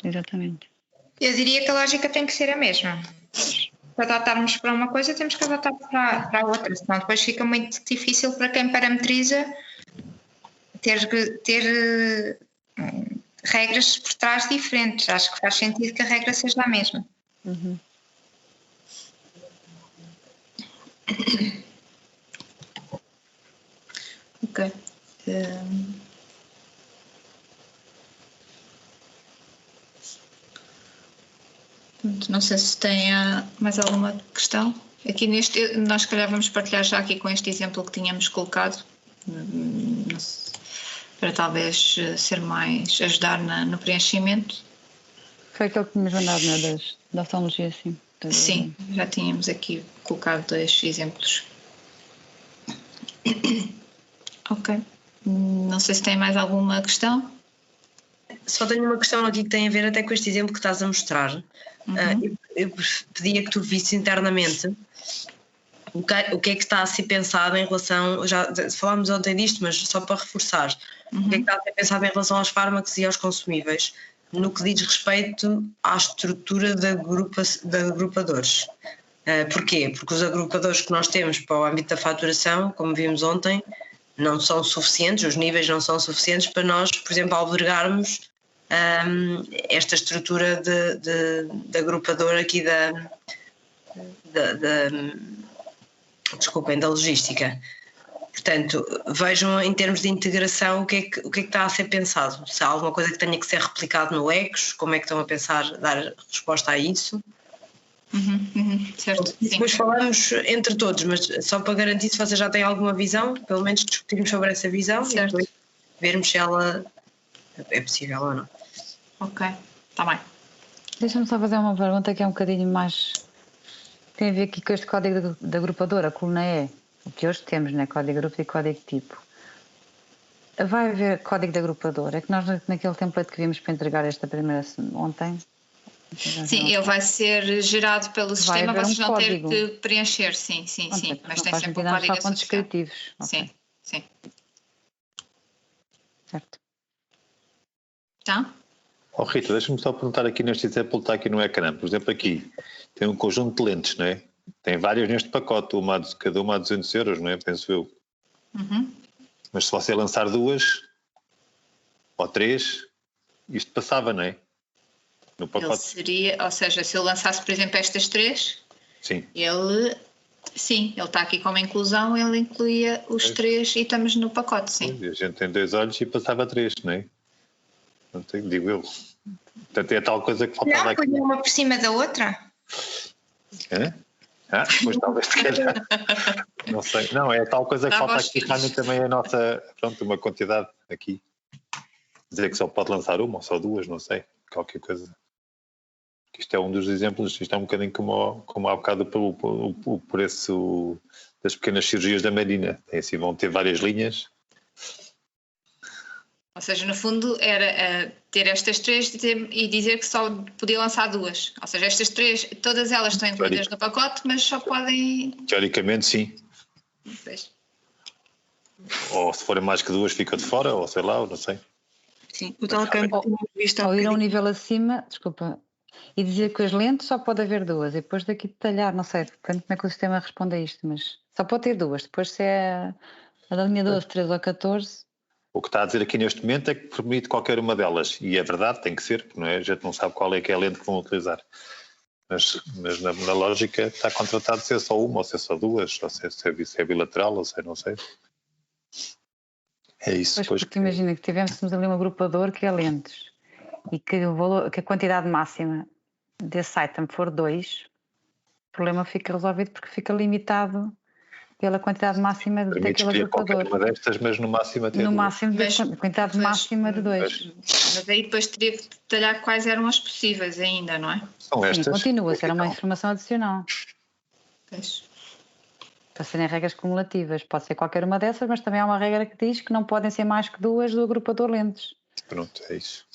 G: Exatamente.
C: Eu diria que a lógica tem que ser a mesma. Para adaptarmos para uma coisa, temos que adaptar para a outra, senão depois fica muito difícil para quem parametriza ter regras por trás diferentes. Acho que faz sentido que a regra seja a mesma.
G: Uhum.
A: Ok. Não sei se tem mais alguma questão. Aqui nós se calhar vamos partilhar já aqui com este exemplo que tínhamos colocado, para talvez ser mais, ajudar no preenchimento.
G: Foi aquele que tínhamos mandado, não é? Da oftalmologia, sim.
A: Sim, já tínhamos aqui colocado 2 exemplos. Ok. Não sei se tem mais alguma questão.
B: Só tenho uma questão aqui que tem a ver até com este exemplo que estás a mostrar. Eu pedia que tu visses internamente o que é que está a ser pensado em relação, já falámos ontem disto, mas só para reforçar, o que é que está a ser pensado em relação aos fármacos e aos consumíveis, no que diz respeito à estrutura de agrupadores. Porquê? Porque os agrupadores que nós temos para o âmbito da faturação, como vimos ontem, não são suficientes, os níveis não são suficientes para nós, por exemplo, albergarmos esta estrutura de agrupador aqui da logística. Portanto, vejam em termos de integração o que é que está a ser pensado. Se há alguma coisa que tenha que ser replicado no ECOS, como é que estão a pensar dar resposta a isso?
A: Certo.
B: Depois falamos entre todos, mas só para garantir se vocês já têm alguma visão, pelo menos discutirmos sobre essa visão
A: Certo.
B: E depois vermos se ela é possível ou não.
A: Ok, está bem.
G: Deixa-me só fazer uma pergunta que é um bocadinho mais... Tem a ver aqui com este código da agrupadora, a coluna E, o que hoje temos, né? Código de grupo e código de tipo. Vai haver código da agrupadora, é que nós naquele template que vimos para entregar esta primeira ontem...
A: Sim, ele vai ser gerado pelo sistema, vocês vão ter
G: código.
A: que preencher, sim, mas tem sempre um código
G: com
A: associado.
G: descritivos.
A: Sim, sim.
G: Certo.
A: Tá?
H: Oh, Rita, deixa-me só perguntar aqui neste exemplo, está aqui no ecrã, por exemplo, aqui tem um conjunto de lentes, não é? Tem várias neste pacote, cada uma a 200 euros, não é? Penso eu. Mas se você lançar 2 ou 3, isto passava, não é? No pacote.
A: Ele seria, ou seja, se eu lançasse, por exemplo, estas 3,
H: Sim.
A: ele está aqui como inclusão, ele incluía os 3 e estamos no pacote, sim.
H: A gente tem 2 olhos e passava 3, não é? Não tenho, digo eu. Portanto, é tal coisa que faltava aqui.
C: Não, uma por cima da outra?
H: Pois talvez se calhar. Não sei. Não, é tal coisa que falta aqui realmente também a nossa, pronto, uma quantidade aqui. Dizer que só pode lançar uma ou só 2, não sei. Qualquer coisa. Isto é um dos exemplos, isto é um bocadinho como há bocado o preço das pequenas cirurgias da Marina. Assim, vão ter várias linhas.
A: Ou seja, no fundo era ter estas 3 e dizer que só podia lançar 2. Ou seja, estas 3, todas elas estão incluídas no pacote, mas só podem...
H: Teoricamente, sim.
A: Pois.
H: Ou se forem mais que 2 fica de fora, ou sei lá, ou não sei.
E: Sim, o tal campo que tínhamos visto há
G: Ou ir a um
E: bocadinho.
G: nível acima, desculpa, e dizer que as lentes só pode haver 2, e depois daqui detalhar, não sei como é que o sistema responde a isto, mas só pode ter 2, depois se é a da linha 12, 13 ou 14...
H: O que está a dizer aqui neste momento é que permite qualquer uma delas, e é verdade, tem que ser, porque não é? A gente não sabe qual é que é a lente que vão utilizar. Mas na lógica está contratado ser só uma, ou ser só 2, ou se é bilateral, ou sei, não sei. É isso.
G: Pois, porque imagina que tivéssemos ali um agrupador que é lentes e que a quantidade máxima desse item for 2, o problema fica resolvido porque fica limitado pela quantidade máxima daquele agrupador.
H: Qualquer uma destas, mas no máximo até
G: no
H: 2.
G: máximo, a quantidade máxima de 2.
A: Mas aí depois teria que detalhar quais eram as possíveis ainda, não é?
H: São estas.
G: Sim, continua, será uma informação adicional.
A: Pois.
G: Para serem regras cumulativas. Pode ser qualquer uma dessas, mas também há uma regra que diz que não podem ser mais que 2 do agrupador lentes.
H: Pronto, é isso.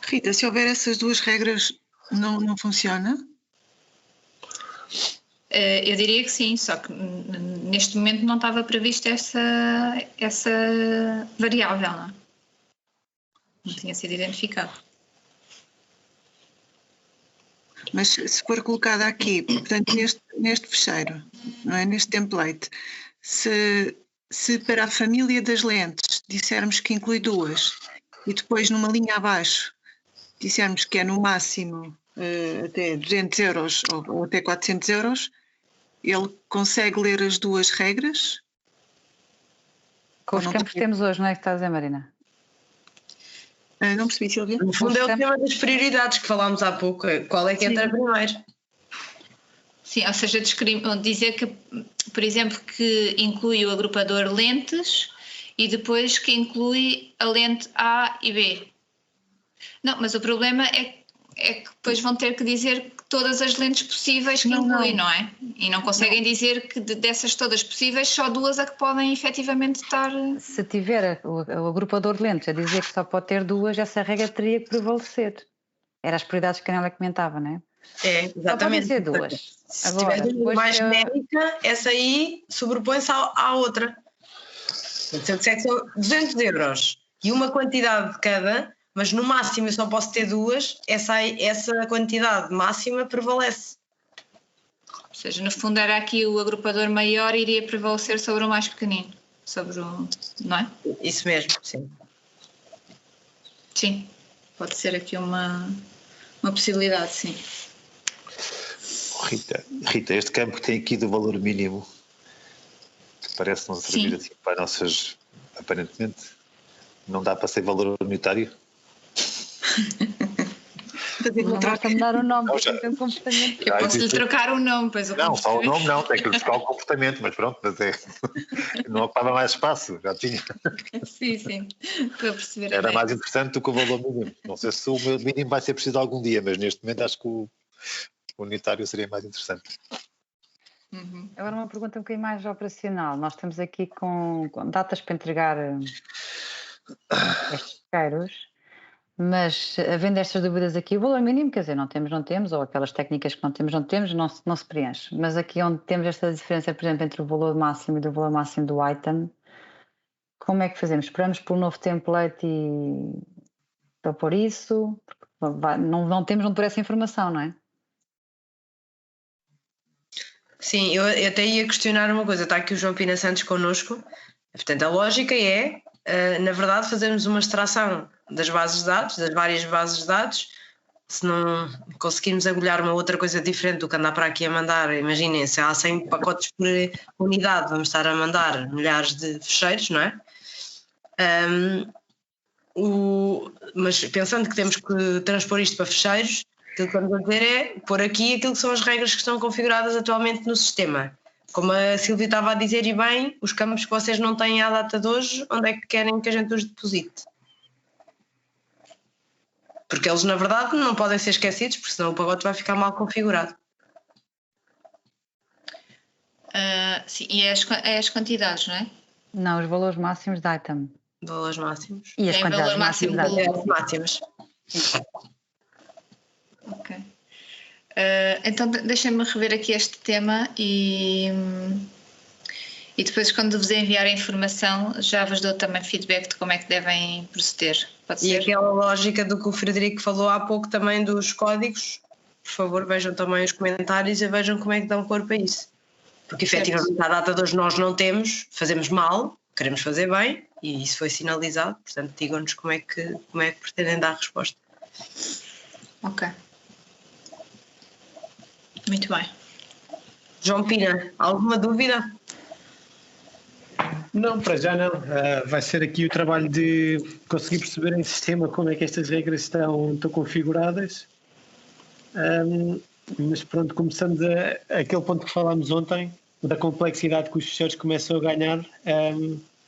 E: Rita, se houver essas 2 regras, não funciona?
A: Eu diria que sim, só que neste momento não estava prevista essa variável, não é? Não tinha sido identificado.
E: Mas se for colocada aqui, portanto, neste fecheiro, não é? Neste template, se para a família das lentes dissermos que inclui 2 e depois numa linha abaixo dissermos que é no máximo até 200 euros ou até 400 euros, ele consegue ler as duas regras?
G: Com os campos que temos hoje, não é que está a dizer, Marina?
E: Não percebi, Silvia.
B: No fundo é o tema das prioridades que falámos há pouco. Qual é que entra primeiro?
A: Sim, ou seja, dizer que, por exemplo, que inclui o agrupador lentes e depois que inclui a lente A e B. Não, mas o problema é que depois vão ter que dizer que todas as lentes possíveis que inclui, não é? E não conseguem dizer que dessas todas possíveis só 2 é que podem efetivamente estar...
G: Se tiver o agrupador de lentes a dizer que só pode ter 2, essa regra teria que prevalecer. Era as prioridades que a Nélia comentava, não é?
B: É, exatamente.
G: Só pode ser 2.
B: Se
G: Agora,
B: tiver
G: depois
B: mais genérica, essa aí sobrepõe-se à outra. Se eu disser que são 200 euros e uma quantidade de cada, mas no máximo eu só posso ter 2, essa quantidade máxima prevalece.
A: Ou seja, no fundo era aqui o agrupador maior iria prevalecer sobre o mais pequenino. Não é?
B: Isso mesmo, sim.
A: Sim, pode ser aqui uma possibilidade, sim.
H: Rita, este campo que tem aqui do valor mínimo, que parece não servir assim para nossas, aparentemente, não dá para ser valor unitário?
G: Não basta mudar o nome, porque tem um comportamento.
A: Eu posso lhe trocar o nome, pois eu
H: não, só o nome não, tem que lhe trocar o comportamento, mas pronto, não ocupava mais espaço, já tinha.
A: Sim, estou a perceber.
H: Era mais interessante do que o valor mínimo. Não sei se o meu mínimo vai ser preciso algum dia, mas neste momento acho que o unitário seria mais interessante.
G: Agora uma pergunta um bocadinho mais operacional. Nós estamos aqui com datas para entregar estes isqueiros, mas havendo estas dúvidas aqui, o valor mínimo, quer dizer, não temos, ou aquelas técnicas que não temos, não se preenche. Mas aqui onde temos esta diferença, por exemplo, entre o valor máximo e o valor máximo do item, como é que fazemos? Esperamos pelo novo template para pôr isso? Não temos onde pôr essa informação, não é?
B: Sim, eu até ia questionar uma coisa. Está aqui o João Pina Santos connosco. Portanto, a lógica é, na verdade, fazermos uma extração das bases de dados, das várias bases de dados. Se não conseguirmos agulhar uma outra coisa diferente do que andar para aqui a mandar, imaginem, se há 100 pacotes por unidade, vamos estar a mandar milhares de fecheiros, não é? Mas pensando que temos que transpor isto para fecheiros, aquilo que vamos a dizer é pôr aqui aquilo que são as regras que estão configuradas atualmente no sistema. Como a Silvia estava a dizer, e bem, os campos que vocês não têm à data de hoje, onde é que querem que a gente os deposite? Porque eles, na verdade, não podem ser esquecidos, porque senão o pacote vai ficar mal configurado.
A: Sim, e é as quantidades, não é?
G: Não, os valores máximos de item.
B: Valores máximos.
G: E as
A: Tem
G: quantidades
A: valor máximo
G: máximas de item.
B: Máximas.
A: Ok. Então deixem-me rever aqui este tema e depois, quando vos enviar a informação, já vos dou também feedback de como é que devem proceder. Pode
B: E
A: ser?
B: aquela lógica do que o Frederico falou há pouco também dos códigos, por favor vejam também os comentários e vejam como é que dão corpo a isso. Porque efetivamente à data de hoje nós não temos, fazemos mal, queremos fazer bem e isso foi sinalizado, portanto digam-nos como é que pretendem dar a resposta.
A: Ok. Muito bem.
B: João Pina, alguma dúvida?
K: Não, para já não. Vai ser aqui o trabalho de conseguir perceber em sistema como é que estas regras estão configuradas. Mas pronto, começamos aquele ponto que falámos ontem, da complexidade que os fecheiros começam a ganhar,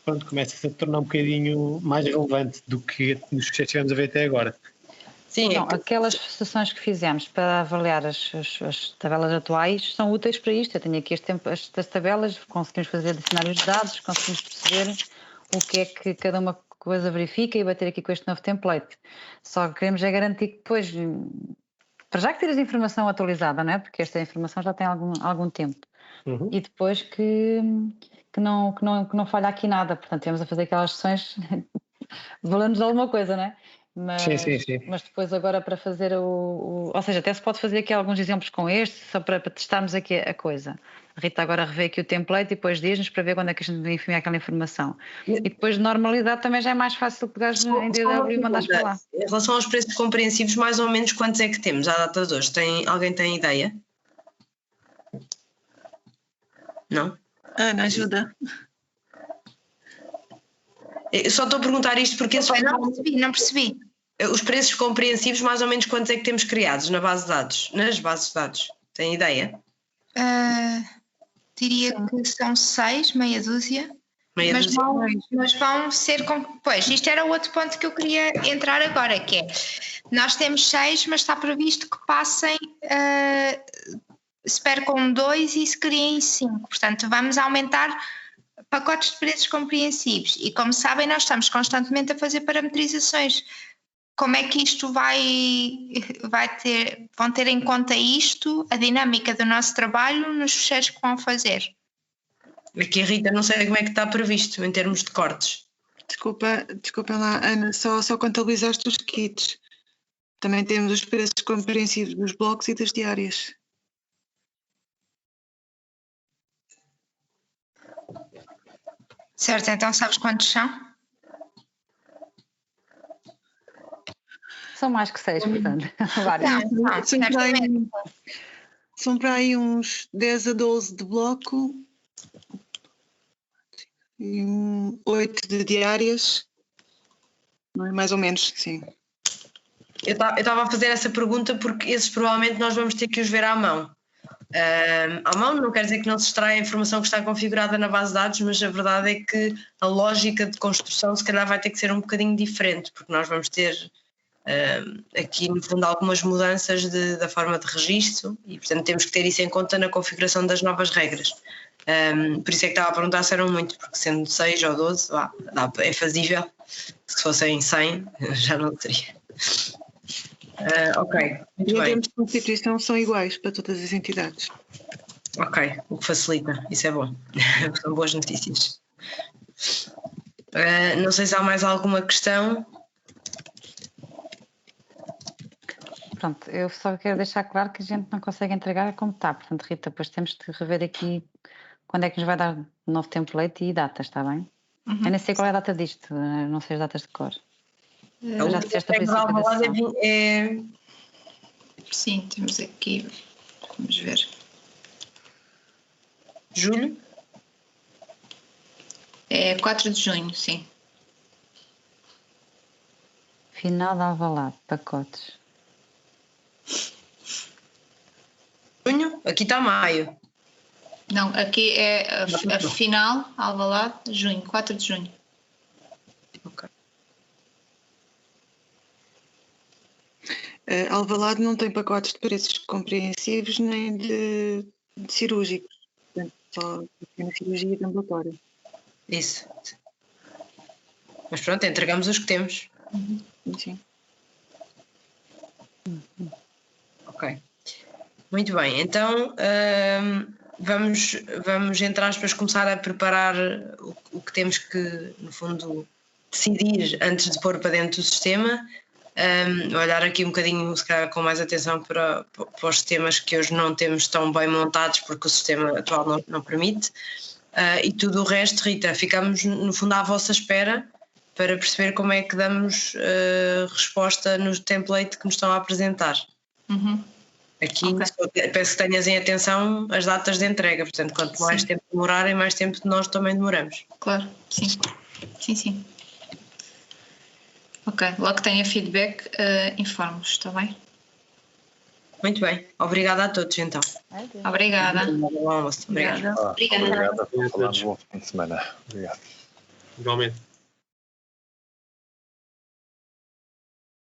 K: pronto, começa-se a tornar um bocadinho mais relevante do que os fecheiros que tivemos a ver até agora.
B: Sim,
G: Não, aquelas sessões que fizemos para avaliar as tabelas atuais são úteis para isto. Eu tenho aqui estas tabelas, conseguimos fazer dicionários de dados, conseguimos perceber o que é que cada uma coisa verifica e bater aqui com este novo template. Só que queremos é garantir que depois, para já que ter a informação atualizada, não é? Porque esta informação já tem algum tempo. E depois que não falha aqui nada. Portanto, temos a fazer aquelas sessões valendo-nos alguma coisa, não é? Mas depois agora para fazer ou seja, até se pode fazer aqui alguns exemplos com este, só para testarmos aqui a coisa. A Rita agora revê aqui o template e depois diz-nos para ver quando é que a gente vai enviar aquela informação. E depois de normalidade também já é mais fácil pegares em DW e mandares para lá.
B: Em relação aos preços compreensivos, mais ou menos quantos é que temos à data de hoje? Alguém tem ideia? Não?
E: Ana, ajuda.
B: Eu só estou a perguntar isto porque
C: Não percebi.
B: os preços compreensivos, mais ou menos quantos é que temos criados nas bases de dados? Tem ideia?
C: Diria que são 6, meia dúzia. Mas vão ser. Pois, isto era o outro ponto que eu queria entrar agora, que é: nós temos 6, mas está previsto que passem. Se percam 2 e se criem 5. Portanto, vamos aumentar pacotes de preços compreensivos. E como sabem, nós estamos constantemente a fazer parametrizações. Como é que isto vão ter em conta isto, a dinâmica do nosso trabalho nos fecheiros que vão fazer?
B: Aqui, Rita, não sei como é que está previsto em termos de cortes.
E: Desculpa lá, Ana, só contabilizaste os kits. Também temos os preços compreensivos dos blocos e das diárias.
C: Certo, então sabes quantos são?
G: São mais que 6, portanto. Vários.
E: São para aí uns 10 a 12 de bloco e 8 de diárias. Não é? Mais ou menos, sim.
B: Eu estava a fazer essa pergunta porque esses provavelmente nós vamos ter que os ver à mão. À mão não quer dizer que não se extraia a informação que está configurada na base de dados, mas a verdade é que a lógica de construção se calhar vai ter que ser um bocadinho diferente, porque nós vamos ter aqui no fundo algumas mudanças da forma de registro e portanto temos que ter isso em conta na configuração das novas regras. Por isso é que estava a perguntar se eram muitos, porque sendo 6 ou 12 é fazível. Se fossem 100 já não teria. Ok, muito
E: bem. E em termos
B: bem.
E: de constituição são iguais para todas as entidades.
B: Ok, o que facilita, isso é bom. São boas notícias. Não sei se há mais alguma questão.
G: Pronto, eu só quero deixar claro que a gente não consegue entregar como está. Portanto, Rita, depois temos de rever aqui quando é que nos vai dar um novo template e datas, está bem?
A: Uhum.
G: Eu nem sei qual é a data disto, não sei as datas de cor. Já disseste a
B: É
G: princípio da sessão.
A: Sim, temos aqui, vamos ver.
B: Julho?
A: É 4 de junho, sim.
G: Final de Alvalade, pacotes.
B: Junho? Aqui está maio.
A: Não, aqui é a final, Alvalade, junho, 4 de junho.
B: Ok.
E: Alvalade não tem pacotes de preços compreensivos nem de cirúrgicos. Portanto, só na cirurgia e ambulatória.
B: Isso. Mas pronto, entregamos os que temos.
E: Sim.
B: Ok. Muito bem, então vamos entre aspas começar a preparar o que temos que, no fundo, decidir antes de pôr para dentro do sistema. Olhar aqui um bocadinho, se calhar, com mais atenção para os sistemas que hoje não temos tão bem montados porque o sistema atual não permite. E tudo o resto, Rita, ficamos no fundo à vossa espera para perceber como é que damos resposta no template que nos estão a apresentar.
A: Uhum.
B: Aqui peço que tenhas em atenção as datas de entrega, portanto quanto mais tempo demorarem, mais tempo nós também demoramos.
A: Claro, sim. Sim. Ok, logo que tenha feedback, informo-vos, está bem?
B: Muito bem, obrigada a todos então.
A: Obrigada.
B: Bom almoço. Obrigada.
H: Obrigada. Bom fim de semana. Obrigado.
I: Igualmente.